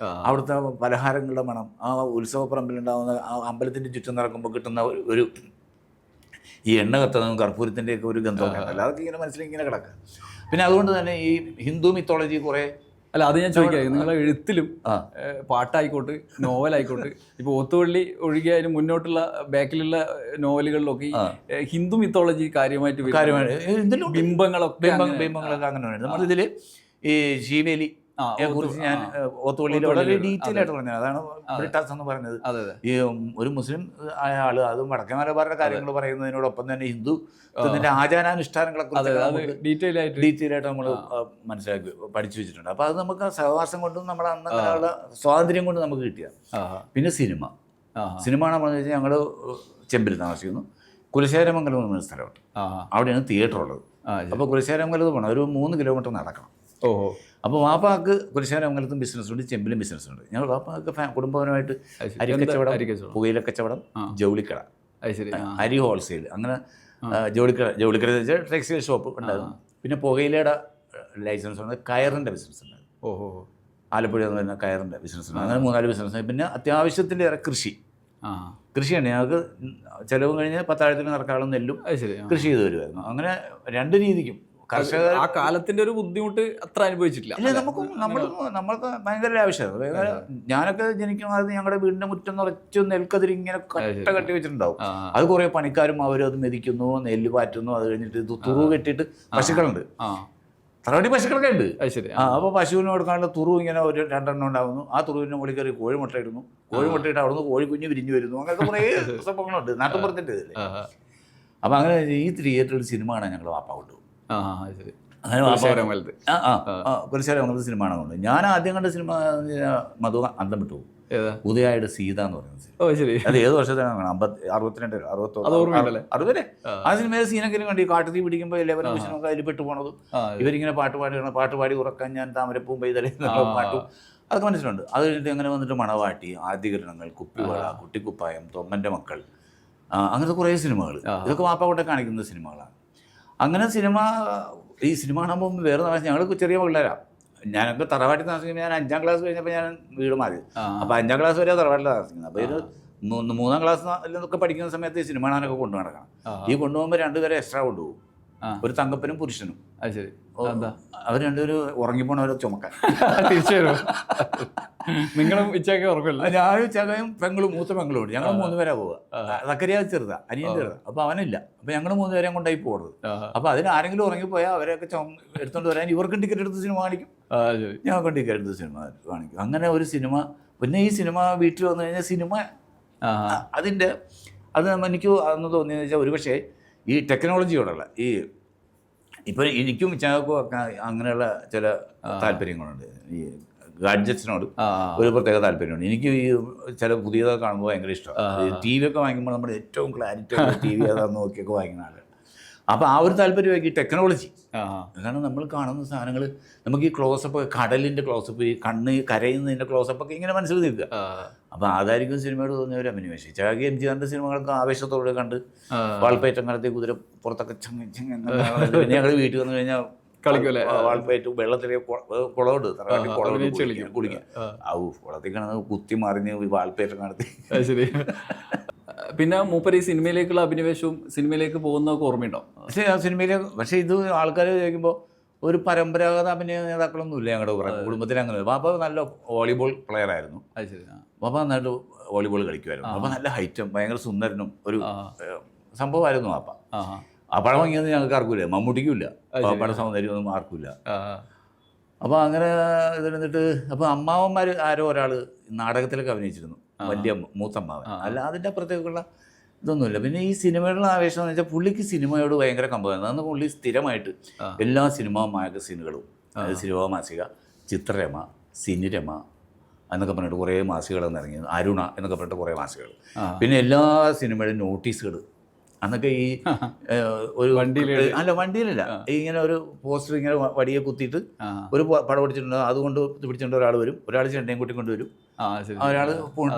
അവിടുത്തെ പലഹാരങ്ങളുടെ മണം, ആ ഉത്സവപ്പറമ്പിലുണ്ടാകുന്ന ആ അമ്പലത്തിൻ്റെ ചുറ്റും നടക്കുമ്പോൾ കിട്ടുന്ന ഒരു ഈ എണ്ണ കത്തുന്നതും കർപ്പൂരത്തിൻ്റെയൊക്കെ ഒരു ഗന്ധമൊക്കെ ഉണ്ടല്ലോ, അതൊക്കെ ഇങ്ങനെ മനസ്സിൽ ഇങ്ങനെ കിടക്കുക. പിന്നെ അതുകൊണ്ട് തന്നെ ഈ ഹിന്ദു മിത്തോളജി കുറേ അല്ല, അത് ഞാൻ ചോദിക്കാം, നിങ്ങളെ എഴുത്തിലും പാട്ടായിക്കോട്ടെ, നോവലായിക്കോട്ടെ, ഇപ്പോൾ ഓത്തുപള്ളി ഒഴികെ അതിന് മുന്നോട്ടുള്ള ബാക്കിലുള്ള നോവലുകളിലൊക്കെ ഈ ഹിന്ദു മിത്തോളജി കാര്യമായിട്ട് ബിംബങ്ങളൊക്കെ അങ്ങനെ വേണം. നമ്മളിതിൽ ഈ ശീവേലി കുറിച്ച് ഞാൻ ഓത്തുപള്ളിയിൽ വളരെ ഡീറ്റെയിൽ ആയിട്ട് പറഞ്ഞത്. അതാണ് ബ്രിട്ടാസ് എന്ന് പറഞ്ഞത്. അതെ അതെ ഈ ഒരു മുസ്ലിം ആയ ആള് അതും വടക്കേ മലബാറിന്റെ കാര്യങ്ങൾ പറയുന്നതിനോടൊപ്പം തന്നെ ഹിന്ദുത്വത്തിന്റെ ആചാരാനുഷ്ഠാനങ്ങളെ കുറിച്ച് ഡീറ്റെയിൽ ആയിട്ട് നമ്മൾ മനസ്സിലാക്കി പഠിച്ചു വെച്ചിട്ടുണ്ട്. അപ്പോൾ അത് നമുക്ക് സഹവാസം കൊണ്ടും നമ്മുടെ അന്നങ്ങനെയുള്ള സ്വാതന്ത്ര്യം കൊണ്ട് നമുക്ക് കിട്ടിയ. പിന്നെ സിനിമ ആണെന്ന് പറഞ്ഞു കഴിഞ്ഞാൽ ഞങ്ങൾ ചെമ്പിൽ താമസിക്കുന്നു. കുലശേഖരമംഗലം എന്ന് പറഞ്ഞ സ്ഥലമുണ്ട്, അവിടെയാണ് തിയേറ്റർ ഉള്ളത്. അപ്പോൾ കുലശേഖരമംഗലത്ത് പോകണം, ഒരു 3 കിലോമീറ്റർ നടക്കണം. അപ്പോൾ വാപ്പാക്ക് കുലശേഖരമംഗലത്തും ബിസിനസ്സുണ്ട്, ചെമ്പിലും ബിസിനസ്സുണ്ട്. ഞങ്ങൾ വാപ്പാക്ക് കുടുംബപരമായിട്ട് അരിക്കച്ചവടം, പുകയില കച്ചവടം, ജൗളിക്കട, അരി ഹോൾസെയിൽ, അങ്ങനെ ജൗളിക്കട വെച്ചാൽ ടെക്സ്റ്റൈൽ ഷോപ്പ് ഉണ്ടായിരുന്നു. പിന്നെ പുകയിലയുടെ ലൈസൻസ് ഉണ്ട്, കയറിൻ്റെ ബിസിനസ് ഉണ്ടായിരുന്നു. ആലപ്പുഴ എന്ന് പറഞ്ഞാൽ കയറിൻ്റെ ബിസിനസ് ഉണ്ട്. അങ്ങനെ 4 ബിസിനസ്. പിന്നെ അത്യാവശ്യത്തിൻ്റെ ഏറെ കൃഷിയാണ്. ഞങ്ങൾക്ക് ചിലവും കഴിഞ്ഞ് 10,000 നടക്കാളും നെല്ലും കൃഷി ചെയ്ത് വരുമായിരുന്നു. അങ്ങനെ 2 രീതിക്കും കർഷകർ ആ കാലത്തിന്റെ ഒരു ബുദ്ധിമുട്ട് അത്ര അനുഭവിച്ചിട്ടില്ല. അല്ലേ, നമ്മൾക്ക് ഭയങ്കര ആവശ്യമായിരുന്നു. ഞാനൊക്കെ ജനിക്കുന്നത് ഞങ്ങളുടെ വീടിന്റെ മുറ്റം നിറച്ച് നെൽക്കതിരി ഇങ്ങനെ കട്ടി വെച്ചിട്ടുണ്ടാവും. അത് കുറെ പണിക്കാരും അവരും അത് മെതിക്കുന്നു, നെല്ല് പാറ്റുന്നു. അത് കഴിഞ്ഞിട്ട് ഇത് തുറു കെട്ടിയിട്ട് പശുക്കളുണ്ട്, തറവാട്ടി പശുക്കളൊക്കെ ഉണ്ട്. അപ്പോൾ പശുവിന് കൊടുക്കാനുള്ള തുറു ഇങ്ങനെ ഒരു 2 എണ്ണം ഉണ്ടാകുന്നു. ആ തുറുവിൻ്റെ മുകളിൽ കയറി കോഴിമുട്ട ഇടുന്നു. കോഴിമുട്ടയിട്ട് അവിടുന്ന് കോഴിക്കുഞ്ഞ് വിരിഞ്ഞു വരുന്നു. അങ്ങനത്തെ കുറേ സംഭവങ്ങളുണ്ട് നാട്ടുമ്പുറത്തിൻ്റെ ഇതിൽ. അപ്പോൾ അങ്ങനെ ഈ തിയേറ്ററിൽ സിനിമ കാണാൻ ഞങ്ങൾ വാപ്പ കൊണ്ടുപോകും. അങ്ങനെ കുലശേഖരമംഗലത്ത് സിനിമ കാണാൻ കൊണ്ടുപോകും. ഞാൻ ആദ്യം കണ്ട സിനിമ മധു അന്തം വിട്ടു പോകും. ഉദയായുടെ സീത എന്ന് പറയുന്ന സിനിമ. അത് ഏത് വർഷത്തിലാണ്? 62 60. ആ സിനിമയിലെ സീനൊക്കെ കണ്ടി കാട്ടുതീ പിടിക്കുമ്പോൾ എല്ലാവരും മനുഷ്യനൊക്കെ അതിൽ പെട്ടു പോണതും ഇവരിങ്ങനെ പാട്ട് പാടി ഉറക്കാൻ ഞാൻ താമരപ്പൂം പെയ്തലേ പാട്ടും അതൊക്കെ മനസ്സിലുണ്ട്. അത് കഴിഞ്ഞിട്ട് അങ്ങനെ വന്നിട്ട് മണവാട്ടി, ആദ്യകിരണങ്ങൾ, കുപ്പിവള, കുട്ടിക്കുപ്പായം, തൊമ്മൻ്റെ മക്കൾ, അങ്ങനത്തെ കുറേ സിനിമകൾ. ഇതൊക്കെ വാപ്പ കൊണ്ടേ കാണിക്കുന്ന സിനിമകളാണ്. അങ്ങനെ ഈ സിനിമ കാണുമ്പോൾ വേറെ ഞങ്ങൾക്ക് ചെറിയ പിള്ളേരാണ്. ഞാനൊക്കെ തറവാട്ടിൽ താമസിക്കുമ്പോൾ ഞാൻ 5ാം ക്ലാസ് കഴിഞ്ഞപ്പോൾ ഞാൻ വീട് മാറി. അപ്പോൾ 5ാം ക്ലാസ് വരെ തറവാട്ടിൽ താമസിക്കുന്നത്. അപ്പോൾ ഇത് 3ാം ക്ലാസ്സിലൊക്കെ പഠിക്കുന്ന സമയത്ത് ഈ സിനിമ കാണാനൊക്കെ കൊണ്ടു നടക്കണം. ഈ കൊണ്ടുപോകുമ്പോൾ 2 പേരെ എക്സ്ട്രാ കൊണ്ടുപോകും, ഒരു തങ്കപ്പനും പുരുഷനും. അവർ 2 പേര് ഉറങ്ങിപ്പോണവരെ ചുമക്കാൻ തിരിച്ചു വരും. നിങ്ങളും ഇച്ചയൊക്കെ ഉറക്കമില്ല? ഞാനും ചകയും മൂത്ത പെങ്ങളും ഉണ്ട്. ഞങ്ങൾ 3 പേരാ പോവുക. സക്കരിയ ചെറുതാ, അനിയൻ ചെറുതാ. അപ്പോൾ അവനില്ല. അപ്പോൾ ഞങ്ങൾ 3 പേരെയും കൊണ്ടായി പോകുന്നത്. അപ്പോൾ അതിന് ആരെങ്കിലും ഉറങ്ങിപ്പോയാൽ അവരെയൊക്കെ എടുത്തോണ്ട് വരാൻ ഇവർക്കും ടിക്കറ്റ് എടുത്ത് സിനിമ കാണിക്കും, ഞങ്ങൾക്കും ടിക്കറ്റ് എടുത്ത് സിനിമ കാണിക്കും. അങ്ങനെ ഒരു സിനിമ. പിന്നെ ഈ സിനിമ വീട്ടിൽ വന്നു കഴിഞ്ഞാൽ സിനിമ അത് എനിക്ക് അന്ന് തോന്നിയെന്ന് വെച്ചാൽ ഒരുപക്ഷെ ഈ ടെക്നോളജിയോടുള്ള ഇപ്പോൾ എനിക്കും ചായക്കും ഒക്കെ അങ്ങനെയുള്ള ചില താല്പര്യങ്ങളുണ്ട്. ഈ ഗാഡ്ജറ്റ്സിനോട് ഒരു പ്രത്യേക താല്പര്യമുണ്ട്. എനിക്ക് ഈ ചില പുതിയതൊക്കെ കാണുമ്പോൾ ഭയങ്കര ഇഷ്ടമാണ്. TV ഒക്കെ വാങ്ങിക്കുമ്പോൾ നമ്മുടെ ഏറ്റവും ക്ലാരിറ്റി TV ഏതാണെന്ന് നോക്കിയൊക്കെ വാങ്ങിക്കുന്ന ആളുകൾ. അപ്പോൾ ആ ഒരു താല്പര്യമാക്കി ടെക്നോളജി. കാരണം നമ്മൾ കാണുന്ന സാധനങ്ങൾ നമുക്ക് ഈ ക്ലോസപ്പ്, കടലിൻ്റെ ക്ലോസപ്പ്, ഈ കണ്ണ് കരയുന്നതിൻ്റെ ക്ലോസപ്പൊക്കെ ഇങ്ങനെ മനസ്സിൽ നിൽക്കുക. അപ്പോൾ അതായിരിക്കും സിനിമയോട് തോന്നിയ ഒരു അഭിനിവേശം. ചാകി MGRന്റെ സിനിമകളൊക്കെ ആവേശത്തോടെ കണ്ട് വാൾപ്പയറ്റം കാലത്തെ കുതിര പുറത്തൊക്കെ പിന്നെ ഞങ്ങൾ വീട്ടിൽ വന്നു കഴിഞ്ഞാൽ കളിക്കൂലേ, വാൾപ്പയറ്റ് വെള്ളത്തിലെ കുളമുണ്ട്, തറവാട്ടിൽ കുളിക്കാൻ. കുളത്തിൽ കിടന്ന് കുത്തി മറിഞ്ഞ് വാൾപ്പയറ്റം നടത്തി. ശരി. പിന്നെ മൂപ്പര് ഈ സിനിമയിലേക്കുള്ള അഭിനിവേശവും സിനിമയിലേക്ക് പോകുന്നതൊക്കെ ഓർമ്മയുണ്ടോ? പക്ഷേ ഇത് ആൾക്കാർ ചോദിക്കുമ്പോൾ ഒരു പരമ്പരാഗത അഭിനയ നേതാക്കളൊന്നും ഇല്ല ഞങ്ങളുടെ കുടുംബത്തിൽ. അങ്ങനെ പാപ്പ നല്ല വോളിബോൾ പ്ലെയർ ആയിരുന്നു. പാപ്പ നന്നായിട്ട് വോളിബോൾ കളിക്കുമായിരുന്നു. പാപ്പ നല്ല ഹൈറ്റും ഭയങ്കര സുന്ദരനും ഒരു സംഭവമായിരുന്നു പാപ്പ. ആ പടം വാങ്ങിയത് ഞങ്ങൾക്ക് ആർക്കില്ല, മമ്മൂട്ടിക്കുമില്ല, പാപ്പയുടെ സൗന്ദര്യമൊന്നും ആർക്കില്ല. അപ്പോൾ അങ്ങനെ ഇതിരുന്നിട്ട് അപ്പോൾ അമ്മാവന്മാർ ആരോ ഒരാൾ നാടകത്തിലൊക്കെ അഭിനയിച്ചിരുന്നു, വലിയ മൂത്തമ്മാവൻ. അല്ല അതിൻ്റെ അപ്പുറത്തേക്കുള്ള ഇതൊന്നുമില്ല. പിന്നെ ഈ സിനിമയുടെ ആവേശം എന്ന് വെച്ചാൽ പുള്ളിക്ക് സിനിമയോട് ഭയങ്കര കമ്പമായിരുന്നു. അന്ന് പുള്ളി സ്ഥിരമായിട്ട് എല്ലാ സിനിമാ മാഗസീനുകളും, അതായത് സിനിമാ മാസിക, ചിത്രരമ, സിനിരമ എന്നൊക്കെ പറഞ്ഞിട്ട് കുറേ മാസികകളെന്ന് ഇറങ്ങി, അരുണ എന്നൊക്കെ പറഞ്ഞിട്ട് കുറേ മാസികകൾ. പിന്നെ എല്ലാ സിനിമയുടെയും നോട്ടീസുകൾ അന്നൊക്കെ ഈ ഒരു വണ്ടിയിലല്ല, ഇങ്ങനെ ഒരു പോസ്റ്റർ ഇങ്ങനെ വടിയെ കുത്തിയിട്ട് ഒരു പടം പിടിച്ചിട്ടുണ്ട്, അതുകൊണ്ട് പിടിച്ചിട്ടുണ്ട് ഒരാൾ വരും, ഒരാൾ ചെണ്ടയും കൂട്ടി കൊണ്ടുവരും, ഒരാൾ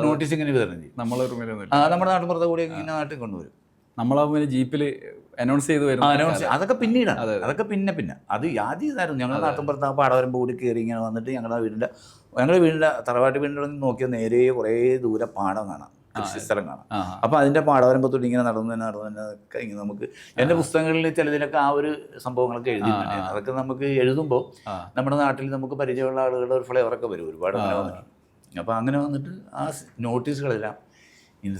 നോട്ടീസ് ഇങ്ങനെ വിതരണം ചെയ്യും. നമ്മുടെ നാട്ടിൻപുറത്തെ കൂടി ഇങ്ങനെ നാട്ടിൽ കൊണ്ടുവരും. നമ്മളെ ജീപ്പിൽ അനൗൺസ് ചെയ്ത് വരും. അതൊക്കെ പിന്നീടാണ്, അതൊക്കെ പിന്നെ അത് ആദ്യം ഇതായിരുന്നു. ഞങ്ങളുടെ നാട്ടിൻപുറത്ത് ആ പാടവരമ്പ് കൂടി കയറി ഇങ്ങനെ വന്നിട്ട് ഞങ്ങളുടെ വീടിൻ്റെ തറവാട്ട് വീടിൻ്റെ നോക്കിയാൽ നേരെ കുറേ ദൂരെ പാടം കാണാം, കൃഷിസ്ഥലം കാണാം. അപ്പോൾ അതിൻ്റെ പാടവരമ്പത്തോട്ട് ഇങ്ങനെ നടന്നൊക്കെ ഇങ്ങനെ നമുക്ക് എൻ്റെ പുസ്തകങ്ങളിൽ ചിലതിലൊക്കെ ആ ഒരു സംഭവങ്ങളൊക്കെ എഴുതിയിട്ടുണ്ട്. അതൊക്കെ നമുക്ക് എഴുതുമ്പോൾ നമ്മുടെ നാട്ടിൽ നമുക്ക് പരിചയമുള്ള ആളുകളുടെ ഒരു ഫ്ലേവറൊക്കെ വരും, ഒരുപാട് അങ്ങനെ വന്നിട്ടുണ്ട്. അപ്പോൾ അങ്ങനെ വന്നിട്ട് ആ നോട്ടീസുകളെല്ലാം ഇന്ന്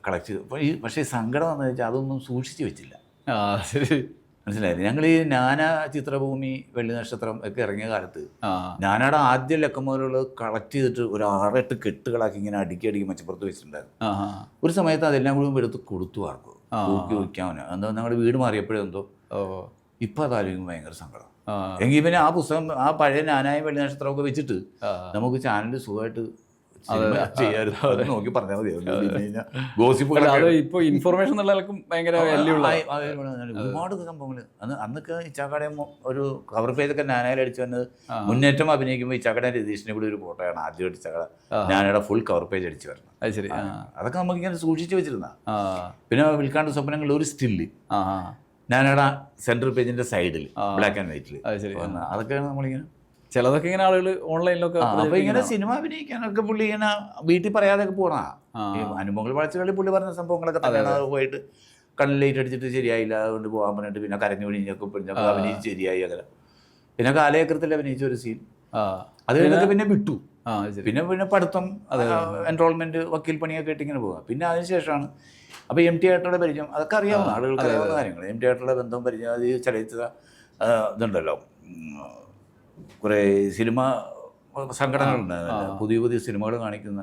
കളക്ട് ചെയ്തു. പക്ഷേ സങ്കടം എന്ന് വെച്ചാൽ അതൊന്നും സൂക്ഷിച്ച് വെച്ചില്ല. ശരി. മനസ്സിലായില്ലേ? ഞങ്ങൾ ഈ നാനാ ചിത്രഭൂമി, വെള്ളി നക്ഷത്രം ഒക്കെ ഇറങ്ങിയ കാലത്ത് ആ ഞാനവിടെ ആദ്യം ലക്കം മുതലുള്ളത് കളക്ട് ചെയ്തിട്ട് ഒരു 6-8 കെട്ടുകളാക്കി ഇങ്ങനെ അടുക്കി മച്ചപ്പുറത്ത് വെച്ചിട്ടുണ്ടായിരുന്നു. ആ ഒരു സമയത്ത് അതെല്ലാം കൂടി എടുത്ത് കൊടുത്തു ആർക്കും തൂക്കി വയ്ക്കാനോ എന്തോ ഞങ്ങളുടെ വീട് മാറിയപ്പോഴേ എന്തോ. ഇപ്പം അതാലോചിക്കുമ്പോൾ ഭയങ്കര സങ്കടം. എങ്കിൽ പിന്നെ ആ പുസ്തകം, ആ പഴയ നാനായ വെള്ളി നക്ഷത്രമൊക്കെ വെച്ചിട്ട് നമുക്ക് ചാനലിൽ സുഖമായിട്ട് ചെയ്യാമായിരുന്നു. അത് നോക്കി പറഞ്ഞാൽ മതിയായിരുന്നു. ഗോസിപ്പുകളൊക്കെ ഇപ്പൊ ഇൻഫർമേഷൻ എന്നുള്ളവർക്കും ഭയങ്കര ഒരുപാട് സംഭവങ്ങൾ അന്നൊക്കെ ഇച്ചാക്കട ഒരു കവർ പേജൊക്കെ നാനായിൽ അടിച്ചു വന്നത് മുന്നേറ്റം അഭിനയിക്കുമ്പോൾ ഇച്ചാക്കട രതീഷിനെ കൂടി ഒരു ഫോട്ടോയാണ് ആദ്യമായിട്ട് ഇച്ചാക്കട നാനയുടെ ഫുൾ കവർ പേജ് അടിച്ചു വരണം. അതൊക്കെ നമുക്ക് ഇങ്ങനെ സൂക്ഷിച്ചു വെച്ചിരുന്ന. പിന്നെ വിൽക്കാണ്ട് സ്വപ്നങ്ങളിൽ ഒരു സ്റ്റില്ല് നാനയുടെ സെൻട്രൽ പേജിന്റെ സൈഡിൽ ബ്ലാക്ക് ആൻഡ് വൈറ്റിൽ, അതൊക്കെയാണ് നമ്മളിങ്ങനെ ചിലതൊക്കെ ഇങ്ങനെ ആളുകൾ ഓൺലൈനിലൊക്കെ. അപ്പൊ ഇങ്ങനെ സിനിമ അഭിനയിക്കാനൊക്കെ പുള്ളി ഇങ്ങനെ വീട്ടിൽ പറയാതെയൊക്കെ പോണാ. ഈ അനുഭവങ്ങൾ വളച്ചുകളിൽ പുള്ളി പറഞ്ഞ സംഭവങ്ങളൊക്കെ തന്നെയാണ്. പോയിട്ട് കണ്ണിൽ ലൈറ്റ് അടിച്ചിട്ട് ശരിയായില്ല, അതുകൊണ്ട് പോകാൻ പറഞ്ഞിട്ട് പിന്നെ കരഞ്ഞു പിടിഞ്ഞൊക്കെ അഭിനയിച്ച് ശരിയായി. അങ്ങനെ പിന്നെ കാലചക്രത്തിൽ അഭിനയിച്ച ഒരു സീൻ, അത് കഴിഞ്ഞൊക്കെ പിന്നെ വിട്ടു. പിന്നെ പഠിത്തം, എൻറോൾമെന്റ്, വക്കീൽ പണിയൊക്കെ ആയിട്ട് ഇങ്ങനെ പോകാം. പിന്നെ അതിനുശേഷമാണ് അപ്പോൾ MT ആയിട്ടുള്ള പരിചയം, അതൊക്കെ അറിയാവുന്ന ആളുകൾക്ക് അറിയാവുന്ന കാര്യങ്ങൾ. MT ആയിട്ടുള്ള ബന്ധവും പരിചയം, അത് ചലച്ചിത്ര ഇതുണ്ടല്ലോ, കുറേ സിനിമ സംഘടനകളുണ്ടായിരുന്നല്ലോ, പുതിയ പുതിയ സിനിമകൾ കാണിക്കുന്ന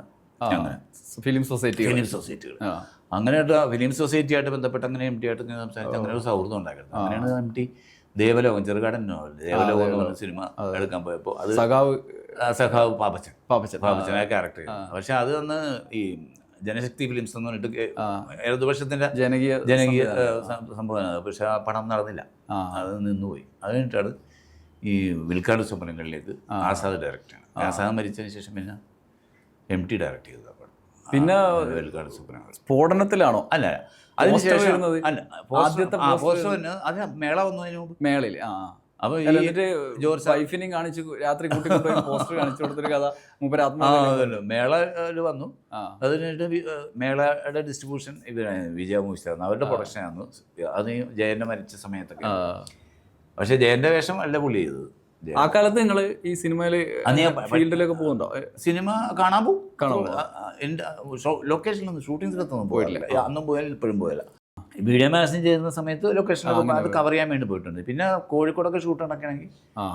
ഫിലിം സൊസൈറ്റികൾ. അങ്ങനെയായിട്ട് ഫിലിം സൊസൈറ്റി ആയിട്ട് ബന്ധപ്പെട്ട് അങ്ങനെ MT ആയിട്ട് ഇങ്ങനെ സംസാരിച്ച് അങ്ങനെ ഒരു സൗഹൃദം ഉണ്ടായിരുന്നു. അങ്ങനെയാണ് MT ദേവലോകം, ചെറുകാടൻ നോവൽ ദേവലോകം എന്ന് പറഞ്ഞ സിനിമ എടുക്കാൻ പോയപ്പോൾ അത് സഖാവ് പാപ്പച്ചൻ ആ ക്യാരക്ടർ. പക്ഷെ അത് അന്ന് ഈ ജനശക്തി ഫിലിംസ് എന്ന് പറഞ്ഞിട്ട് ഇടതുപക്ഷത്തിൻ്റെ ജനകീയ സംഭവമാണ്. പക്ഷെ ആ പടം നടന്നില്ല, അത് നിന്നുപോയി. അത് കഴിഞ്ഞിട്ടാണ് ഈ വിൽക്കാണ്ട് സ്വപ്നങ്ങളിലേക്ക് ആസാദ് ഡയറക്റ്റ് ആണ്. ആസാദ് മരിച്ചതിന് ശേഷം പിന്നെ MT ഡയറക്റ്റ് ചെയ്തത് പടം. പിന്നെ വിൽക്കാണ്ട് സ്വപ്നങ്ങൾ സ്ഫോടനത്തിലാണോ? അല്ല, അതിനുശേഷം അല്ല, പോസ്റ്ററിന് അത് മേള വന്നതിന് മുമ്പ് മേളയിൽ. അപ്പോൾ ജോർജ് വൈഫിനെയും കാണിച്ചു രാത്രി കൂട്ടിക്കൊണ്ടുപോയി പോസ്റ്റർ കാണിച്ചു കൊടുത്തൊരു കഥ മേളയിൽ വന്നു. അതിനായിട്ട് മേളയുടെ ഡിസ്ട്രിബ്യൂഷൻ വിജയ മൂവിസായിരുന്നു, അവരുടെ പ്രൊഡക്ഷനായിരുന്നു. അത് ജയന്റെ മരിച്ച സമയത്തൊക്കെ. പക്ഷെ ജയന്റെ വേഷം അല്ല പുള്ളി ചെയ്തത്. ആ കാലത്ത് നിങ്ങൾ ഈ സിനിമയില് ഫീൽഡിലൊക്കെ പോകുന്നുണ്ടോ? സിനിമ കാണാൻ പോകും. എൻ്റെ ലൊക്കേഷനിലൊന്നും ഷൂട്ടിംഗ് സ്ഥലത്തൊന്നും പോയിട്ടില്ല. അന്നും പോയാലും ഇപ്പോഴും പോയില്ല. വീഡിയോ മാഗസിൻ ചെയ്യുന്ന സമയത്ത് ലൊക്കേഷനിലൊക്കെ അത് കവർ ചെയ്യാൻ വേണ്ടി പോയിട്ടുണ്ട്. പിന്നെ കോഴിക്കോടൊക്കെ ഷൂട്ട് നടക്കണമെങ്കിൽ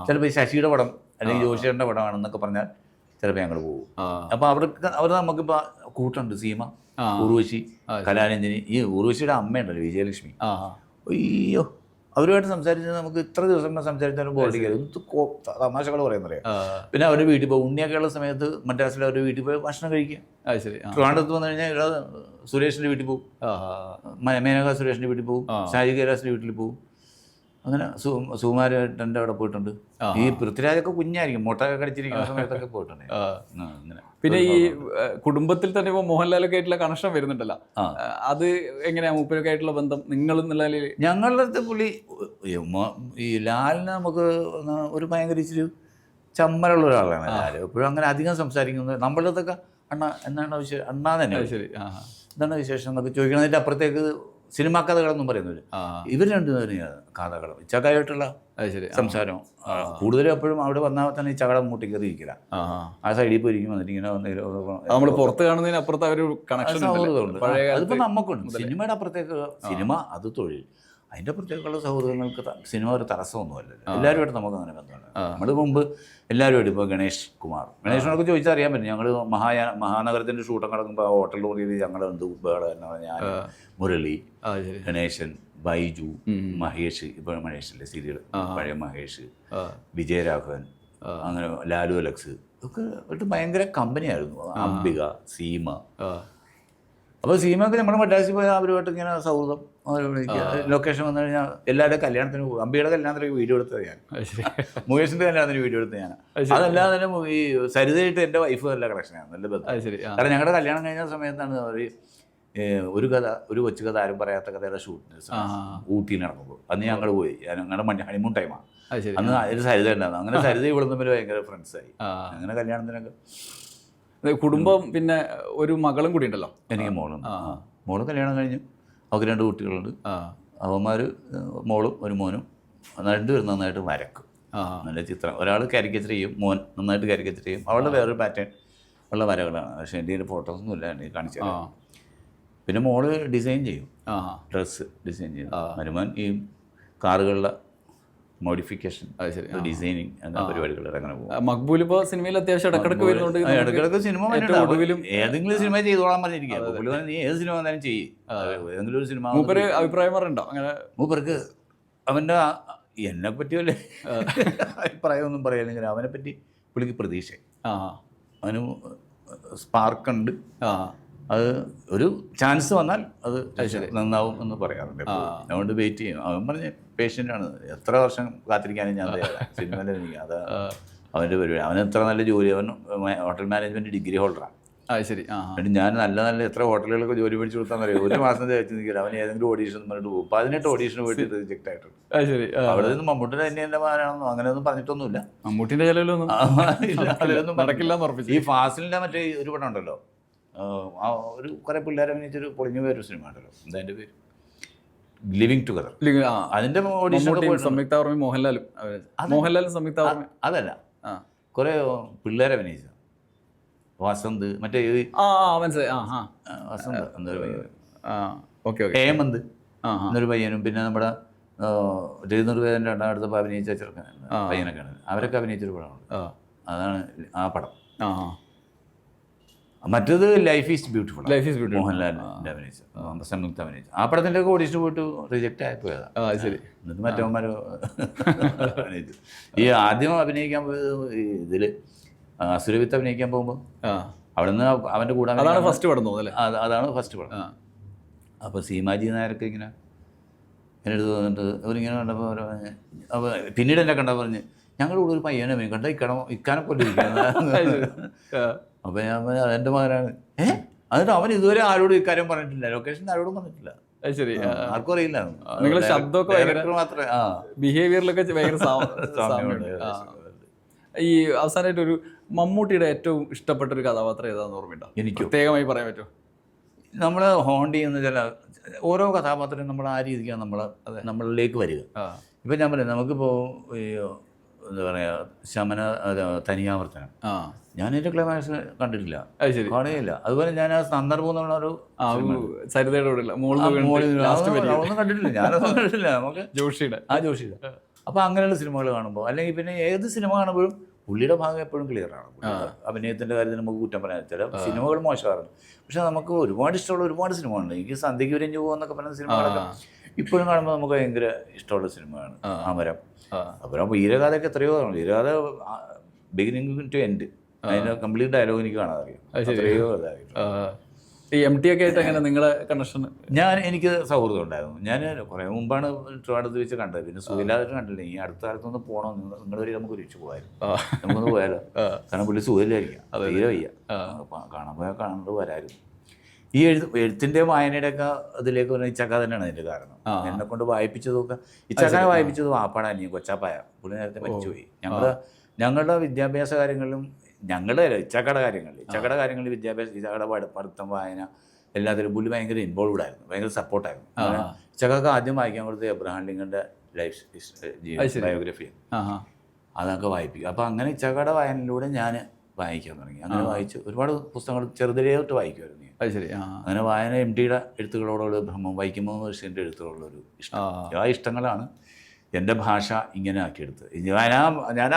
ചിലപ്പോൾ ഈ ശശിയുടെ പടം അല്ലെങ്കിൽ ജോഷിയുടെ പടമാണെന്നൊക്കെ പറഞ്ഞാൽ ചിലപ്പോൾ ഞങ്ങൾ പോകും. അപ്പോൾ അവർ നമുക്കിപ്പോൾ കൂട്ടുണ്ട്. സീമ, ഉർവശി, കലാരഞ്ജനി. ഈ ഉർവശിയുടെ അമ്മയുണ്ടല്ലോ വിജയലക്ഷ്മി, അയ്യോ, അവരുമായിട്ട് സംസാരിച്ചാൽ നമുക്ക് ഇത്ര ദിവസം സംസാരിച്ചാലും ബോർഡിക്കരുത്, തമാശകൾ പറയുന്നറിയാം. പിന്നെ അവരുടെ വീട്ടിൽ പോകും. ഉണ്ണിയൊക്കെ ഉള്ള സമയത്ത് മദ്രാസിൽ അവരുടെ വീട്ടിൽ പോയി ഭക്ഷണം കഴിക്കുക. ട്രിവാൻഡ്രത്ത് വന്നു കഴിഞ്ഞാൽ ഇവിടെ സുരേഷിൻ്റെ വീട്ടിൽ പോകും, മേനക സുരേഷിൻ്റെ വീട്ടിൽ പോകും, ഷാജി കൈലാസിൻ്റെ വീട്ടിൽ പോകും. അങ്ങനെ സുകുമാരേട്ടൻ്റെ അവിടെ പോയിട്ടുണ്ട്. ഈ പൃഥ്വിരാജൊക്കെ കുഞ്ഞായിരിക്കും, മുട്ടൊക്കെ കടിച്ചിരിക്കുന്ന സമയത്തൊക്കെ പോയിട്ടുണ്ട്. അങ്ങനെ പിന്നെ ഈ കുടുംബത്തിൽ തന്നെ ഇപ്പോൾ മോഹൻലാലൊക്കെ ആയിട്ടുള്ള കണക്ഷൻ വരുന്നുണ്ടല്ലോ, അത് എങ്ങനെയാ മൂപ്പരൊക്കെ ആയിട്ടുള്ള ബന്ധം നിങ്ങൾ എന്നുള്ള ഞങ്ങളുടെ അടുത്ത് പുള്ളി ഈ ലാലിന് നമുക്ക് ഒരു ഭയങ്കര ഇച്ചിരി ചമ്മലുള്ള ഒരാളാണ് ലാൽ. എപ്പോഴും അങ്ങനെ അധികം സംസാരിക്കുന്നത് നമ്മളുടെ അടുത്തൊക്കെ അണ്ണ എന്താണ് വിശേഷം, അണ്ണാ തന്നെ എന്താണ് വിശേഷം എന്നൊക്കെ ചോദിക്കണതിൻ്റെ അപ്പുറത്തേക്ക് സിനിമാ കഥകളൊന്നും പറയുന്നില്ല. ഇവർ രണ്ടുപേരും കഥകളും ഇച്ചക്കായിട്ടുള്ള സംസാരം കൂടുതലും എപ്പോഴും അവിടെ വന്നാൽ തന്നെ ഈ ചകടം മൂട്ടി കയറി ഇരിക്കില്ല. ആ സൈഡിൽ പോയി ഇരിക്കും. വന്നിട്ട് ഇങ്ങനെ നമ്മൾ പുറത്ത് കാണുന്നതിന് അപ്പുറത്ത് അവർ കണക്ഷൻ അതിപ്പോൾ നമുക്കുണ്ട്. സിനിമയുടെ അപ്പുറത്തേക്ക് സിനിമ അത് തൊഴിൽ, അതിൻ്റെ അപ്പുറത്തേക്കുള്ള സൗഹൃദങ്ങൾക്ക് സിനിമ ഒരു തടസ്സമൊന്നുമല്ലല്ലോ. എല്ലാവരുമായിട്ട് നമുക്ക് അങ്ങനെ ബന്ധമാണ്. നമ്മൾ മുമ്പ് എല്ലാവരുമായിട്ട് ഇപ്പോൾ ഗണേഷിനൊക്കെ ചോദിച്ചാൽ അറിയാൻ പറ്റും. ഞങ്ങൾ മഹാനഗരത്തിൻ്റെ ഷൂട്ടൊക്കെ നടക്കുമ്പോൾ ഹോട്ടൽ റൂമിൽ ഞങ്ങൾ എന്ത് ബഹളം, ഞാൻ, മുരളി, ഗണേശൻ, ബൈജു, മഹേഷ്, ഇപ്പോൾ മഹേഷിൻ്റെ സീരിയൽ പഴയ മഹേഷ്, വിജയരാഘവൻ, അങ്ങനെ ലാലു അലക്സ് ഒക്കെ ഒരു ഭയങ്കര കമ്പനിയായിരുന്നു. അംബിക, സീമ. അപ്പോൾ സീമയൊക്കെ നമ്മൾ മദ്രാസിൽ പോയാൽ അവരുമായിട്ട് ഇങ്ങനെ സൗഹൃദം. ലൊക്കേഷൻ വന്നു കഴിഞ്ഞാൽ എല്ലാവരുടെയും കല്യാണത്തിന് പോകും. അംബിയുടെ കല്യാണത്തിന് വീഡിയോ എടുത്തത് ഞാൻ, മുകേഷിൻ്റെ കല്യാണത്തിന് വീഡിയോ എടുത്തത് ഞാൻ. അതല്ലാതെ തന്നെ ഈ സരിതയായിട്ട് എൻ്റെ വൈഫ് നല്ല കണക്ഷനാണ്, നല്ല ബന്ധം. കാരണം ഞങ്ങളുടെ കല്യാണം കഴിഞ്ഞ സമയത്താണ് അവർ ഒരു കൊച്ചു കഥ, ആരും പറയാത്ത കഥയുടെ ഷൂട്ടിന് ഊട്ടിയിൽ നടക്കുമ്പോൾ അന്ന് ഞങ്ങൾ പോയി. ഞങ്ങളുടെ ഹണിമൂൺ ടൈമാണ് അന്ന്. അതിൽ സരിത ഉണ്ടായിരുന്നു. അങ്ങനെ സരിത ഇവിടെ തമ്മിൽ ഭയങ്കര ഫ്രണ്ട്സായി. അങ്ങനെ കല്യാണത്തിനൊക്കെ കുടുംബം. പിന്നെ ഒരു മകളും കൂടി ഉണ്ടല്ലോ എനിക്ക്, മോളും കല്യാണം കഴിഞ്ഞു. അവർക്ക് 2 കുട്ടികളുണ്ട്. അവന്മാർ മോളും ഒരു മോനും രണ്ടുപേരും നന്നായിട്ട് വരക്കും. നല്ല ചിത്രം. ഒരാൾ കാരിക്കേച്ചർ ചെയ്യും, മോൻ നന്നായിട്ട് കാരിക്കേച്ചർ ചെയ്യും. അവളുടെ വേറൊരു പാറ്റേൺ ഉള്ള വരകളാണ്. പക്ഷേ എൻ്റെ കയ്യിൽ ഫോട്ടോസൊന്നും ഇല്ല, എനിക്ക് കാണിച്ചു. പിന്നെ മോള് ഡിസൈൻ ചെയ്യും, ഡ്രസ്സ് ഡിസൈൻ ചെയ്യും. മരുമോൻ ഈ കാറുകളുടെ മോഡിഫിക്കേഷൻ, അത് ശരി. ഡിസൈനിങ് അങ്ങനെ പരിപാടികൾ അങ്ങനെ പോകും. മക്ബൂൽ ഇപ്പോൾ സിനിമയിൽ അത്യാവശ്യം ഇടക്കിടക്ക് വരുന്നുണ്ട്. ഇടയ്ക്കിടയ്ക്ക് സിനിമ ഒടുവിലും ഏതെങ്കിലും സിനിമ ചെയ്തോളാൻ പറഞ്ഞിരിക്കുക. നീ ഏത് സിനിമ വന്നാലും ചെയ്യും, ഏതെങ്കിലും ഒരു സിനിമ. മൂപ്പര് അഭിപ്രായം പറയണ്ടോ അങ്ങനെ? മൂപ്പർക്ക് അവൻ്റെ എന്നെ പറ്റി വല്ലേ അഭിപ്രായമൊന്നും പറയില്ലെങ്കിൽ അവനെ പറ്റി പുള്ളിക്ക് പ്രതീക്ഷ, അവന് സ്പാർക്കുണ്ട്. അത് ഒരു ചാൻസ് വന്നാൽ അത് നന്നാവും എന്ന് പറയാറുണ്ട്. അതുകൊണ്ട് വെയിറ്റ് ചെയ്യും. അവൻ പറഞ്ഞ പേഷ്യൻ്റാണ്, എത്ര വർഷം കാത്തിരിക്കാനും ഞാൻ തയ്യാറാണ് സിനിമയിൽ. എനിക്ക് അത് അവൻ്റെ പരിപാടി. അവന് എത്ര നല്ല ജോലി, അവൻ ഹോട്ടൽ മാനേജ്മെൻറ്റ് ഡിഗ്രി ഹോൾഡറാണ്. ശരി. എന്നിട്ട് ഞാൻ നല്ല എത്ര ഹോട്ടലുകളൊക്കെ ജോലി പിടിച്ചു കൊടുത്താൽ അറിയാം. ഒരു മാസം തേച്ച് നിൽക്കില്ല, അവൻ ഏതെങ്കിലും ഓഡീഷൻ പറഞ്ഞിട്ട് പോകും. 18 ഓഡീഷന് പോയിട്ട് റിജക്റ്റ് ആയിട്ടുണ്ട്. ശരി. അവിടെ നിന്ന് മമ്മൂട്ടിയുടെ തന്നെ എൻ്റെ മകനാണെന്നോ അങ്ങനെയൊന്നും പറഞ്ഞിട്ടൊന്നുമില്ല. മമ്മൂട്ടിൻ്റെ ചിലവിലൊന്നും നടക്കില്ല. ഈ ഫാസിലിൻ്റെ മറ്റേ ഒരു പടം ഉണ്ടല്ലോ, ഒരു കുറേ പിള്ളേരെ അഭിനയിച്ചൊരു പൊളിഞ്ഞു പോയൊരു സിനിമ ഉണ്ടല്ലോ, എന്താ എൻ്റെ പേര്, ലിവിങ് ടുഗദർ. അതിൻ്റെ ഓഡീഷൻ സംയുക്ത വർമ്മയും മോഹൻലാലും സംയുക്ത വർമ്മ അതല്ല, കുറേ പിള്ളേരെ അഭിനയിച്ച വസന്ത്, മറ്റേ മനസ്സിലായി. വസന്ത് എന്നൊരു പയ്യൻ, ഹേമന്ത് എന്നൊരു പയ്യനും, പിന്നെ നമ്മുടെ രവീന്ദ്രവേദൻ്റെ രണ്ടാമത്തെ അഭിനയിച്ച ചെറുക്കൻ പയ്യനൊക്കെയാണ്. അവരൊക്കെ അഭിനയിച്ചൊരു പടമാണ്. അതാണ് ആ പടം. മറ്റേത് ലൈഫ് ഈസ് ബ്യൂട്ടിഫുൾ, മോഹൻലാലിൻ്റെ അഭിനയിച്ച, സംയുക്ത അഭിനയിച്ച. ആ പടത്തിൻ്റെ ഒക്കെ ഓഡിഷൻ പോയിട്ട് റിജക്റ്റ് ആയിപ്പോയതാ. ശരി. എന്നിട്ട് മറ്റവന്മാരോ അഭിനയിച്ചു. ഈ ആദ്യം അഭിനയിക്കാൻ പോയത് ഇതിൽ അസുരവിത്ത് അഭിനയിക്കാൻ പോകുമ്പോൾ അവിടെ നിന്ന് അവൻ്റെ കൂടെ ഫസ്റ്റ് പടം തോന്നുന്നല്ലേ? അതാണ് ഫസ്റ്റ് പടം. അപ്പോൾ സീമാജി നായർക്ക് ഇങ്ങനെ എൻ്റെ അടുത്ത് വന്നിട്ട് അവരിങ്ങനെ കണ്ടപ്പോൾ അപ്പോൾ പിന്നീട് എന്നെ കണ്ടാൽ പറഞ്ഞ് ഞങ്ങളുടെ കൂടെ ഒരു പയ്യനെ കണ്ട ഇക്കാനെ കൊണ്ടിരിക്കുന്നത്. അപ്പോൾ ഞാൻ എൻ്റെ മകനാണ്. എന്നിട്ട് അവൻ ഇതുവരെ ആരോടും ഇക്കാര്യം പറഞ്ഞിട്ടില്ല, ലൊക്കേഷൻ ആരോടും പറഞ്ഞിട്ടില്ല. ശരി. ആർക്കും അറിയില്ല. നിങ്ങളുടെ ശബ്ദമൊക്കെ മാത്രമേ ബിഹേവിയറിലൊക്കെ ഭയങ്കര ഈ അവസാനമായിട്ട് ഒരു മമ്മൂട്ടിയുടെ ഏറ്റവും ഇഷ്ടപ്പെട്ട ഒരു കഥാപാത്രം ഏതാണെന്ന് ഓർമ്മയുണ്ടോ? എനിക്ക് പ്രത്യേകമായി പറയാൻ പറ്റുമോ? നമ്മൾ ഹോണ്ട് ചെയ്യുന്ന ചില ഓരോ കഥാപാത്രം നമ്മൾ ആ രീതിക്കാണ് നമ്മളിലേക്ക് വരിക. ഇപ്പം ഞാൻ പറയാം, നമുക്കിപ്പോൾ ഈ എന്താ പറയുക, ശമന തനിയാവർത്തനം ഞാൻ എൻ്റെ ക്ലൈമാക്സ് കണ്ടിട്ടില്ല, കാണുകയില്ല. അതുപോലെ ഞാൻ ആ സന്ദർഭം എന്നുള്ളൊരു ഒന്നും കണ്ടിട്ടില്ല, ഞാനൊന്നും കണ്ടിട്ടില്ല. നമുക്ക് ജോഷിയുടെ അപ്പോൾ അങ്ങനെയുള്ള സിനിമകൾ കാണുമ്പോൾ, അല്ലെങ്കിൽ പിന്നെ ഏത് സിനിമ കാണുമ്പോഴും പുള്ളിയുടെ ഭാഗം എപ്പോഴും ക്ലിയറാണ്. അഭിനയത്തിൻ്റെ കാര്യത്തിൽ നമുക്ക് കുറ്റം പറയാൻ ചില സിനിമകൾ മോശമാറുണ്ട്. പക്ഷേ നമുക്ക് ഒരുപാട് ഇഷ്ടമുള്ള ഒരുപാട് സിനിമകളുണ്ട്. എനിക്ക് സന്ധ്യയ്ക്ക് ഉരഞ്ഞു പോകുന്നൊക്കെ പറയുന്ന സിനിമകളൊക്കെ ഇപ്പോഴും കാണുമ്പോൾ നമുക്ക് ഭയങ്കര ഇഷ്ടമുള്ള സിനിമയാണ്. അമരം, അപ്പുറം വീരഗാഥയൊക്കെ എത്രയോ കാണും. വീരഗാഥ ബിഗിനിങ് ടു എൻഡ് അതിൻ്റെ കംപ്ലീറ്റ് ഡയലോഗ് എനിക്ക് കാണാൻ അറിയാം. എത്രയോ ഈ MT ഒക്കെ ആയിട്ട് എങ്ങനെ നിങ്ങളുടെ കണക്ഷൻ? എനിക്ക് സൗഹൃദം ഉണ്ടായിരുന്നു. ഞാൻ കുറേ മുമ്പാണ് ട്രിവാൻഡ്രത്ത് വെച്ച് കണ്ടത്. പിന്നെ സുഖമില്ലാതെ കണ്ടില്ല. ഈ അടുത്ത കാലത്തൊന്ന് പോകണം, നിങ്ങൾ വരെ നമുക്ക് ഒരുമിച്ച് പോയാലും നമുക്കൊന്ന് പോയാലോ? കാരണം പുള്ളി സുഖമില്ലായിരിക്കാം, തീരെ വയ്യ. കാണാൻ പോയാൽ കാണേണ്ടത് വരായിരുന്നു. ഈ എഴുത്തിൻ്റെ വായനയുടെയൊക്കെ അതിലേക്ക് പറഞ്ഞാൽ ഇച്ചക്ക തന്നെയാണ് അതിൻ്റെ കാരണം. എന്നെ കൊണ്ട് വായിപ്പിച്ചതൊക്കെ, ഇച്ചക്കാനെ വായിപ്പിച്ചത് വാപ്പാടാ, നീ കൊച്ചാപ്പായ, പുള്ളി നേരത്തെ മരിച്ചുപോയി. ഞങ്ങളുടെ വിദ്യാഭ്യാസ കാര്യങ്ങളിലും ഇച്ചക്കയുടെ കാര്യങ്ങളിൽ വിദ്യാഭ്യാസം, ഇച്ചക്കയുടെ പഠിത്തം, വായന എല്ലാത്തിലും പുള്ളി ഭയങ്കര ഇൻവോൾവ്ഡ് ആയിരുന്നു, ഭയങ്കര സപ്പോർട്ടായിരുന്നു. ഇച്ചക്കൊക്കെ ആദ്യം വായിക്കാൻ കൊടുത്തത് എബ്രഹാം ലിങ്കൻ്റെ ലൈഫ് ബയോഗ്രഫി, അതൊക്കെ വായിപ്പിക്കും. അപ്പോൾ അങ്ങനെ ഇച്ചക്കയുടെ വായനയിലൂടെ ഞാൻ വായിക്കാൻ തുടങ്ങി. അങ്ങനെ വായിച്ച് ഒരുപാട് പുസ്തകങ്ങൾ ചെറുതിലേ തൊട്ട് വായിക്കുമായിരുന്നു. അങ്ങനെ വായന MTയുടെ എഴുത്തുകളോടുള്ള ഭ്രമം, വൈക്കം മുഹമ്മദ് ബഷീറിൻ്റെ എഴുത്തുകളോടൊരു ഇഷ്ടം. ആ ഇഷ്ടങ്ങളാണ് എൻ്റെ ഭാഷ ഇങ്ങനെ ആക്കിയെടുത്തത്. ഞാൻ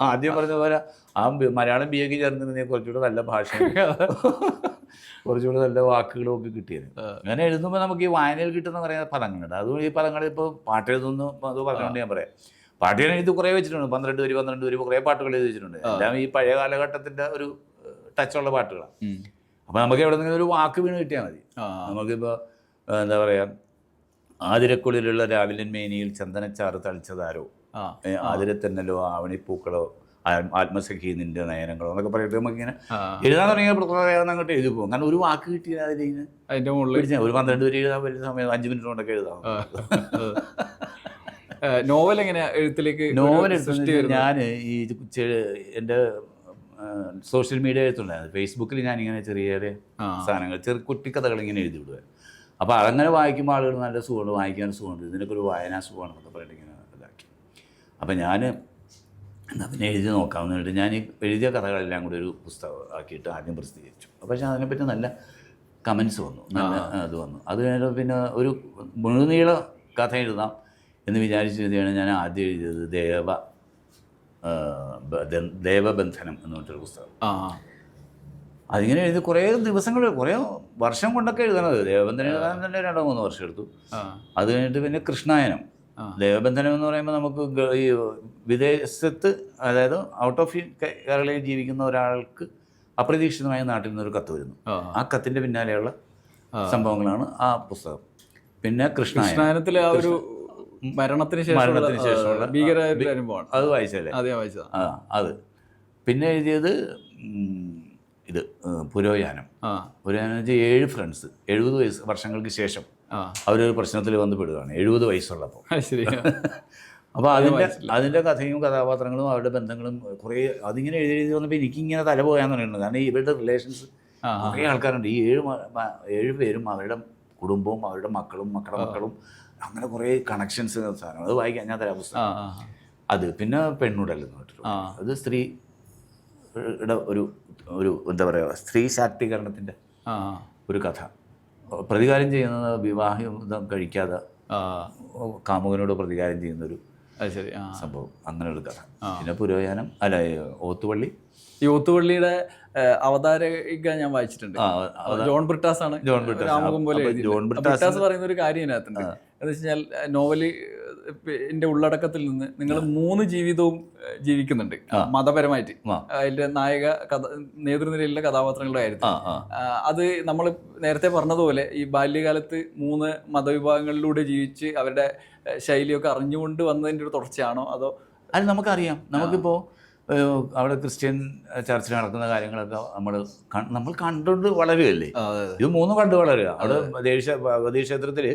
ആദ്യം പറഞ്ഞ പോലെ ആ മലയാളം BA ചേർന്നിരുന്നെങ്കിൽ കുറച്ചുകൂടെ നല്ല ഭാഷ, കുറച്ചുകൂടെ നല്ല വാക്കുകളും ഒക്കെ കിട്ടിയത്. അങ്ങനെ എഴുതുമ്പോൾ നമുക്ക് ഈ വായനയിൽ കിട്ടുന്ന പറയുന്ന പദങ്ങളുണ്ട്. അതുകൊണ്ട് ഈ പദങ്ങൾ ഇപ്പോൾ പാട്ട് എഴുതുന്നു അത് പറഞ്ഞുകൊണ്ട് ഞാൻ പറയാം. പാട്ട് ഞാൻ എഴുതി കുറേ വെച്ചിട്ടുണ്ട്, 12 വരി കുറേ പാട്ടുകൾ എഴുതി വെച്ചിട്ടുണ്ട്. എല്ലാം ഈ പഴയ കാലഘട്ടത്തിൻ്റെ ഒരു ടച്ചുള്ള പാട്ടുകളാണ്. അപ്പോൾ നമുക്ക് എവിടെ നിന്നെങ്കിലും ഒരു വാക്ക് വീണ് കിട്ടിയാൽ മതി. നമുക്കിപ്പോൾ എന്താ പറയുക, ആതിരക്കുള്ളിലുള്ള രാവിലൻ മേനിയിൽ ചന്ദനച്ചാറ് തളിച്ചതാരോ, ആതിരത്തെന്നലോ ആവണിപ്പൂക്കളോ, ആത്മസഖി നിന്റെ നയനങ്ങളോ എന്നൊക്കെ പറഞ്ഞിട്ട് നമുക്കിങ്ങനെ എഴുതാൻ തുടങ്ങിയ പ്രത്യേകം അങ്ങോട്ട് എഴുതി പോകും. കാരണം ഒരു വാക്ക് കിട്ടിയാൽ അതിലിങ്ങനെ അതിൻ്റെ മുകളിൽ ഒരു 12 വരി എഴുതാൻ വലിയ സമയം 5 മിനിറ്റ് കൊണ്ടൊക്കെ എഴുതാം. നോവൽ എങ്ങനെയാ എഴുത്തിലേക്ക്? നോവൽ എഴുതുന്നത് ഞാൻ ഈ എൻ്റെ സോഷ്യൽ മീഡിയ എഴുത്തുണ്ടായിരുന്നു. ഫേസ്ബുക്കിൽ ഞാനിങ്ങനെ ചെറിയ ചെറിയ സാധനങ്ങൾ, കുട്ടിക്കഥകൾ ഇങ്ങനെ എഴുതി വിടുമായിരുന്നു. അപ്പോൾ അതങ്ങനെ വായിക്കുമ്പോൾ ആളുകൾ നല്ല സുഖമുണ്ട്, വായിക്കാൻ സുഖമുണ്ട്, ഇതിനൊക്കെ ഒരു വായനാ സുഖമാണെന്നൊക്കെ പറഞ്ഞിട്ട് ഇങ്ങനെ ഇതാക്കി. അപ്പോൾ ഞാൻ എന്നാൽ പിന്നെ എഴുതി നോക്കാമെന്ന് പറഞ്ഞിട്ട് ഞാൻ ഈ എഴുതിയ കഥകളെല്ലാം കൂടി ഒരു പുസ്തകം ആക്കിയിട്ട് ആദ്യം പ്രസിദ്ധീകരിച്ചു. പക്ഷേ അതിനെപ്പറ്റി നല്ല കമൻസ് വന്നു, നല്ല അത് വന്നു. അത് കഴിഞ്ഞിട്ട് പിന്നെ ഒരു മുഴുനീള കഥ എഴുതാം എന്ന് വിചാരിച്ച് എഴുതിയാണ് ഞാൻ ആദ്യം എഴുതിയത് ദേവബന്ധനം എന്ന് പറഞ്ഞൊരു പുസ്തകം. അതിങ്ങനെ എഴുതി കുറേ ദിവസങ്ങൾ, കുറേ വർഷം കൊണ്ടൊക്കെ എഴുതണത്. ദേവബന്ധനം എഴുതാൻ തന്നെ 2-3 വർഷം എടുത്തു. അത് കഴിഞ്ഞിട്ട് പിന്നെ കൃഷ്ണായനം. ദേവബന്ധനം എന്ന് പറയുമ്പോൾ നമുക്ക് ഈ വിദേശത്ത്, അതായത് ഔട്ട് ഓഫ് കേരളയിൽ ജീവിക്കുന്ന ഒരാൾക്ക് അപ്രതീക്ഷിതമായ നാട്ടിൽ നിന്നൊരു കത്ത് വരുന്നു. ആ കത്തിൻ്റെ പിന്നാലെയുള്ള സംഭവങ്ങളാണ് ആ പുസ്തകം. പിന്നെ കൃഷ്ണായനത്തിലെ ആ ഒരു മരണത്തിന് ശേഷമുള്ള ഭീകരമായ അനുഭവമാണ്. അത് വായിച്ചല്ലേ? അത് പിന്നെ എഴുതിയത് ഇത് പുരോയാനം. പുരോയാനം വെച്ചാൽ 7 ഫ്രണ്ട്സ് 70 വർഷങ്ങൾക്ക് ശേഷം അവരൊരു പ്രശ്നത്തിൽ വന്ന് പെടുകയാണ് 70 വയസ്സുള്ളപ്പോൾ. അപ്പോൾ അതിൻ്റെ കഥയും കഥാപാത്രങ്ങളും അവരുടെ ബന്ധങ്ങളും കുറേ അതിങ്ങനെ എഴുതി വന്നപ്പോൾ എനിക്കിങ്ങനെ തല പോയാന്ന് പറയുന്നത്. കാരണം ഇവരുടെ റിലേഷൻസ് കുറേ ആൾക്കാരുണ്ട്. ഈ 7 പേരും അവരുടെ കുടുംബവും അവരുടെ മക്കളും മക്കളുടെ മക്കളും അങ്ങനെ കുറേ കണക്ഷൻസ് സാധനങ്ങൾ. അത് വായിക്കാൻ ഞാൻ തരാം പുസ്തകം. അത് പിന്നെ പെണ്ണുടൽ എന്ന് പറഞ്ഞിട്ട് അത് സ്ത്രീയുടെ ഒരു എന്താ പറയുക, സ്ത്രീ ശാക്തീകരണത്തിൻ്റെ ഒരു കഥ. പ്രതികാരം ചെയ്യുന്നത് വിവാഹം കഴിക്കാതെ കാമുകനോട് പ്രതികാരം ചെയ്യുന്നൊരു സംഭവം, അങ്ങനെ ഒരു കഥ. പിന്നെ പുരോയാനം അല്ല ഓത്തുപള്ളി. ഈ ഓത്തുപള്ളിയുടെ അവതാരക ഞാൻ വായിച്ചിട്ടുണ്ട്. ജോൺ ബ്രിട്ടാസ് ആണ്. രാമകം പോലെ ജോൺ ബ്രിട്ടാസ് പറയുന്ന ഒരു കാര്യം ഇതിനകത്തുണ്ട്. എന്ന് വെച്ച് കഴിഞ്ഞാൽ നോവലിന്റെ ഉള്ളടക്കത്തിൽ നിന്ന് നിങ്ങൾ 3 ജീവിതവും ജീവിക്കുന്നുണ്ട് മതപരമായിട്ട്. അതിന്റെ നായക നേതൃനിരയിലുള്ള കഥാപാത്രങ്ങളുടെ കാര്യത്തിൽ അത് നമ്മൾ നേരത്തെ പറഞ്ഞതുപോലെ ഈ ബാല്യകാലത്ത് 3 മതവിഭാഗങ്ങളിലൂടെ ജീവിച്ച് അവരുടെ ശൈലിയൊക്കെ അറിഞ്ഞുകൊണ്ട് വന്നതിൻ്റെ ഒരു തുടർച്ചയാണോ അതോ? അത് നമുക്കറിയാം. നമുക്കിപ്പോൾ അവിടെ ക്രിസ്ത്യൻ ചർച്ചിൽ നടക്കുന്ന കാര്യങ്ങളൊക്കെ നമ്മൾ കണ്ടുകൊണ്ട് വളരുകയല്ലേ. ഇത് 3 കണ്ടു വളരുക. അവിടെ ഭഗവതി ക്ഷേത്രത്തിൽ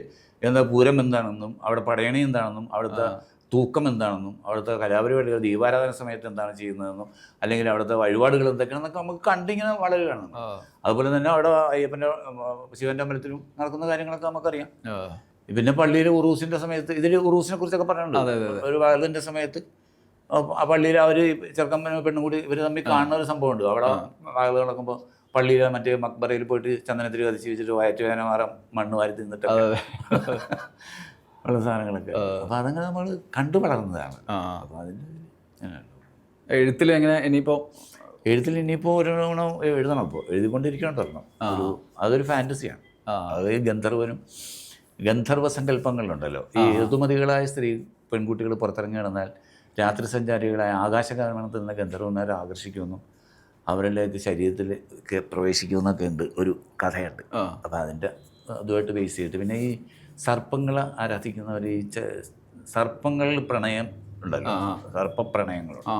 എന്താ പൂരം എന്താണെന്നും അവിടെ പടയണി എന്താണെന്നും അവിടുത്തെ തൂക്കം എന്താണെന്നും അവിടുത്തെ കലാപരിപാടികൾ ദീപാരാധന സമയത്ത് എന്താണ് ചെയ്യുന്നതെന്നും അല്ലെങ്കിൽ അവിടുത്തെ വഴിപാടുകൾ എന്തൊക്കെയാണെന്നൊക്കെ നമുക്ക് കണ്ടിങ്ങനെ വളരുകയാണ്. അതുപോലെ തന്നെ അവിടെ അയ്യപ്പൻ്റെ ശിവൻ്റെ അമ്പലത്തിലും നടക്കുന്ന കാര്യങ്ങളൊക്കെ നമുക്കറിയാം. പിന്നെ പള്ളിയിൽ ഉറൂസിൻ്റെ സമയത്ത് ഇതിൽ ഉറൂസിനെ കുറിച്ചൊക്കെ പറഞ്ഞിട്ടുണ്ട്. ഒരു വയലിൻ്റെ സമയത്ത് ആ പള്ളിയിൽ അവർ ചെറുക്കൻ പെണ്ണും കൂടി ഇവർ തമ്മിൽ കാണുന്ന ഒരു സംഭവമുണ്ട്. അവിടെ വായൽ നടക്കുമ്പോൾ പള്ളിയിൽ മറ്റേ മക്ബറയിൽ പോയിട്ട് ചന്ദനത്തിൽ കത്തിച്ച് വെച്ചിട്ട് വയറ്റുവേദന മാറാം മണ്ണ് വാരി തിന്നിട്ട് ഉള്ള സാധനങ്ങളൊക്കെ. അപ്പോൾ അതങ്ങനെ നമ്മൾ കണ്ടു വളർന്നതാണ്. അപ്പോൾ അതിൻ്റെ എഴുത്തിൽ എങ്ങനെ ഇനിയിപ്പോൾ ഒരു എഴുതണം. ഇപ്പോൾ എഴുതിക്കൊണ്ടിരിക്കണം. അതൊരു ഫാൻറ്റസിയാണ്. അത് ഗന്ധർവ സങ്കല്പങ്ങളുണ്ടല്ലോ. ഈ ഋതുമതികളായ പെൺകുട്ടികൾ പുറത്തിറങ്ങി നടന്നാൽ രാത്രി സഞ്ചാരികളായ ആകാശഗമനത്തിൽ നിന്ന് ഗന്ധർവന്മാരെ ആകർഷിക്കുമെന്നും അവരിലേക്ക് ശരീരത്തിൽ പ്രവേശിക്കുമെന്നൊക്കെ ഉണ്ട് ഒരു കഥയുണ്ട്. അപ്പോൾ അതുമായിട്ട് ബേസ് ചെയ്തിട്ട് പിന്നെ ഈ സർപ്പങ്ങളെ ആരാധിക്കുന്നവർ ഈ സർപ്പങ്ങളിൽ പ്രണയം ഉണ്ടല്ലോ, സർപ്പപ്രണയങ്ങളുണ്ട്.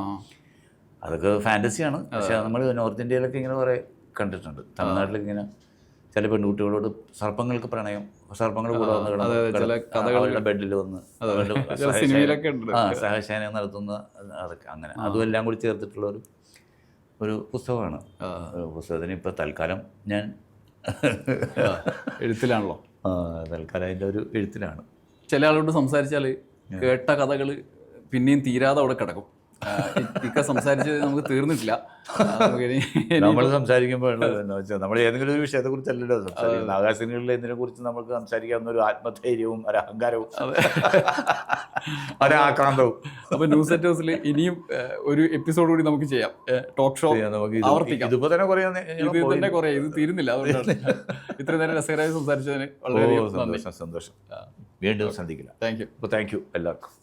അതൊക്കെ ഫാൻറ്റസിയാണ്. പക്ഷേ നമ്മൾ നോർത്ത് ഇന്ത്യയിലൊക്കെ ഇങ്ങനെ കുറേ കണ്ടിട്ടുണ്ട്. തമിഴ്നാട്ടിലൊക്കെ ഇങ്ങനെ ചില പെൺകുട്ടികളോട് സർപ്പങ്ങൾക്ക് പ്രണയം, സർപ്പങ്ങൾ കൂടെ വന്ന് ബെഡിൽ വന്ന് സഹശയനം നടത്തുന്ന അതൊക്കെ അങ്ങനെ അതും എല്ലാം കൂടി ചേർത്തിട്ടുള്ള ഒരു പുസ്തകമാണ്. പുസ്തകത്തിന് ഇപ്പോൾ തൽക്കാലം ഞാൻ എഴുത്തിലാണല്ലോ. തൽക്കാലം അതിൻ്റെ ഒരു എഴുത്തിലാണ്. ചില ആളോട് സംസാരിച്ചാൽ കേട്ട കഥകൾ പിന്നെയും തീരാതെ അവിടെ കിടക്കും. ഇക്ക സംസാരിച്ചത് നമുക്ക് തീർന്നിട്ടില്ല. നമ്മൾ സംസാരിക്കുമ്പോൾ നമ്മൾ ഏതെങ്കിലും ഒരു വിഷയത്തെക്കുറിച്ചല്ലല്ലോ സംസാരിക്കുന്നത്. ആകാശങ്ങളിലെ ഇതിനെ കുറിച്ച് നമുക്ക് സംസാരിക്കാവുന്ന ഒരു ആത്മധൈര്യവും ഒരു അഹങ്കാരവും ഒരാക്രാന്തവും. അപ്പൊ ന്യൂസ് സെറ്റ് ഹൗസിൽ ഇനിയും ഒരു എപ്പിസോഡ് കൂടി നമുക്ക് ചെയ്യാം. ടോക്ക് ഷോ ആവർത്തിക്കാം. ഇതിപ്പോ തന്നെ കുറേ ഇത് തീരുന്നില്ല. അതുകൊണ്ടാണ് ഇത്ര നേരം രസകരമായി സംസാരിച്ചതിന് വളരെ സന്തോഷം. വീണ്ടും സന്ധിക്കില്ല. Thank you. താങ്ക് യു എല്ലാവർക്കും.